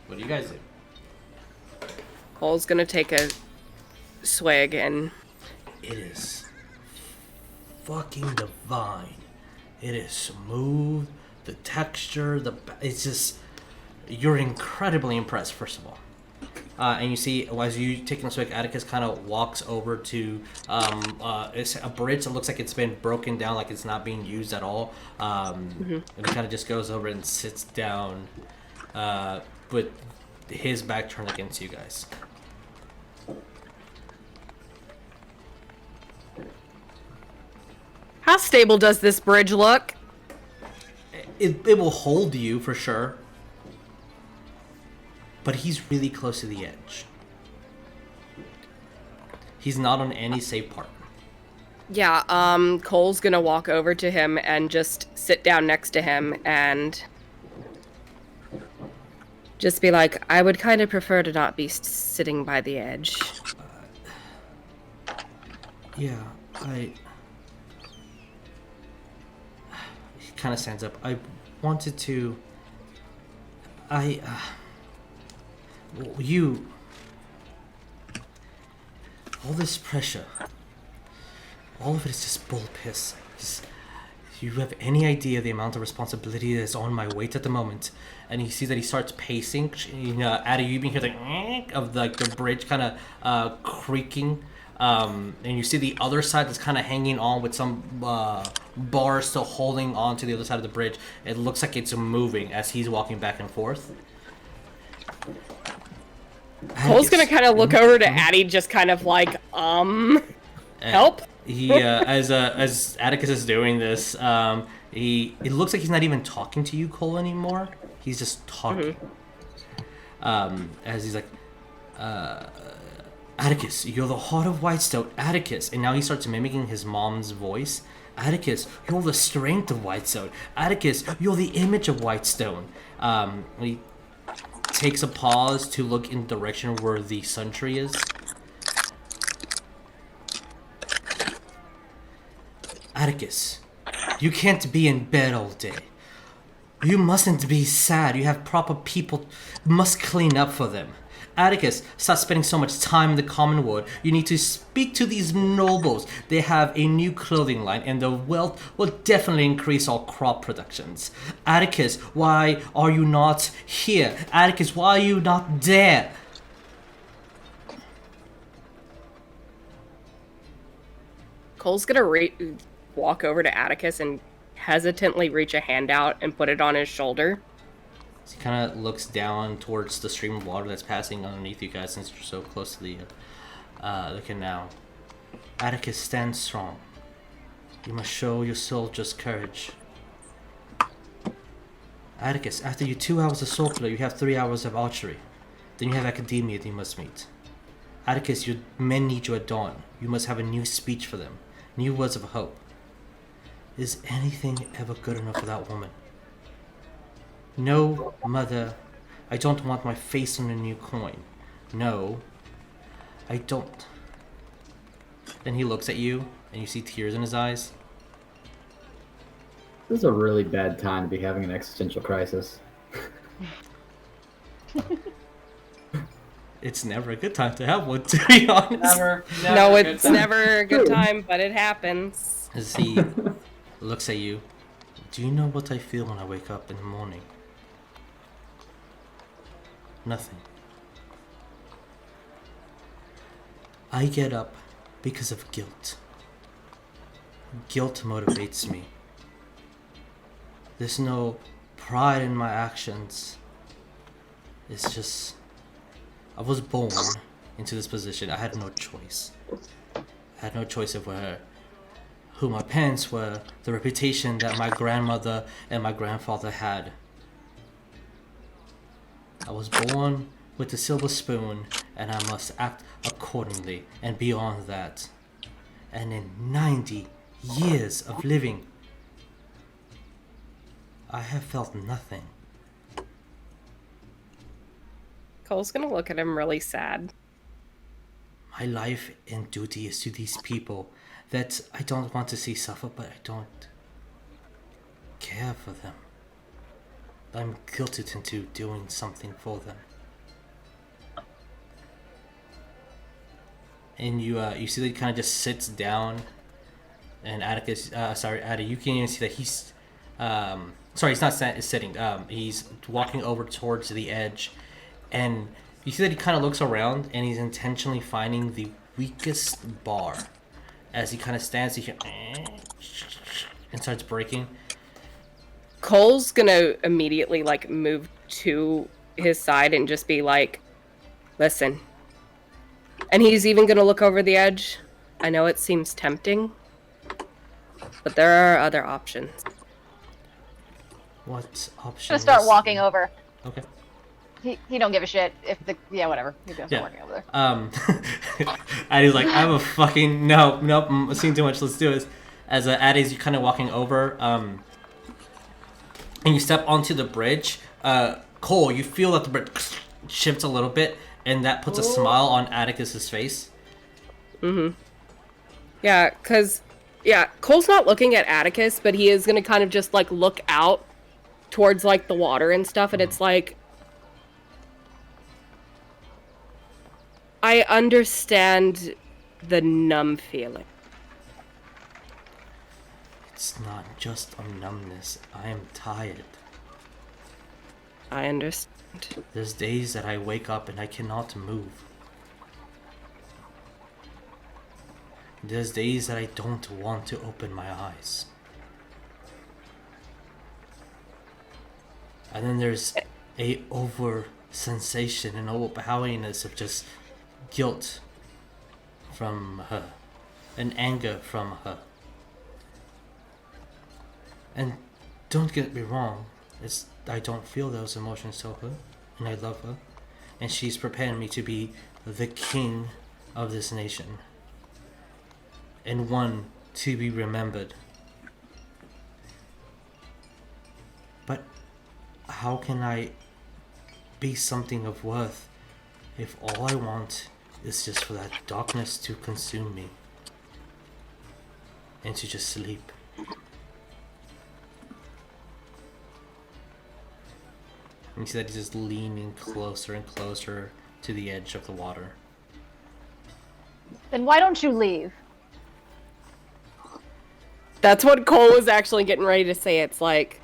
What do you guys do? Cole's gonna take a swig and It is fucking divine. It is smooth. The texture, it's just you're incredibly impressed, first of all. And you see, as you take a swig, Atticus kind of walks over to it's a bridge that looks like it's been broken down, like it's not being used at all. And he kind of just goes over and sits down with his back turned against you guys. How stable does this bridge look? It will hold you for sure. But he's really close to the edge. He's not on any safe part. Yeah, Cole's gonna walk over to him and just sit down next to him and just be like, I would kind of prefer to not be sitting by the edge. Yeah, He kind of stands up. I wanted to... You... All this pressure... All of it is just bull piss. Do you have any idea the amount of responsibility that is on my weight at the moment? And you see that he starts pacing. Addy, you can hear the of the bridge kind of creaking. And you see the other side that's kind of hanging on with some bars still holding on to the other side of the bridge. It looks like it's moving as he's walking back and forth. Cole's gonna kind of look over to Addy, just kind of like, help? He, as Atticus is doing this, it looks like he's not even talking to you, Cole, anymore. He's just talking. As he's like, Atticus, you're the heart of Whitestone, Atticus. And now he starts mimicking his mom's voice. Atticus, you're the strength of Whitestone. Atticus, you're the image of Whitestone. He takes a pause to look in the direction where the sun tree is. Atticus, you can't be in bed all day. You mustn't be sad. You have proper people. You must clean up for them. Atticus, stop spending so much time in the common wood. You need to speak to these nobles. They have a new clothing line, and the wealth will definitely increase our crop productions. Atticus, why are you not here? Atticus, why are you not there? Cole's gonna walk over to Atticus and hesitantly reach a hand out and put it on his shoulder. He kind of looks down towards the stream of water that's passing underneath you guys since you're so close to the canal. Atticus, stand strong. You must show your soldiers courage. Atticus, after your 2 hours of Sorcerer, you have 3 hours of archery. Then you have Academia that you must meet. Atticus, your men need you at dawn. You must have a new speech for them. New words of hope. Is anything ever good enough for that woman? No, Mother, I don't want my face on a new coin. No, I don't. Then he looks at you, and you see tears in his eyes. This is a really bad time to be having an existential crisis. It's never a good time to have one, to be honest. Never No, a good it's time. never a good time, but it happens. As he looks at you, do you know what I feel when I wake up in the morning? Nothing. I get up because of guilt. Guilt motivates me. There's no pride in my actions. It's just... I was born into this position. I had no choice. I had no choice of who my parents were, the reputation that my grandmother and my grandfather had. I was born with a silver spoon, and I must act accordingly and beyond that. And in 90 years of living, I have felt nothing. Cole's gonna look at him really sad. My life and duty is to these people that I don't want to see suffer, but I don't care for them. I'm guilted into doing something for them. And you see that he kind of just sits down, and Atticus, Addy, you can even see that he's Sorry, he's not sitting. He's walking over towards the edge, and you see that he kind of looks around, and he's intentionally finding the weakest bar. As he kind of stands, he and starts breaking. Cole's gonna immediately like move to his side and just be like, listen. And he's even gonna look over the edge. I know it seems tempting, but there are other options. What option? Just start walking over. Okay. He don't give a shit if whatever. He's gonna start walking over there. Addie's like, I'm a fucking nope. I'm seeing too much. Let's do this. As Addie's kind of walking over, and you step onto the bridge. Cole, you feel that the bridge shifts a little bit, and that puts a smile on Atticus's face. Yeah, Cole's not looking at Atticus, but he is gonna kind of just like look out towards like the water and stuff, and it's like, I understand the numb feeling. It's not just a numbness. I am tired. I understand. There's days that I wake up and I cannot move. There's days that I don't want to open my eyes. And then there's a over sensation and overpoweringness of just guilt from her, and anger from her. And don't get me wrong, I don't feel those emotions to her, and I love her, and she's preparing me to be the king of this nation, and one to be remembered. But how can I be something of worth if all I want is just for that darkness to consume me and to just sleep? And you see that he's just leaning closer and closer to the edge of the water. Then why don't you leave? That's what Cole was actually getting ready to say. It's like,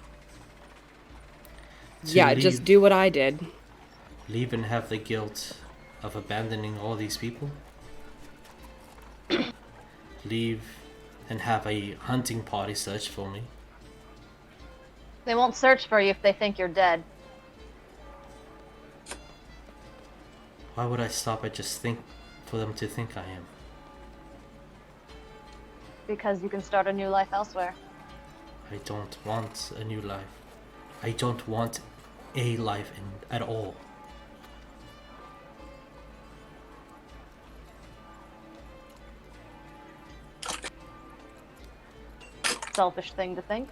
yeah, just do what I did. Leave and have the guilt of abandoning all these people? Leave and have a hunting party search for me? They won't search for you if they think you're dead. Why would I stop at just for them to think I am? Because you can start a new life elsewhere. I don't want a new life. I don't want a life at all. Selfish thing to think.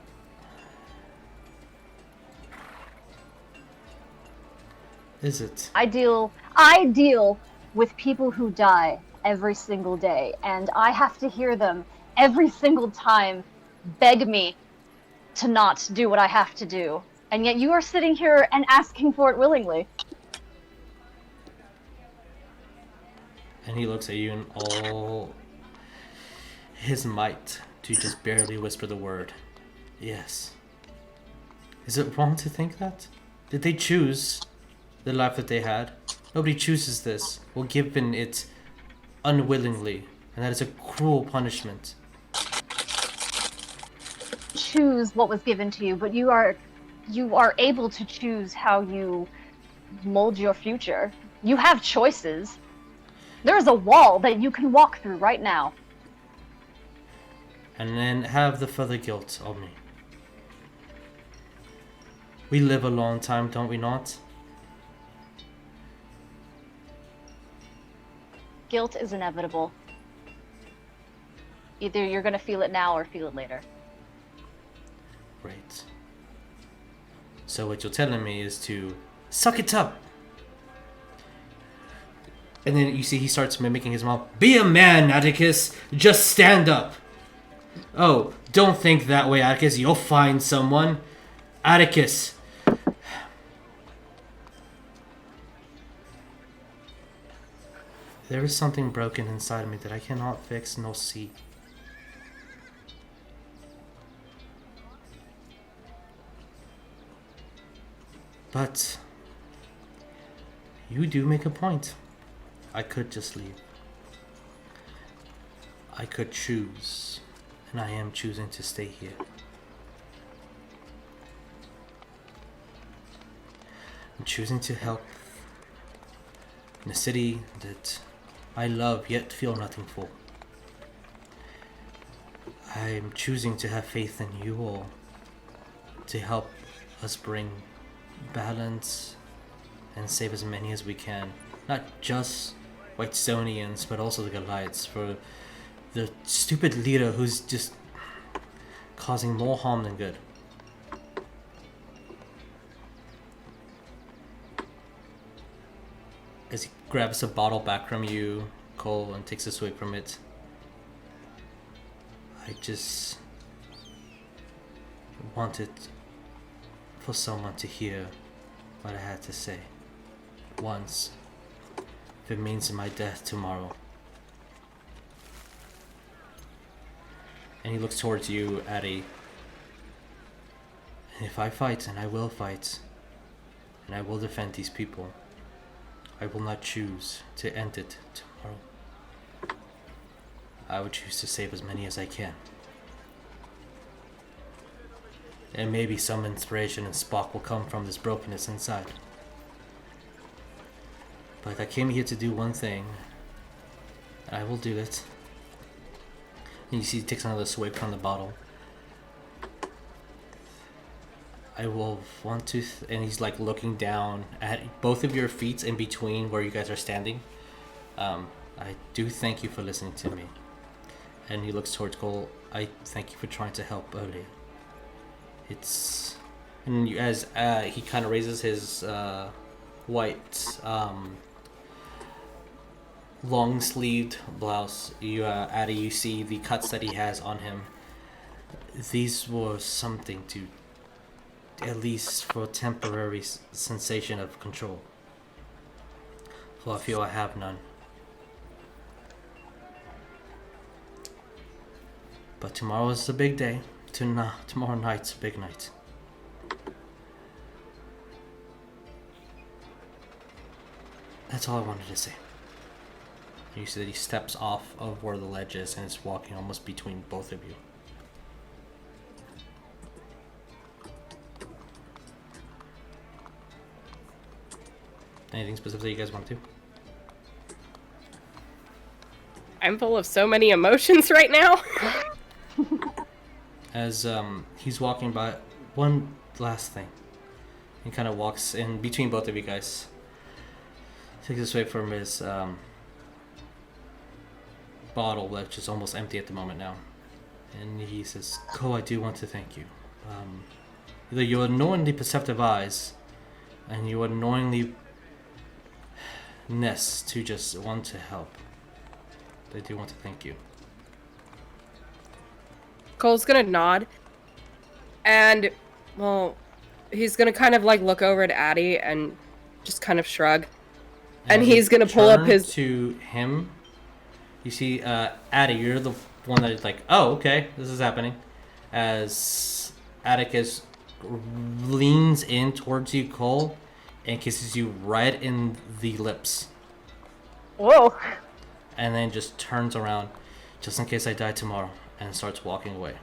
Is it? I deal with people who die every single day, and I have to hear them every single time beg me to not do what I have to do. And yet you are sitting here and asking for it willingly. And he looks at you in all his might to just barely whisper the word, yes. Is it wrong to think that? Did they choose the life that they had? Nobody chooses this, or given it unwillingly, and that is a cruel punishment. Choose what was given to you, but you are able to choose how you mold your future. You have choices. There is a wall that you can walk through right now. And then have the further guilt of me. We live a long time, don't we not? Guilt is inevitable. Either you're gonna feel it now or feel it later. Great. So what you're telling me is to suck it up. And then you see he starts mimicking his mom. Be a man, Atticus. Just stand up. Oh, don't think that way, Atticus. You'll find someone. Atticus. There is something broken inside me that I cannot fix nor see. But you do make a point. I could just leave. I could choose, and I am choosing to stay here. I'm choosing to help in a city that I love yet feel nothing for. I'm choosing to have faith in you all to help us bring balance and save as many as we can. Not just Whitestonians, but also the Goliaths, for the stupid leader who's just causing more harm than good. As he grabs a bottle back from you, Cole, and takes a swig from it, I just wanted for someone to hear what I had to say. Once, if it means my death tomorrow. And he looks towards you, Addy. And if I fight, and I will fight, and I will defend these people, I will not choose to end it tomorrow. I would choose to save as many as I can. And maybe some inspiration and spark will come from this brokenness inside. But I came here to do one thing. I will do it. And you see he takes another swig from the bottle. I will want to, and he's like looking down at both of your feet in between where you guys are standing. I do thank you for listening to me. And he looks towards Cole. I thank you for trying to help earlier. It's, and you, as he kind of raises his white long-sleeved blouse, you Addy, you see the cuts that he has on him. These were something to, at least for a temporary sensation of control. For I feel I have none. But tomorrow is a big day. Tomorrow night's a big night. That's all I wanted to say. You see that he steps off of where the ledge is and is walking almost between both of you. Anything specific that you guys want to do? I'm full of so many emotions right now. As he's walking by, one last thing. He kind of walks in between both of you guys. Takes a swig from his bottle, which is almost empty at the moment now. And he says, Ko, I do want to thank you. Your knowingly perceptive eyes and your knowingly ness to just want to help. I do want to thank you. Cole's gonna nod, and, well, he's gonna kind of, like, look over at Addy and just kind of shrug. And he's gonna pull up his... to him. You see, Addy, you're the one that's like, oh, okay, this is happening. As Atticus leans in towards you, Cole, and kisses you right in the lips. Whoa. And then just turns around, just in case I die tomorrow, and starts walking away.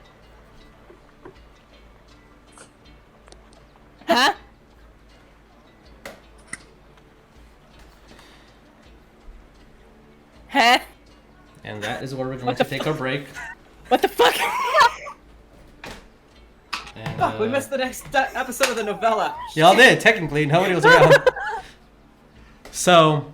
Huh? Huh? And that is where we're going to take our break. What the fuck? And, We missed the next episode of the novella. Y'all did, technically. Nobody was around. So,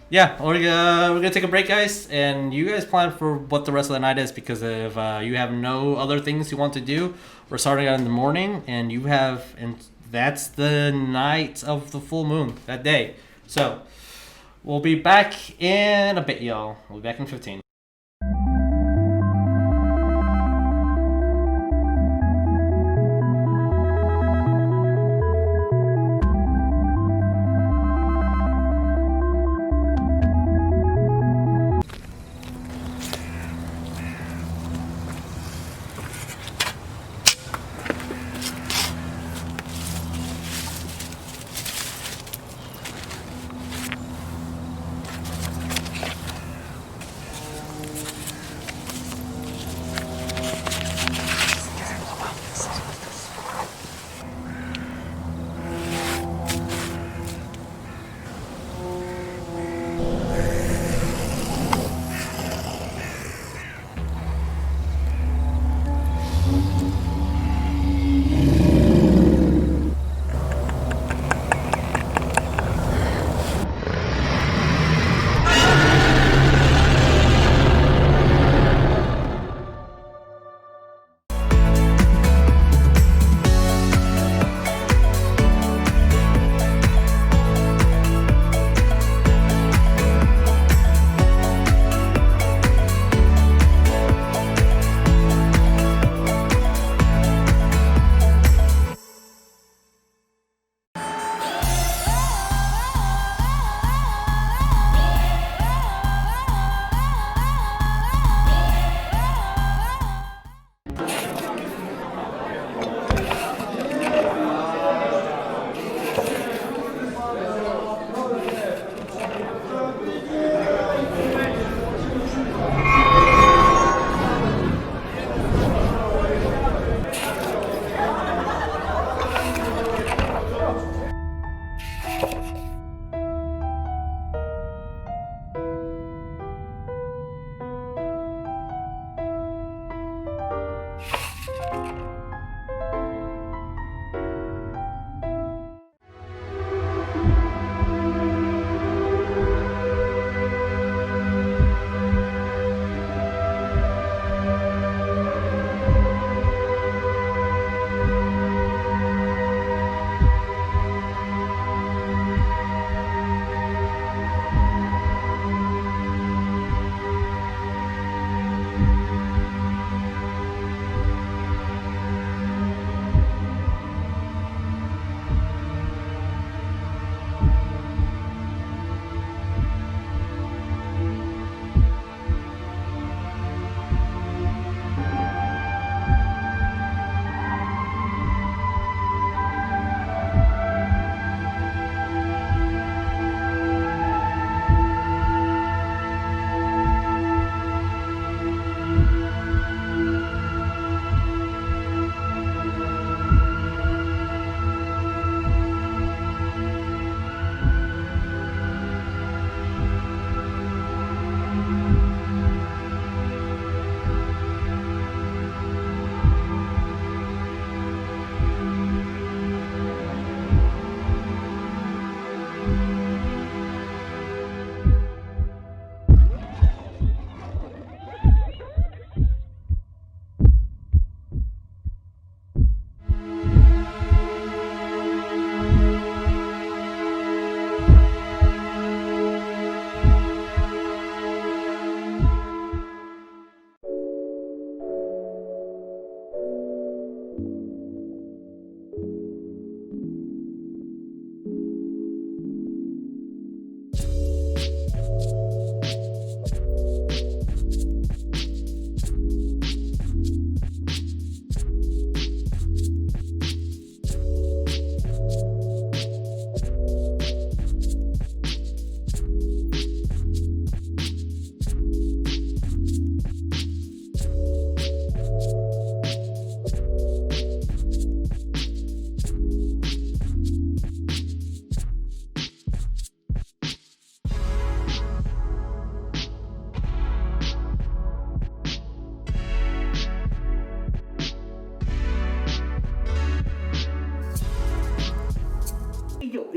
yeah, we're gonna take a break, guys, and you guys plan for what the rest of the night is, because if you have no other things you want to do, we're starting out in the morning, and that's the night of the full moon, that day. So, we'll be back in a bit, y'all. We'll be back in 15.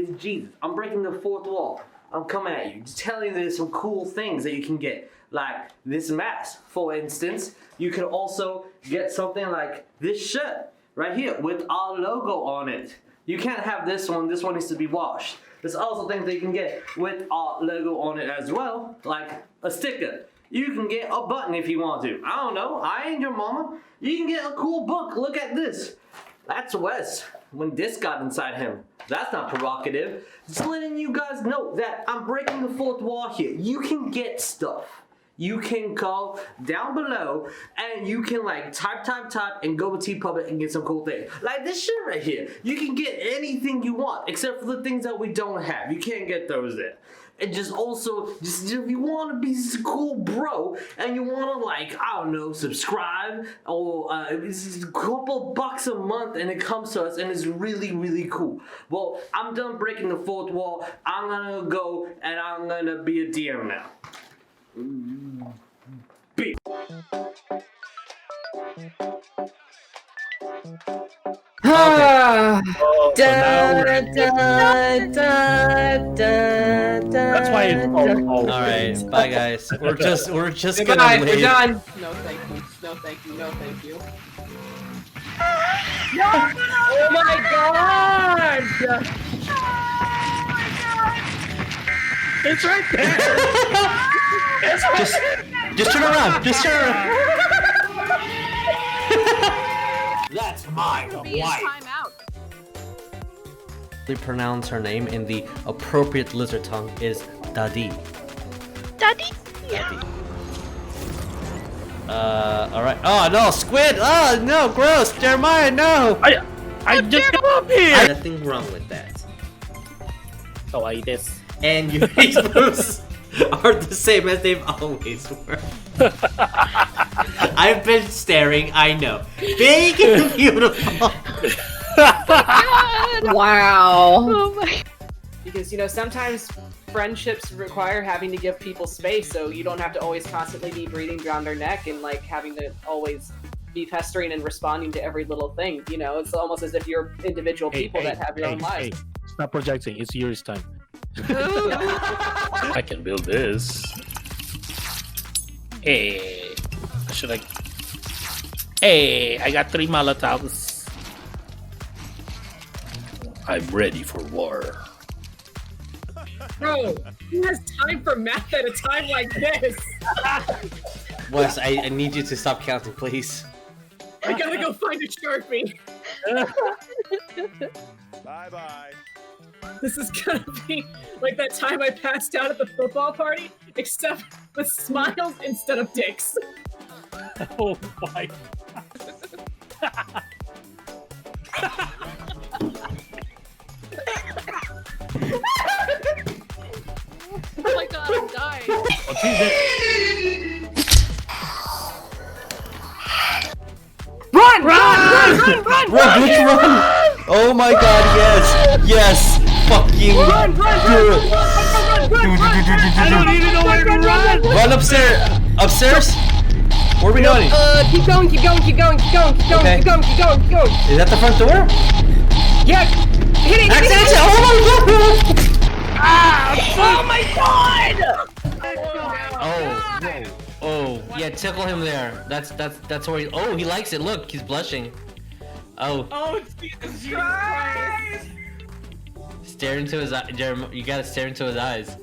is Jesus. I'm breaking the fourth wall. I'm coming at you, just telling you there's some cool things that you can get. Like this mask, for instance. You can also get something like this shirt right here with our logo on it. You can't have this one needs to be washed. There's also things that you can get with our logo on it as well, like a sticker. You can get a button if you want to. I don't know, I ain't your mama. You can get a cool book, look at this. That's Wes, when this got inside him. That's not provocative. Just letting you guys know that I'm breaking the fourth wall here. You can get stuff. You can go down below and you can like type and go to TeePublic and get some cool things. Like this shit right here. You can get anything you want except for the things that we don't have. You can't get those there. And just if you want to be a cool bro and you want to like, I don't know, subscribe or it's a couple bucks a month and it comes to us and it's really, really cool. Well, I'm done breaking the fourth wall. I'm gonna go and I'm gonna be a DM now. Beat. That's why it's All right, bye guys. We're just Goodbye, gonna we're leave. done. No thank you, no thank you, no thank you. Oh my god! It's right there. Just turn around. Just turn around. That's my wife. They pronounce her name in the appropriate lizard tongue is Dadi. Daddy? Dadi. Alright. Oh no, squid! Oh no, gross! Jeremiah, no! I just got up here. Nothing wrong with that. Kawaii desu. And your face moves are the same as they've always were. I've been staring, I know. Big and beautiful. Wow. Oh my. Because, you know, sometimes friendships require having to give people space, so you don't have to always constantly be breathing down their neck and, like, having to always be pestering and responding to every little thing. You know, it's almost as if you're individual people that have your own lives. Stop projecting. It's yours time. I can build this. Hey, should I? Hey, I got 3 Molotovs. I'm ready for war. Bro, who has time for math at a time like this? Wes, I need you to stop counting, please. I gotta go find a Sharpie. Bye-bye. This is gonna be like that time I passed out at the football party, except with smiles instead of dicks. Oh my! Oh my god, I'm dying. What's it? Run! Bitch, run! Oh my god, yes! Yes! Fucking Run! do it! I don't even know where to run. Run upstairs! Upstairs? Where are we going? Keep going. Okay. Keep going. Is that the front door? Yeah! Hit it! Exit! Oh my god! Oh my god! Oh, yeah, tickle him there. That's where he. Oh, he likes it. Look, he's blushing. Oh. Oh, Jesus Christ! Stare into his eye, Jeremiah. You gotta stare into his eyes.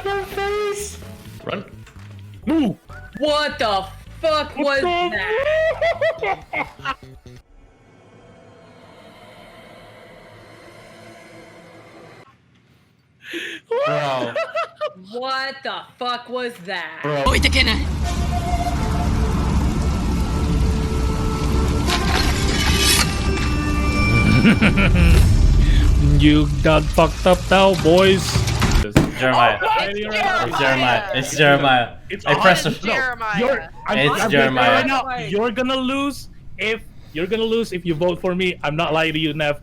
My face. Run! Move! What the fuck was that? Bro. What the fuck was that? Bro. You done fucked up now, boys. Jeremiah. It's Jeremiah. I pressed him. Jeremiah. It's Jeremiah. Right now, you're gonna lose if you vote for me. I'm not lying to you, Nev.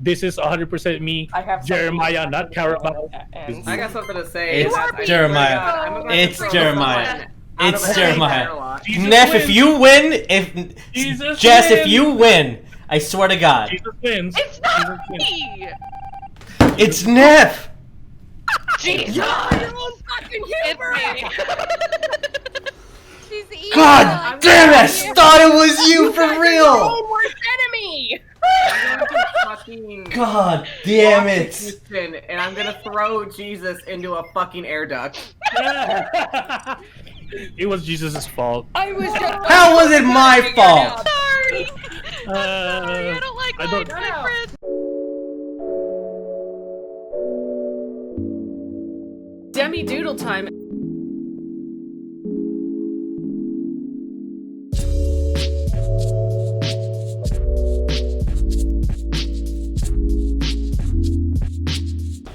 This is 100% me, I have Jeremiah, not Carabao. I got something to say. It's Jeremiah. It's Jeremiah. out It's of a Jeremiah. airlock. Jesus Neff, wins. if you win, Jesus Jess, if wins. you win, I swear to God, Jesus wins. It's not me! it's Neff. Jesus! Fucking It's me! She's evil. God damn it! I thought it was you for Your real. own worst enemy. I'm going to fucking God damn walk to it! Houston, and I'm gonna throw Jesus into a fucking air duct. It was Jesus' fault. I was just. How was it my fault? Sorry! Sorry, I don't like I don't- lying to my friends. Demi Doodle time.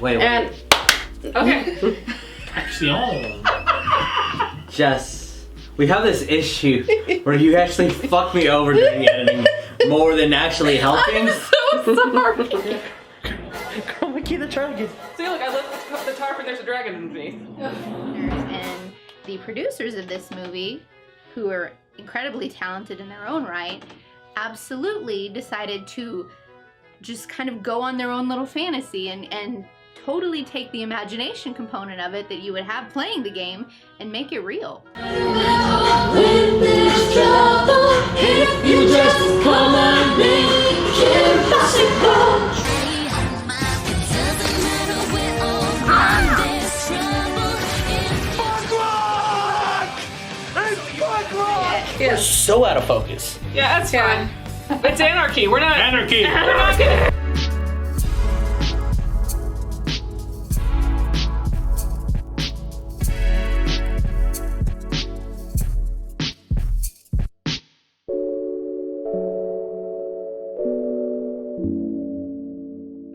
Wait, And okay. Action. Jess, we have this issue where you actually fuck me over during the editing more than actually helping. So sorry. Chroma key the dragon. See, look, I lift the tarp and there's a dragon underneath. And the producers of this movie, who are incredibly talented in their own right, absolutely decided to just kind of go on their own little fantasy and totally take the imagination component of it that you would have playing the game and make it real. When there's trouble, if you just come and make it possible. We're so out of focus. Yeah, that's fine. It's anarchy. We're not. Anarchy. We're not gonna.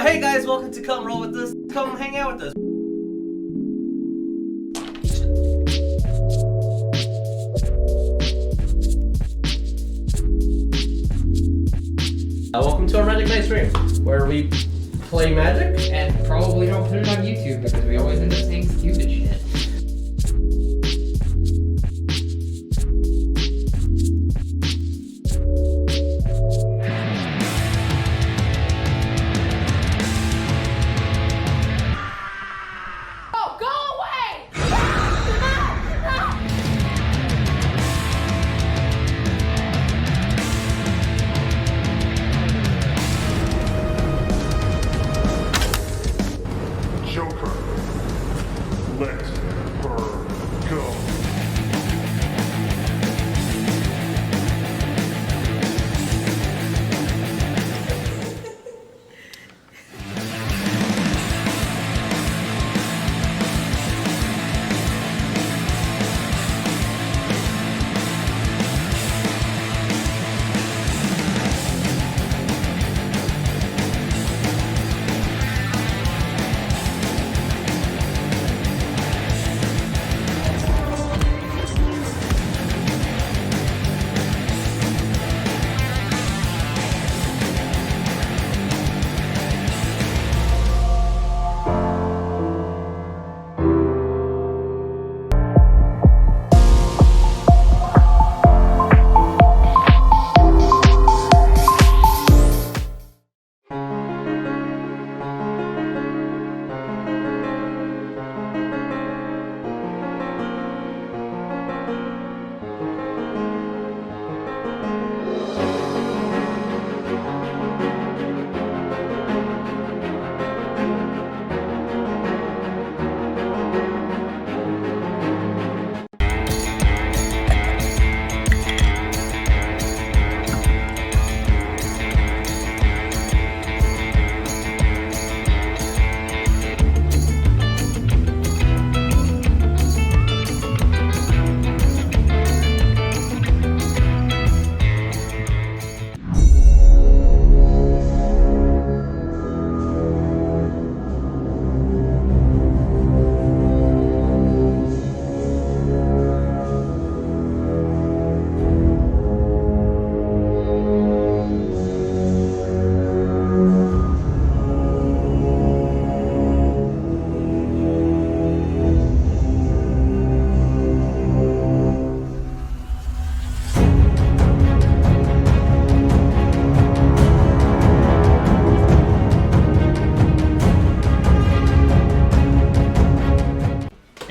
Hey guys, welcome to Come Roll With Us. Come hang out with us. Welcome to our Magic Night stream, where we play Magic. And probably don't put it on YouTube because we always end up saying stupid shit. Oh, go away! Joker, let her go.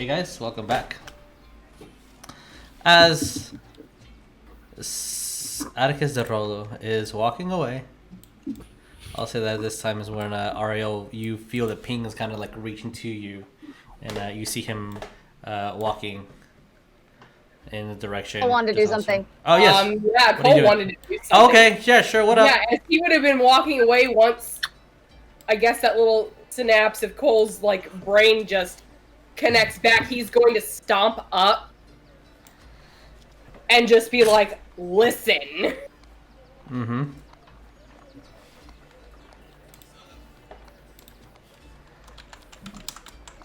guys, welcome back. As Atticus de Rolo is walking away, I'll say that this time is when Ariell, you feel the ping is kind of like reaching to you, and you see him walking in the direction. I wanted to do something. Oh yes. Yeah, What are you Cole doing? wanted to do something. Oh, okay, yeah, sure. What up? Yeah, and he would have been walking away once. I guess that little synapse of Cole's like brain just connects back. He's going to stomp up and just be like, "Listen." Mm-hmm.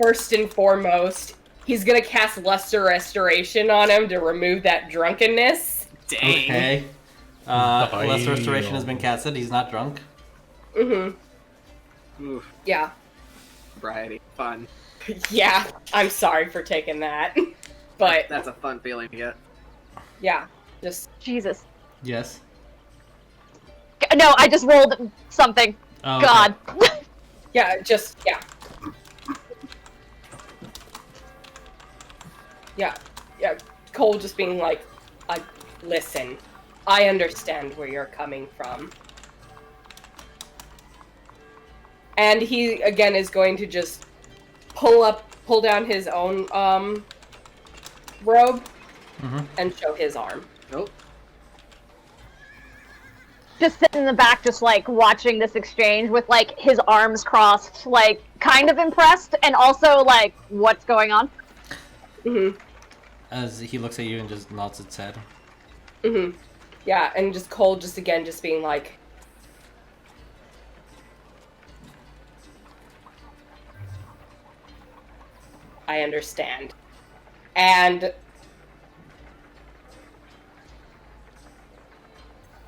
First and foremost, he's gonna cast Lesser Restoration on him to remove that drunkenness. Dang. Okay. Lesser Restoration has been casted. He's not drunk. Mm-hmm. Oof. Yeah. Variety. Fun. Yeah. I'm sorry for taking that. But That's a fun feeling to get. yeah, just Jesus. Yes. No, I just rolled something. Oh, okay. God. yeah, just yeah. Yeah. Cole just being like, listen, I understand where you're coming from. And he, again, is going to just pull down his own, robe and show his arm. Nope. Just sitting in the back, just like watching this exchange with like his arms crossed, like kind of impressed, and also like, what's going on? Mm-hmm. As he looks at you and just nods his head. Mm-hmm. Yeah, and just Cole just again just being like, I understand. And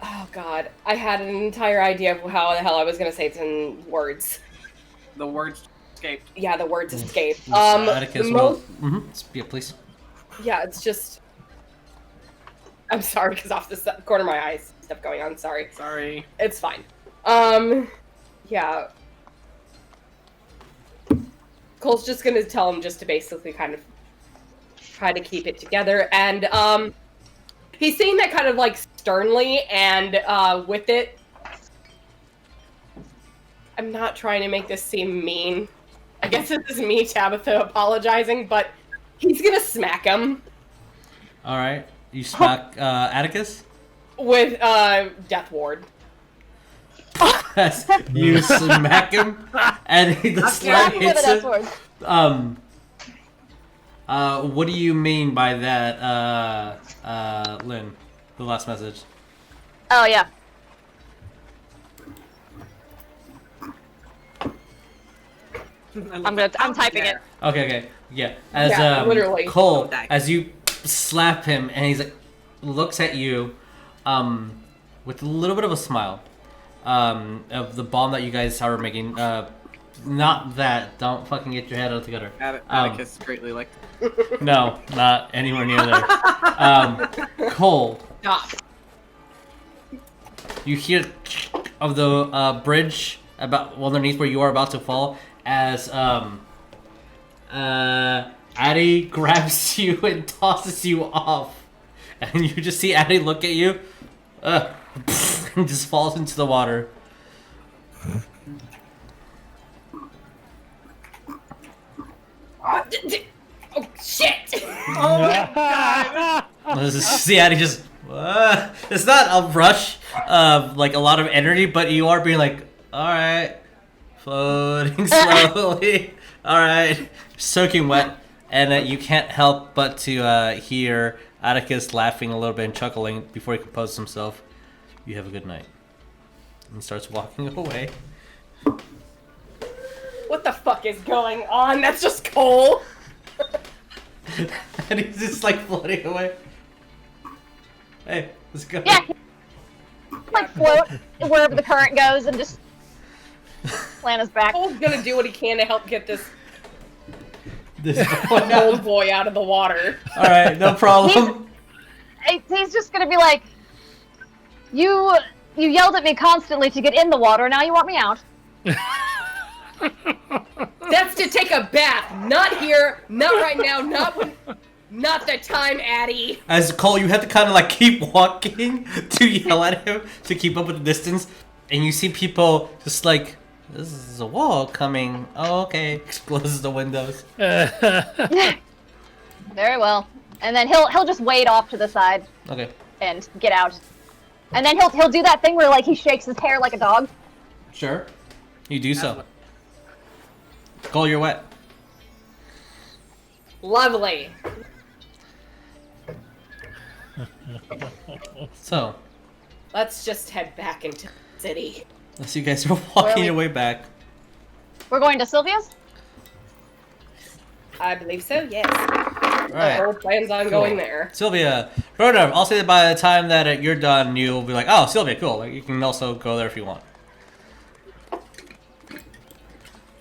oh god, I had an entire idea of how the hell I was gonna say it in words. The words escaped. Yeah, the words escaped. Atticus, the most, Yeah, please. yeah, it's just. I'm sorry because off the corner of my eyes, stuff going on. Sorry. Sorry. It's fine. Yeah. Cole's just gonna tell him just to basically kind of try to keep it together, and he's saying that kind of like sternly, and with it, I'm not trying to make this seem mean. I guess this is me, Tabatha, apologizing, but he's gonna smack him. All right. You smack Atticus? With Death Ward. You smack him, and the slap hits him. What do you mean by that, Lynn? The last message. Oh yeah. I'm typing it. Okay, yeah. As Yeah, literally. Cole, as you slap him, and he's like, looks at you, with a little bit of a smile, of the bomb that you guys are making. Not that. Don't fucking get your head out of the gutter. Atticus greatly liked it. No, not anywhere near there. Cole. Stop. You hear of the bridge about underneath where you are about to fall as Addie grabs you and tosses you off, and you just see Addie look at you, and just falls into the water. Oh shit! Oh my god! See Addie just. It's not a rush of like a lot of energy, but you are being like, all right, floating slowly, all right, soaking wet, and you can't help but to hear Atticus laughing a little bit and chuckling before he composes himself. You have a good night, and starts walking away. What the fuck is going on? That's just Cole. And he's just like floating away. Hey, let's go. Yeah. Like float wherever the current goes and just land us back. Cole's gonna do what he can to help get this boy old boy out of the water. All right, no problem. He's just gonna be like, you yelled at me constantly to get in the water. Now you want me out. That's to take a bath, not here, not right now, not the time, Addie. As Cole, you have to kind of like keep walking to yell at him to keep up with the distance, and you see people just like, this is a wall coming. Oh, okay. Closes the windows. Very well. And then he'll just wade off to the side Okay. and get out. And then he'll do that thing where like he shakes his hair like a dog. Sure. You do so. Cole, you're wet. Lovely. So, Let's just head back into the city. as you guys are walking we- your way back, We're going to Sylvia's? I believe so, yes. Right. Our plans on Cool. going there. Sylvia, Rognarv, I'll say that by the time that you're done, you'll be like, oh, Sylvia, cool. Like, you can also go there if you want.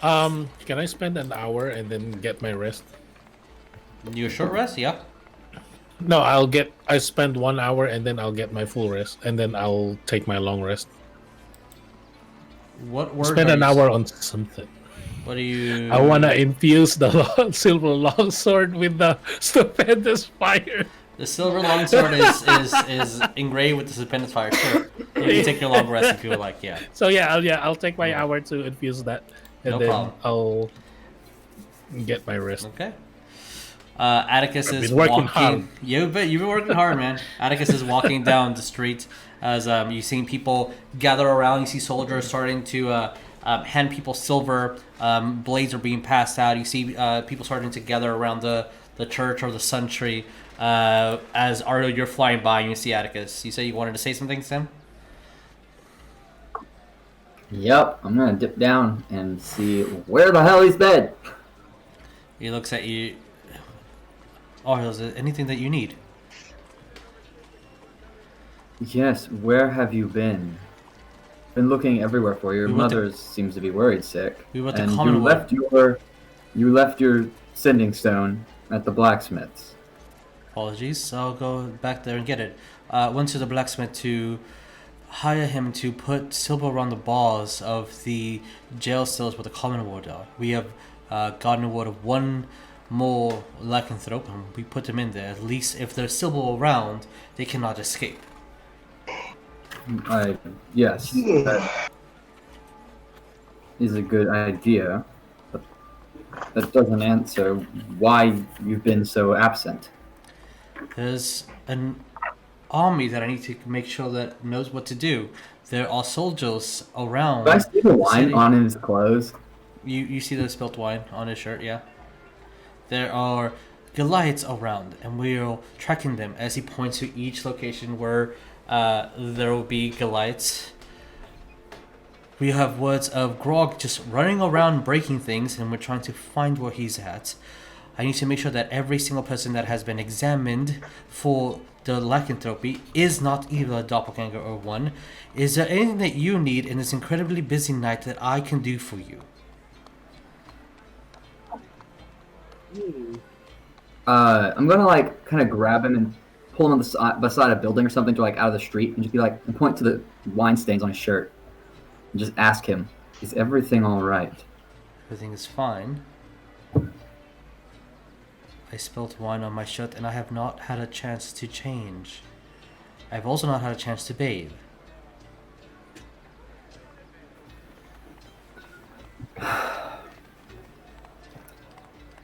Can I spend an hour and then get my rest? You a short rest? Yeah. No, I spend 1 hour and then I'll get my full rest, and then I'll take my long rest. What word? Spend are an you hour on something. What do you? I wanna infuse the silver longsword with the stupendous fire. The silver longsword is engraved with the stupendous fire. Sure. You can take your long rest if you would like. Yeah. So I'll take my hour to infuse that, and No then problem. I'll get my rest. Okay. Atticus I've is been working walking. hard. You've been working hard, man. Atticus is walking down the street as you've seen people gather around. You see soldiers starting to hand people silver. Blades are being passed out. You see people starting to gather around the church or the sun tree. As Ariell, you're flying by and you see Atticus. You say you wanted to say something, Sam? Yep, I'm gonna dip down and see where the hell he's been. He looks at you. Oh, is there anything that you need? Yes, where have you been? Been looking everywhere for you. Your We went to- mother seems to be worried sick. We went to and Commonwealth. you left your sending stone at the blacksmith's. Apologies. I'll go back there and get it. Went to the blacksmith to hire him to put silver around the bars of the jail cells where the common ward are. We have gotten word of one more lycanthrope, and we put them in there. At least if there's silver around, they cannot escape. Yes, that is a good idea, but that doesn't answer why you've been so absent. There's an army that I need to make sure that knows what to do. There are soldiers around. Do I see the wine city. on his clothes? You see the spilt wine on his shirt, yeah. There are Goliaths around, and we're tracking them as he points to each location where there will be Goliaths. We have words of Grog just running around breaking things, and we're trying to find where he's at. I need to make sure that every single person that has been examined for the lycanthropy is not either a doppelganger or one. Is there anything that you need in this incredibly busy night that I can do for you? I'm gonna like kind of grab him and pull him on the side, beside a building or something to like out of the street, and just be like, and point to the wine stains on his shirt, and just ask him, "Is everything all right?" Everything is fine. I spilt wine on my shirt and I have not had a chance to change. I've also not had a chance to bathe.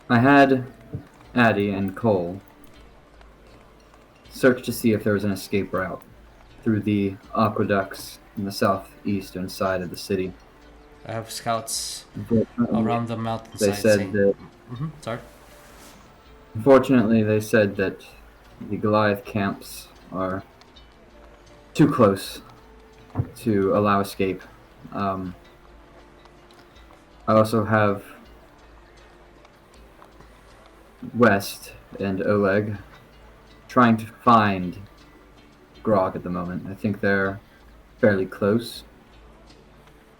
I had Addie and Cole search to see if there was an escape route through the aqueducts in the southeastern side of the city. I have scouts Unfortunately, around the mountainside. They said saying- that. Sorry. Unfortunately, they said that the Goliath camps are too close to allow escape. I also have West and Oleg trying to find Grog at the moment. I think they're fairly close.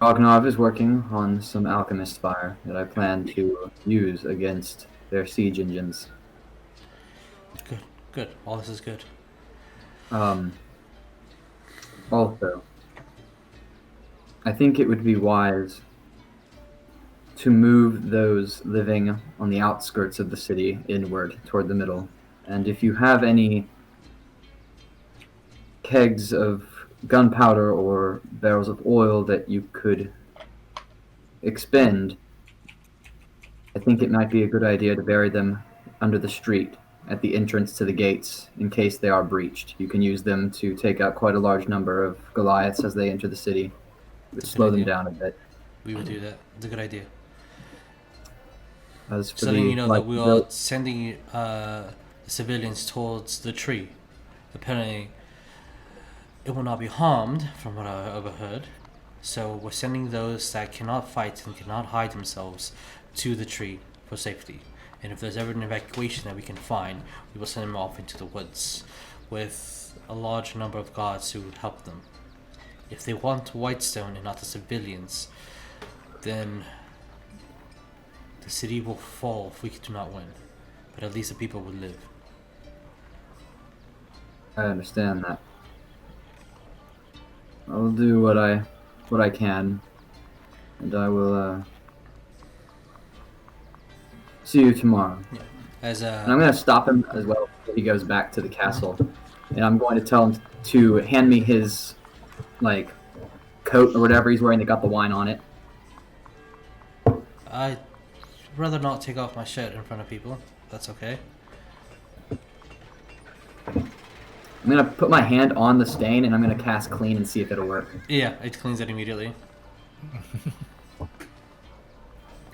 Rognarv is working on some alchemist fire that I plan to use against their siege engines. Good. All this is good. Also, I think it would be wise to move those living on the outskirts of the city inward toward the middle. And if you have any kegs of gunpowder or barrels of oil that you could expend, I think it might be a good idea to bury them under the street at the entrance to the gates in case they are breached. You can use them to take out quite a large number of Goliaths as they enter the city. It would slow them down a bit. We would do that. It's a good idea. As for So letting the, you know like, that we are sending civilians towards the tree. Apparently, it will not be harmed, from what I overheard. So we're sending those that cannot fight and cannot hide themselves to the tree for safety. And if there's ever an evacuation that we can find, we will send them off into the woods with a large number of guards who would help them. If they want Whitestone and not the civilians, then the city will fall if we do not win. But at least the people will live. I understand that. I'll do what I can, and I will see you tomorrow. Yeah. As And I'm going to stop him as well if he goes back to the castle, and I'm going to tell him to hand me his like coat or whatever he's wearing that got the wine on it. I'd rather not take off my shirt in front of people. That's okay. I'm going to put my hand on the stain, and I'm going to cast clean and see if it'll work. Yeah, it cleans it immediately.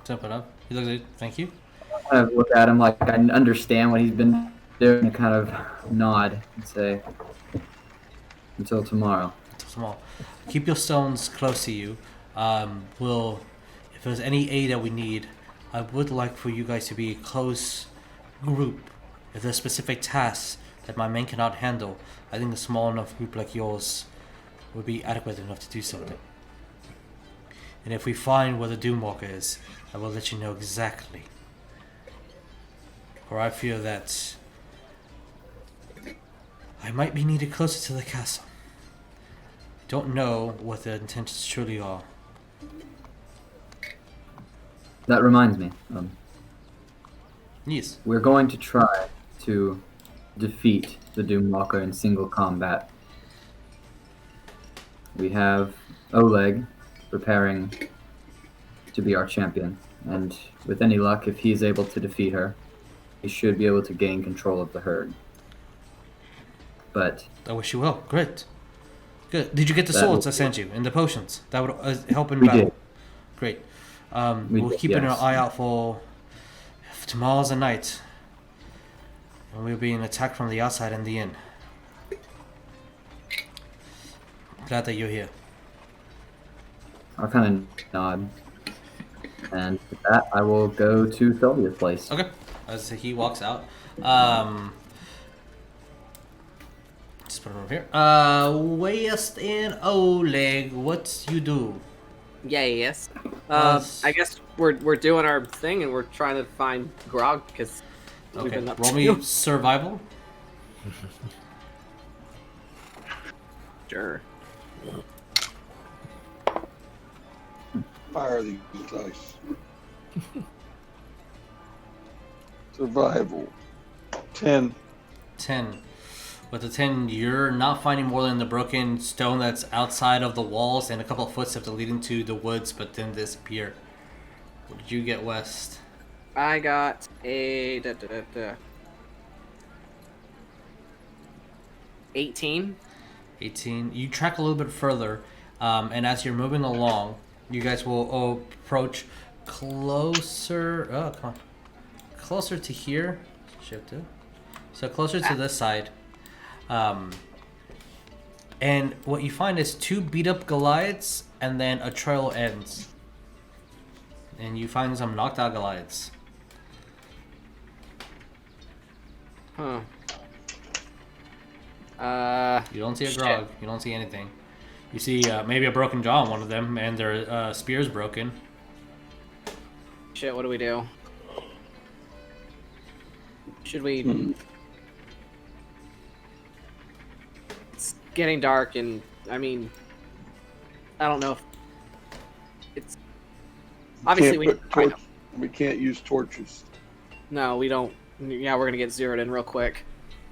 Jump it up. He looks like, thank you. I kind of look at him like I understand what he's been doing and kind of nod and say, until tomorrow. Until tomorrow. Keep your stones close to you. If there's any aid that we need, I would like for you guys to be a close group. If there's specific tasks that my men cannot handle, I think a small enough group like yours would be adequate enough to do something. And if we find where the Doomwalker is, I will let you know exactly. For I fear that I might be needed closer to the castle. I don't know what their intentions truly are. That reminds me. Yes. We're going to try to defeat the Doomwalker in single combat. We have Oleg preparing to be our champion, and with any luck, if he's able to defeat her, he should be able to gain control of the herd. But I wish you well. Great. Good. Did you get the That swords will- I sent you and the potions? That would help in We battle. did. Great. We We'll did, keep an yes. eye out for tomorrow's the night. And we'll be attacked from the outside and the inn. Glad that you're here. I'll kind of nod. And with that, I will go to Sylvia's place. Okay. As he walks out. Just put it over here. West in Oleg, what you do? Yes. Yes. I guess we're doing our thing and we're trying to find Grog because we've Okay, been up roll to me survival. Sure. Fire these dice. Survival. 10. 10. With the 10, you're not finding more than the broken stone that's outside of the walls and a couple of footsteps that lead into the woods, but then disappear. What did you get, West? I got a 18. 18. You track a little bit further, and as you're moving along, you guys will approach closer. Oh, come on. Closer to here. Shift it. So closer to this side. And what you find is 2 beat up Goliaths and then a trail ends. And you find some knocked out Goliaths. Huh. You don't see a Shit. grog. You don't see anything. You see maybe a broken jaw on one of them, and their spear's broken. Shit, what do we do? Should we... It's getting dark and, I mean... I don't know if... It's... Obviously, we can't use torches. No, we don't. Yeah, we're gonna get zeroed in real quick.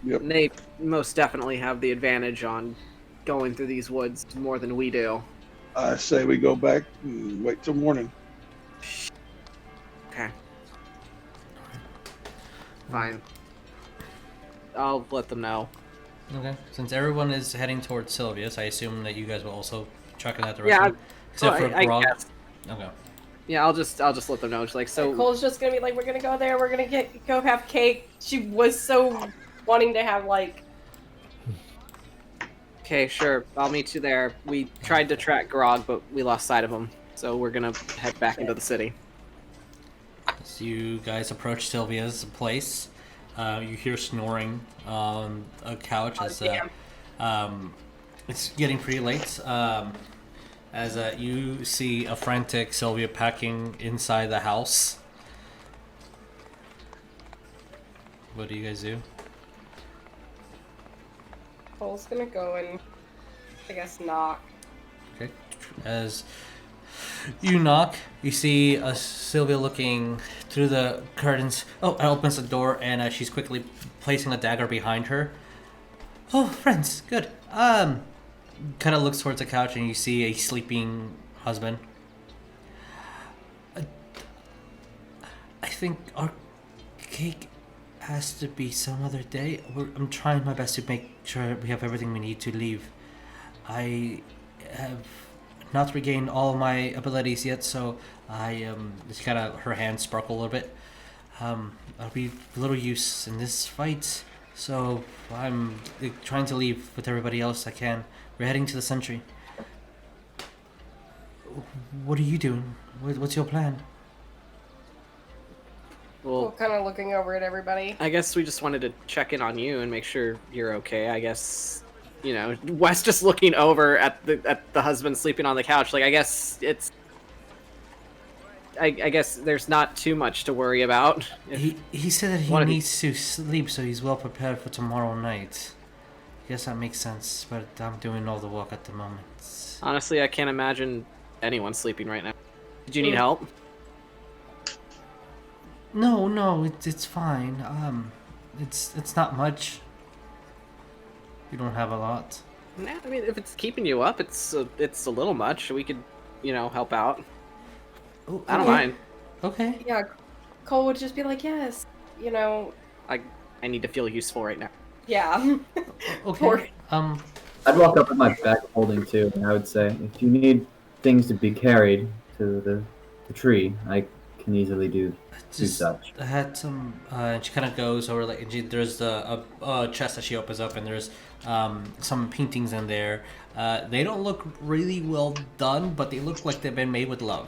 Yep. And they most definitely have the advantage on going through these woods more than we do. I say we go back and wait till morning. Okay. Fine. I'll let them know. Okay. Since everyone is heading towards Sylvia's, I assume that you guys will also track in that direction. Yeah. Except for I Grog. guess. Okay. Yeah, I'll just let them know. It's like so. Cole's just gonna be like, we're gonna go there. We're gonna go have cake. She was so wanting to have like. Okay, sure. I'll meet you there. We tried to track Grog, but we lost sight of him. So we're gonna head back into the city. As you guys approach Sylvia's place, you hear snoring on a couch as it's getting pretty late. As you see a frantic Sylvia packing inside the house. What do you guys do? Cole's gonna go and, I guess, knock. Okay. As you knock, you see Sylvia looking through the curtains. Oh, it opens the door, and she's quickly placing a dagger behind her. Oh, friends, good. Kind of looks towards the couch, and you see a sleeping husband. I think our cake has to be some other day. I'm trying my best to make sure we have everything we need to leave. I have not regained all of my abilities yet, so I it's kind of her hands sparkle a little bit. I'll be of little use in this fight, so I'm trying to leave with everybody else I can. We're heading to the Sentry. What are you doing? What's your plan? Well, kind of looking over at everybody. I guess we just wanted to check in on you and make sure you're okay. I guess, you know, Wes just looking over at the husband sleeping on the couch. Like, I guess it's. I guess there's not too much to worry about. He said that he needs to sleep, so he's well prepared for tomorrow night. I guess that makes sense, but I'm doing all the work at the moment. Honestly, I can't imagine anyone sleeping right now. Did you need help? No, it's fine. It's not much. You don't have a lot. Nah, I mean, if it's keeping you up, it's a little much. We could, you know, help out. Oh, I don't mind. Okay. Yeah, Cole would just be like, yes, you know. I need to feel useful right now. Yeah. Okay. I'd walk up with my bag of holding too, and I would say, if you need things to be carried to the tree, I can easily do such. I had some. She kind of goes over there's a chest that she opens up, and there's some paintings in there. They don't look really well done, but they look like they've been made with love.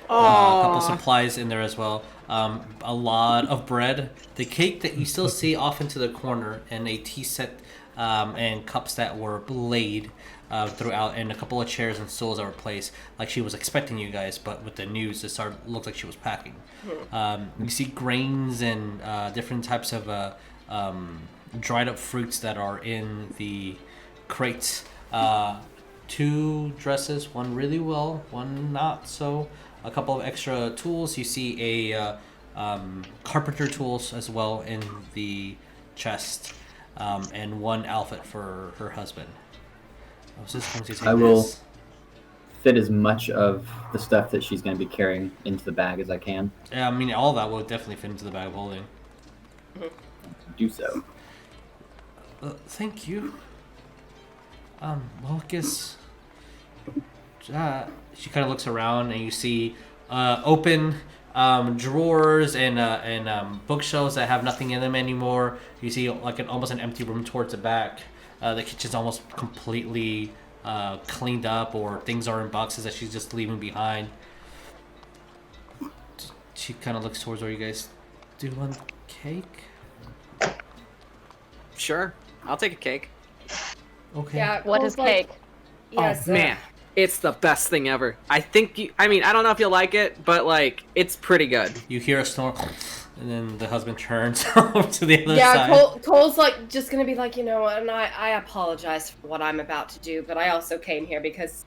A couple supplies in there as well. A lot of bread. The cake that you still see off into the corner, and a tea set and cups that were laid throughout, and a couple of chairs and stools that were placed. Like she was expecting you guys, but with the news, it looked like she was packing. You see grains and different types of dried up fruits that are in the crates. 2 dresses, one really well, one not so. A couple of extra tools. You see a carpenter tools as well in the chest, and one outfit for her husband. I was just going to take I will fit as much of the stuff that she's going to be carrying into the bag as I can. Yeah, I mean, all that will definitely fit into the bag of holding. Do so. Thank you. Well, I guess she kind of looks around, and you see open drawers and bookshelves that have nothing in them anymore. You see like almost an empty room towards the back. The kitchen's almost completely cleaned up, or things are in boxes that she's just leaving behind. She kind of looks towards where you guys do want cake. Sure, I'll take a cake. Okay. Yeah. What is cake? Yes. Oh man, it's the best thing ever. I think I don't know if you'll like it, but like it's pretty good. You hear a snore, and then the husband turns over to the other side. Yeah, Cole's like just gonna be like, you know, and I apologize for what I'm about to do, but I also came here because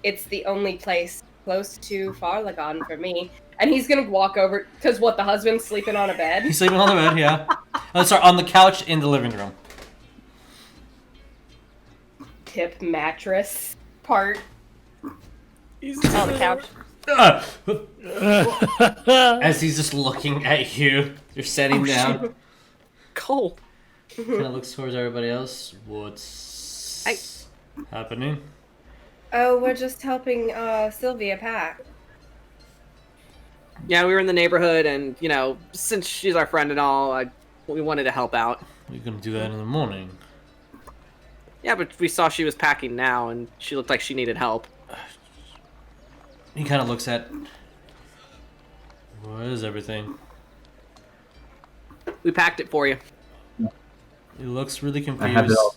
it's the only place close to Farlagon for me. And he's gonna walk over, because what, the husband's sleeping on a bed? He's sleeping on the bed, yeah. Oh, sorry, on the couch in the living room. Tip mattress part. He's on the couch. As he's just looking at you, you're sitting down. Cole. Kind of looks towards everybody else. What's happening? Oh, we're just helping Sylvia pack. Yeah, we were in the neighborhood, and since she's our friend and all, we wanted to help out. We're gonna do that in the morning. Yeah, but we saw she was packing now, and she looked like she needed help. He kind of looks at. What is everything? We packed it for you. He looks really confused. I have it all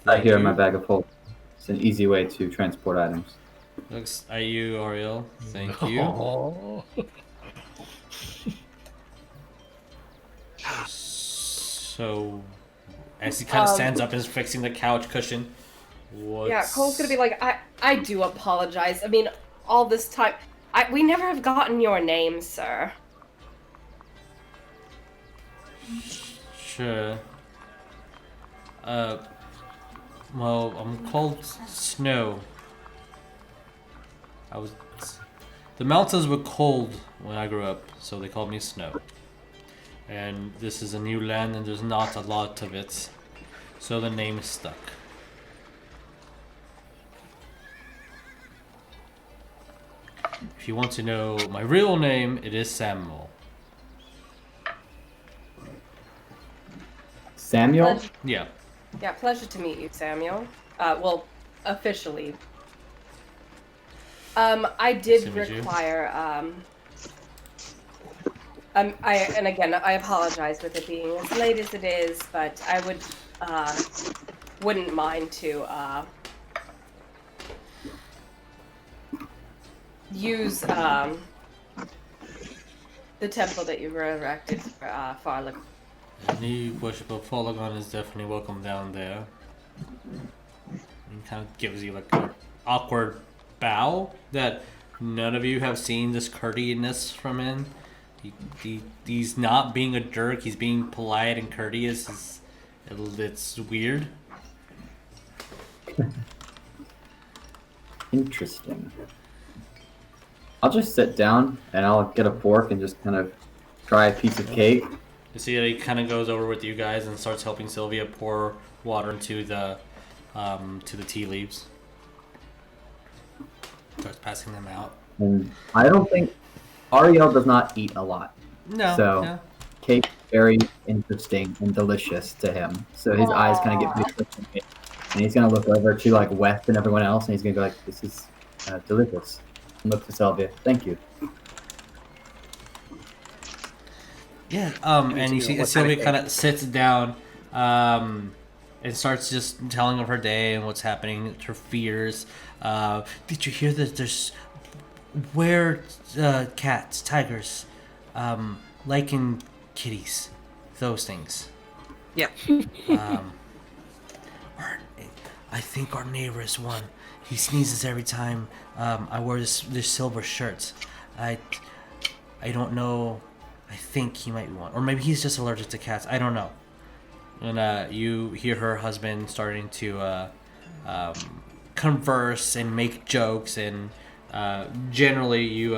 right here in my you. bag of holding. It's an easy way to transport items. Looks at you, Ariell. Thank you. Oh. So, as he kind of stands up and is fixing the couch cushion. What's... Yeah, Cole's gonna be like, I do apologize. I mean, all this time, we never have gotten your name, sir. Sure. Well, I'm called Snow. The mountains were cold when I grew up, so they called me Snow. And this is a new land and there's not a lot of it, so the name is stuck. If you want to know my real name, it is Samuel. Samuel? Yeah. Yeah, pleasure to meet you, Samuel. Well, officially. I did Same as you. require, and again, I apologize with it being as late as it is, but I wouldn't mind to, use, the temple that you erected for, Farlagon. Any worship of Farlagon is definitely welcome down there. He kind of gives you like an awkward bow that none of you have seen this courteousness from him. He's not being a jerk. He's being polite and courteous. It's weird. Interesting. I'll just sit down and I'll get a fork and just kind of try a piece of cake. You see that he kind of goes over with you guys and starts helping Sylvia pour water into the tea leaves. Starts passing them out. And I don't think Ariell does not eat a lot. No. So Yeah. cake is very interesting and delicious to him. So his eyes kind of get big, and he's gonna look over to like West and everyone else, and he's gonna go like, "This is delicious." And look to Sylvia. Thank you. Yeah, and you see Sylvia kind of sits down, and starts just telling of her day and what's happening, her fears. Did you hear that there's cats, tigers, lichen kitties, those things? Yeah. I think our neighbor is one. He sneezes every time I wear this silver shirt. I don't know. I think he might be one. Or maybe he's just allergic to cats. I don't know. And you hear her husband starting to converse and make jokes. And generally you...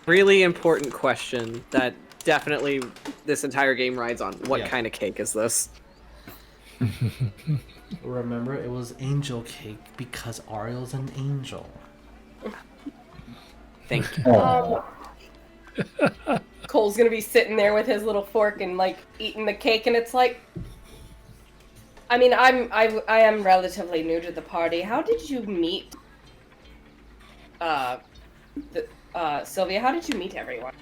Really important question that definitely this entire game rides on. What Yeah. kind of cake is this? Remember, it was angel cake because Ariel's an angel. Thank you. Cole's gonna be sitting there with his little fork and like eating the cake, and it's like, I mean, I am relatively new to the party. How did you meet, Sylvia? How did you meet everyone?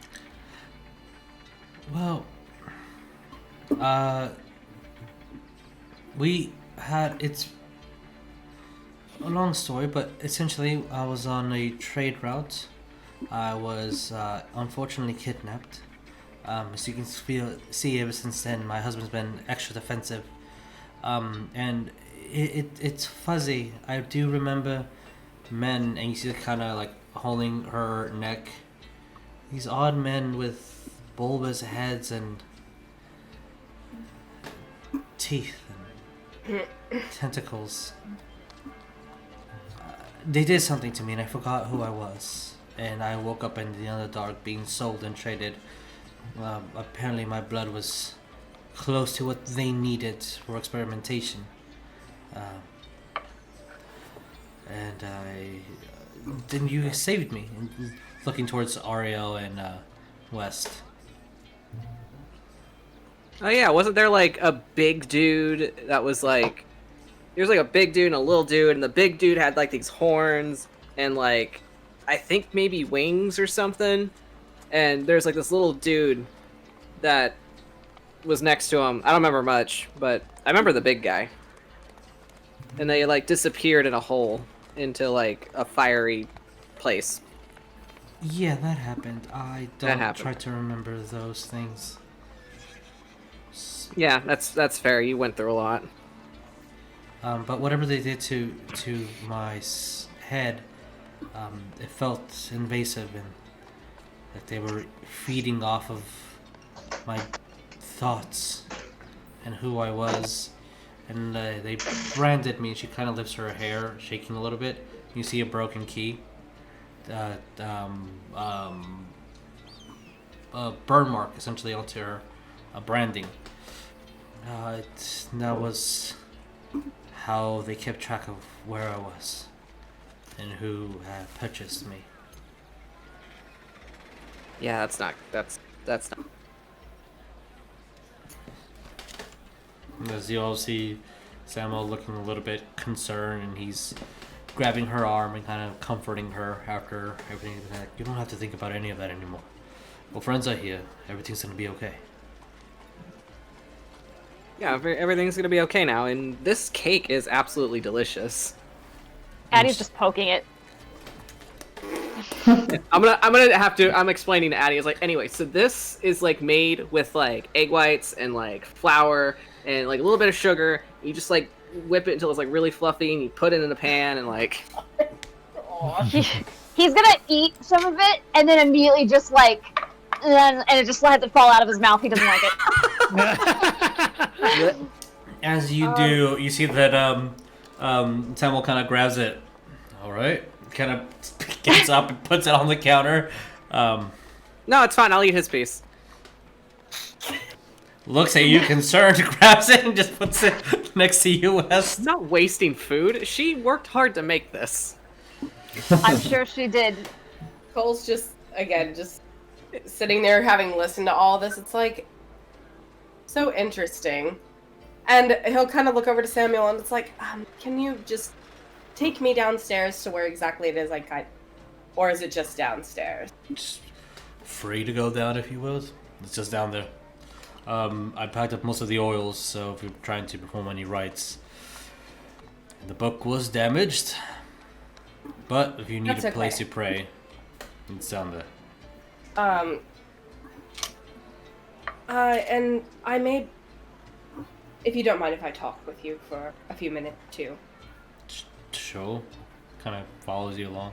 Well, it's a long story, but essentially I was on a trade route. I was unfortunately kidnapped. As you can see, ever since then, my husband's been extra defensive. and it's fuzzy. I do remember men, and you see kind of like holding her neck. These odd men with bulbous heads and teeth and tentacles. They did something to me, and I forgot who I was. And I woke up in the Underdark, being sold and traded. Apparently, my blood was close to what they needed for experimentation. And then you saved me. Looking towards Ariell and West. Oh yeah, wasn't there like a big dude that was like... There was like a big dude and a little dude, and the big dude had like these horns and like... I think maybe wings or something. And there's like this little dude that was next to him. I don't remember much, but I remember the big guy. And they like disappeared in a hole into like a fiery place. Yeah, that happened. I don't try to remember those things. Yeah, that's fair. You went through a lot. But whatever they did to my head, it felt invasive and that they were feeding off of my thoughts and who I was. And they branded me. She kind of lifts her hair, shaking a little bit. You see a broken key. A burn mark essentially onto her branding. That was how they kept track of where I was and who had purchased me. Yeah, that's not. As you all see Samuel looking a little bit concerned, and he's grabbing her arm and kind of comforting her after everything. You don't have to think about any of that anymore. Well, friends are here. Everything's gonna be okay. Yeah, everything's gonna be okay now, and this cake is absolutely delicious. Addie's just poking it. I'm explaining to Addie. It's like, anyway, so this is like made with like egg whites and like flour and like a little bit of sugar. You just like whip it until it's like really fluffy, and you put it in a pan and like. He's gonna eat some of it and then immediately just like, and it just has it fall out of his mouth. He doesn't like it. As you do, you see that Samuel kind of grabs it. All right, kind of gets up and puts it on the counter. No, it's fine. I'll eat his piece. Looks at you concerned, grabs it and just puts it next to you, West. Not wasting food. She worked hard to make this. I'm sure she did. Cole's just sitting there having listened to all this. It's like so interesting. And he'll kind of look over to Samuel and it's like, can you just take me downstairs to where exactly it is or is it just downstairs? Just free to go down if you will. It's just down there. I packed up most of the oils, so if you're trying to perform any rites. The book was damaged, but if you need a place to pray, it's down there. And I may, if you don't mind if I talk with you for a few minutes too. Sure. Kind of follows you along.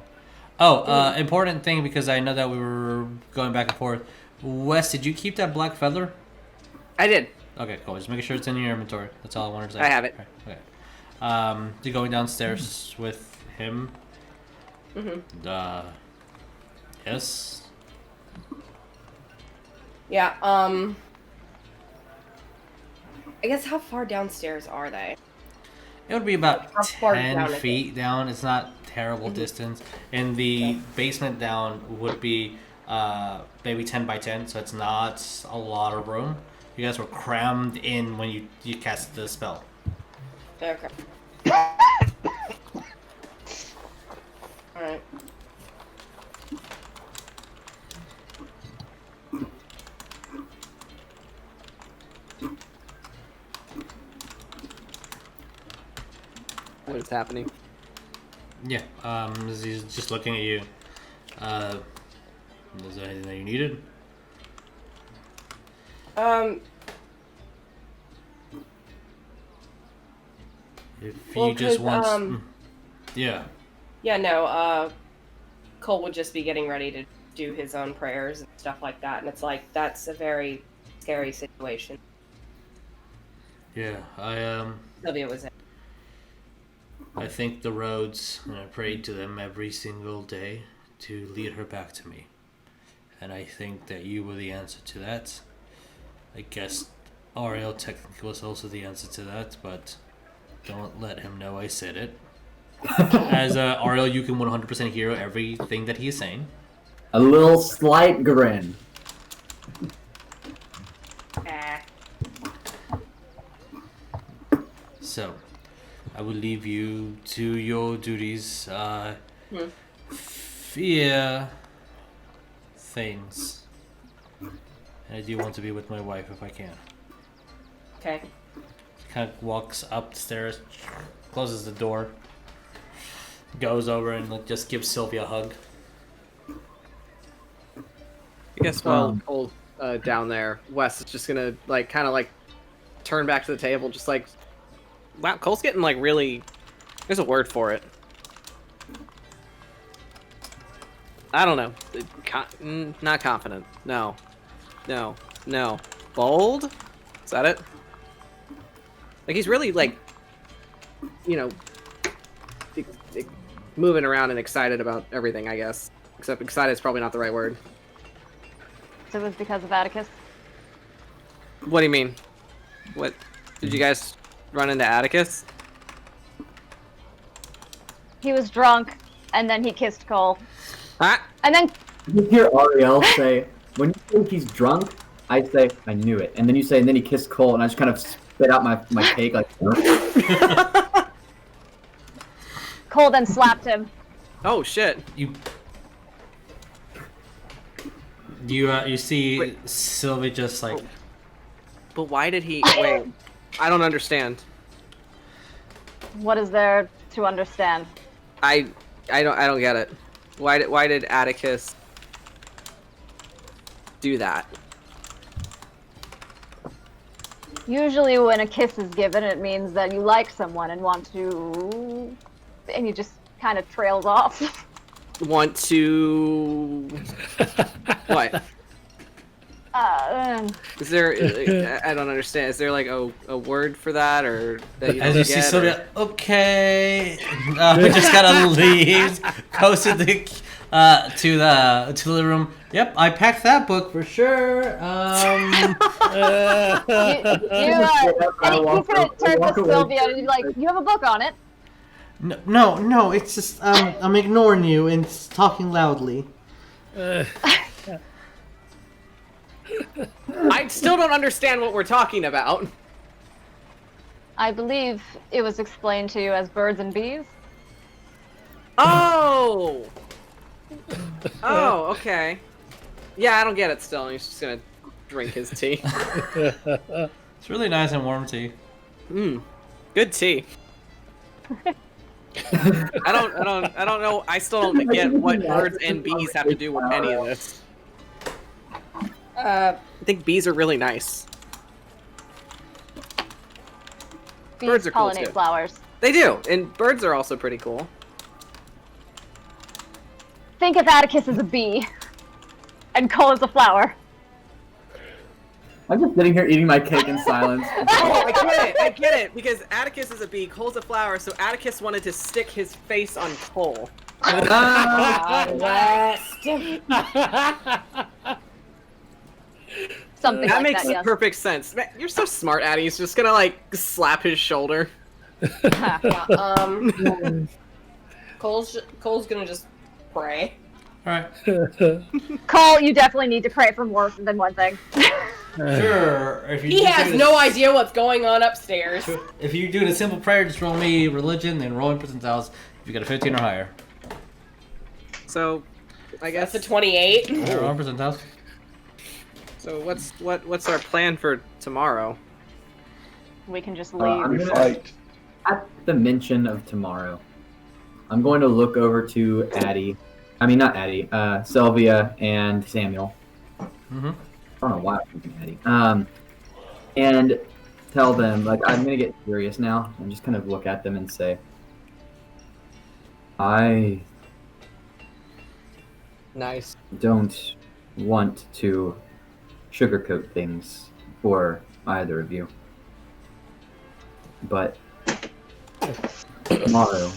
Oh, important thing, because I know that we were going back and forth. Wes, did you keep that black feather? I did. Okay, cool. Just making sure it's in your inventory. That's all I wanted to say. I have it. Okay. You going downstairs with him? Mm-hmm. Yes. Yeah. I guess how far downstairs are they? It would be about How far 10 down is feet down. It's not terrible distance. And the basement down would be maybe 10 by 10, so it's not a lot of room. You guys were crammed in when you cast the spell. Okay. Alright. What is happening? Yeah, he's just looking at you. Is there anything that you needed? If Well, you just 'cause, want, yeah. Yeah, no, Cole would just be getting ready to do his own prayers and stuff like that, and it's like, that's a very scary situation. Yeah, Sylvia was in. I think the roads, and I prayed to them every single day to lead her back to me. And I think that you were the answer to that. I guess Ariell technically was also the answer to that, but don't let him know I said it. As Ariell, you can 100% hear everything that he is saying. A little slight grin. So, I will leave you to your duties. Fear things. And I do want to be with my wife if I can. Okay. Kind of walks upstairs, closes the door, goes over and just gives Sylvia a hug. I guess while Cole's down there, Wes is just gonna kind of turn back to the table, just like, wow, Cole's getting really. There's a word for it. I don't know. Not confident. No. Bold? Is that it? He's really moving around and excited about everything, I guess. Except excited is probably not the right word. So it was because of Atticus? What do you mean? What? Did you guys run into Atticus? He was drunk, and then he kissed Cole. Ah. And then... You hear Ariell say, when you think he's drunk, I say, I knew it. And then you say, and then he kissed Cole, and I just kind of spit out my cake like... Cole then slapped him. Oh, shit. You see Sylvie just But why did he... Wait. I don't understand. What is there to understand? I don't get it. Why did Atticus do that? Usually when a kiss is given, it means that you like someone and want to... And he just kind of trails off. Want to... What? Is there... I don't understand. Is there a word for that, or that you don't As you get, see Sylvia, okay, just kind of leaves, goes to the room. Yep, I packed that book for sure. And he's gonna turn to Sylvia and be like, "You have a book on it." No, it's just I'm ignoring you and talking loudly. I still don't understand what we're talking about. I believe it was explained to you as birds and bees. Oh! Oh, okay. Yeah, I don't get it still. He's just gonna drink his tea. It's really nice and warm tea. Good tea. I don't know. I still don't get what birds and bees have to do with any of this. I think bees are really nice. Bees Birds are cool pollinate too. flowers. They do, and birds are also pretty cool. Think of Atticus as a bee, and Cole as a flower. I'm just sitting here eating my cake in silence. Oh, I get it, because Atticus is a bee, Cole's a flower, so Atticus wanted to stick his face on Cole. Something that like makes that, yes. perfect sense. Man, you're so smart, Addie. He's just gonna slap his shoulder. Cole's gonna just pray. Alright. Cole, you definitely need to pray for more than one thing. Sure. If you He has no idea what's going on upstairs. If you're doing a simple prayer, just roll me religion, then roll in percentiles. If you got a 15 or higher. So, I guess That's a 28. Roll in percentiles. So what's our plan for tomorrow? We can just leave. I'm gonna, at the mention of tomorrow, I'm going to look over to Addie. I mean, not Addie. Sylvia and Samuel. Mm-hmm. I don't know why I'm thinking Addie. And tell them, like, I'm gonna get serious now and just kind of look at them and say, I Nice. don't want to sugarcoat things for either of you. But tomorrow,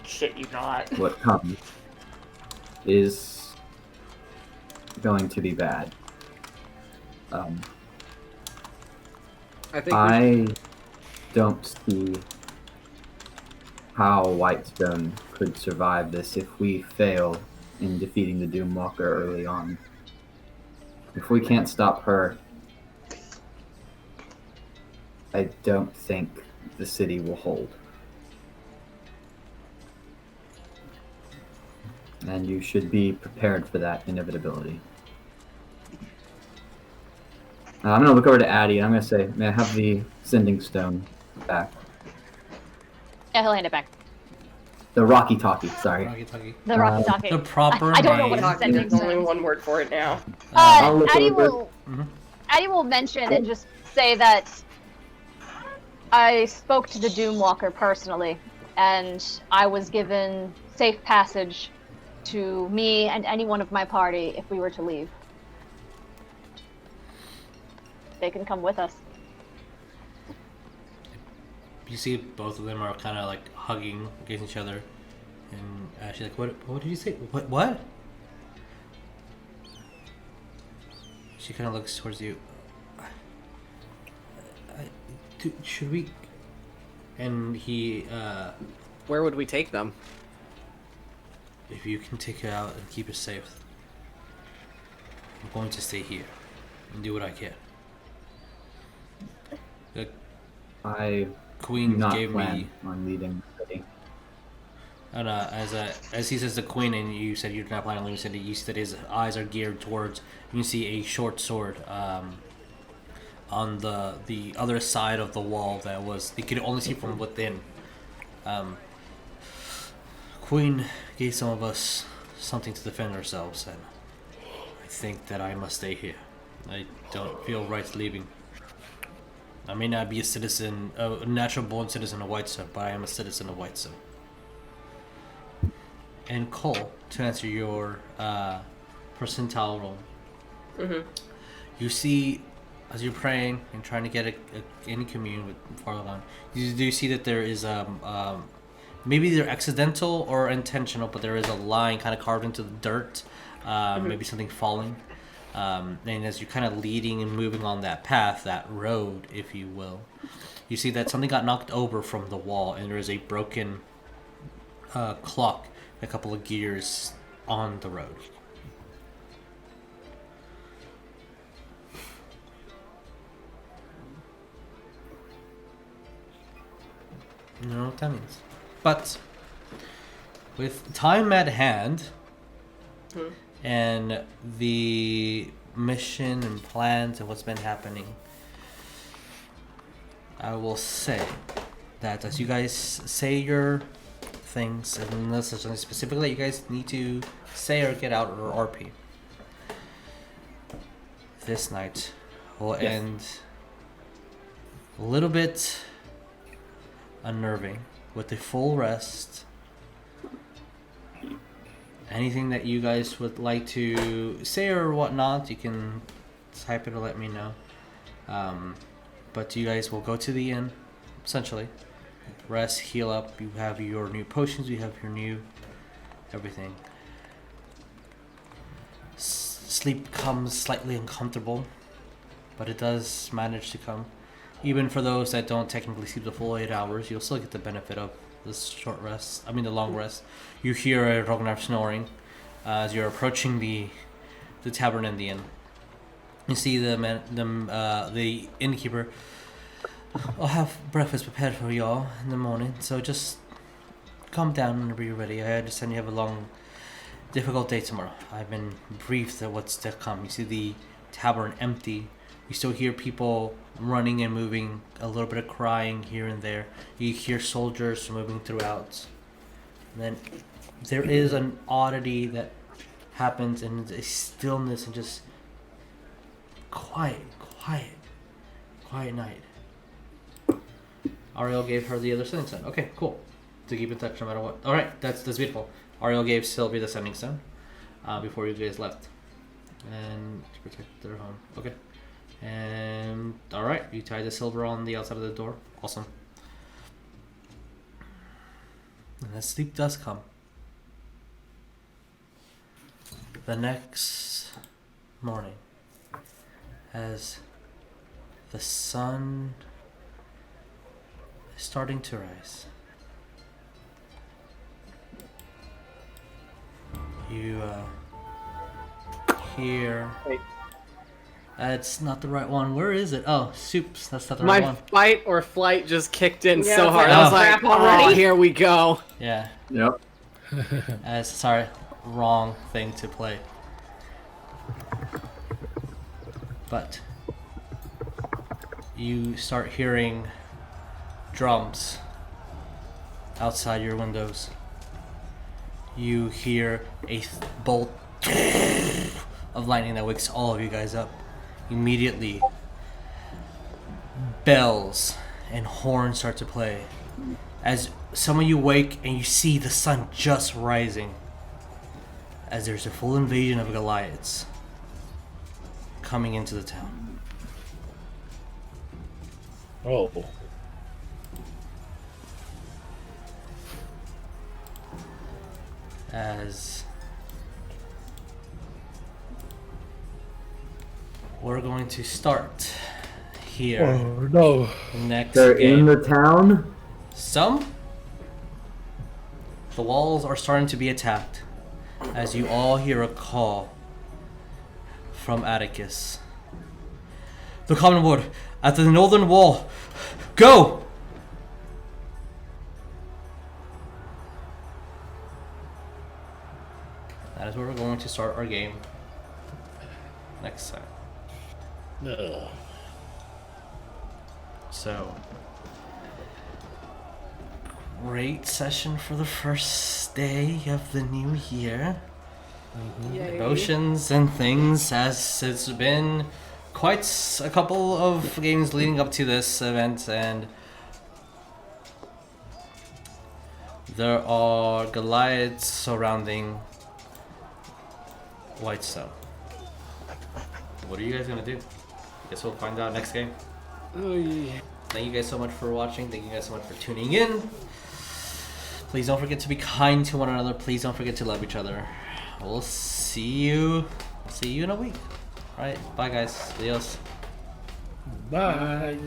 Shit, you not. what comes is going to be bad. I think I don't see how Whitestone could survive this if we fail in defeating the Doomwalker early on. If we can't stop her, I don't think the city will hold. And you should be prepared for that inevitability. I'm going to look over to Addie and I'm going to say, may I have the sending stone back? Yeah, he'll hand it back. The Rocky Talkie, sorry. Rocky Talkie. The Rocky Talkie. The proper I don't know name. what it's Talking, sending there's only to. one word for it now. I'll look Addie over. will. Mhm. Addie will mention and just say that I spoke to the Doomwalker personally, and I was given safe passage to me and anyone of my party if we were to leave. They can come with us. You see both of them are kind of like hugging against each other, and she's like, "What did you say? What?" She kind of looks towards you. Should we? And he, Where would we take them? if you can take it out and keep it safe, I'm going to stay here and do what I can. The I Queen do not gave plan me. on leaving the city. And as he says the queen, and you said you're not planning on leaving the city, you said his eyes are geared towards. You can see a short sword on the other side of the wall that was you could only see from within. Queen gave some of us something to defend ourselves, and I think that I must stay here. I don't feel right leaving. I may not be a citizen, a natural-born citizen of Whitestone, but I am a citizen of Whitestone. And Cole, to answer your percentile roll, you see, as you're praying and trying to get any commune with Paladin, you do see that there is maybe they're accidental or intentional, but there is a line kind of carved into the dirt, maybe something falling. And as you're kind of leading and moving on that path, that road, if you will, you see that something got knocked over from the wall, and there is a broken clock, a couple of gears on the road. You don't know what that means. But with time at hand and the mission and plans and what's been happening, I will say that as you guys say your things, and unless there's something specific that you guys need to say or get out or RP, this night will end a little bit unnerving with a full rest. Anything that you guys would like to say or whatnot, you can type it or let me know. But you guys will go to the inn, essentially. Rest, heal up. You have your new potions, you have your new everything. Sleep comes slightly uncomfortable, but it does manage to come. Even for those that don't technically sleep the full 8 hours, you'll still get the benefit of this short rest. I mean the long rest. You hear Rognarv snoring as you're approaching the tavern and the inn. You see the innkeeper. I'll have breakfast prepared for y'all in the morning, so just calm down whenever you're ready. I understand you have a long, difficult day tomorrow. I've been briefed at what's to come. You see the tavern empty. You still hear people running and moving, a little bit of crying here and there. You hear soldiers moving throughout. And then there is an oddity that happens, and a stillness and just quiet night. Ariell gave her the other sending stone. Okay, cool. To keep in touch no matter what. All right, that's beautiful. Ariell gave Sylvie the sending stone before you guys left, and to protect their home. Okay, and all right, you tie the silver on the outside of the door. Awesome. And then sleep does come. The next morning, as the sun is starting to rise, you hear. Wait. That's not the right one. Where is it? Oh, soups. That's not the right My one. fight or flight just kicked in Yeah, so it's hard. like, I was oh, like, crap already. oh, here we go. Yeah. Yep. Sorry, wrong thing to play. But you start hearing drums outside your windows. You hear a bolt of lightning that wakes all of you guys up. Immediately, bells and horns start to play. As some of you wake and you see the sun just rising, as there's a full invasion of Goliaths coming into the town. Oh. As we're going to start here Oh no. next They're game. in the town. Some? The walls are starting to be attacked as you all hear a call from Atticus. The common ward at the northern wall. Go! That is where we're going to start our game next time. No. So, great session for the first day of the new year. Yay. Emotions and things, as it's been quite a couple of games leading up to this event, and there are Goliaths surrounding Whitestone. What are you guys gonna do? Guess we'll find out next game. Oh, yeah. Thank you guys so much for watching. Thank you guys so much for tuning in. Please don't forget to be kind to one another. Please don't forget to love each other. We'll see you in a week. All right, bye guys. Adios. Bye.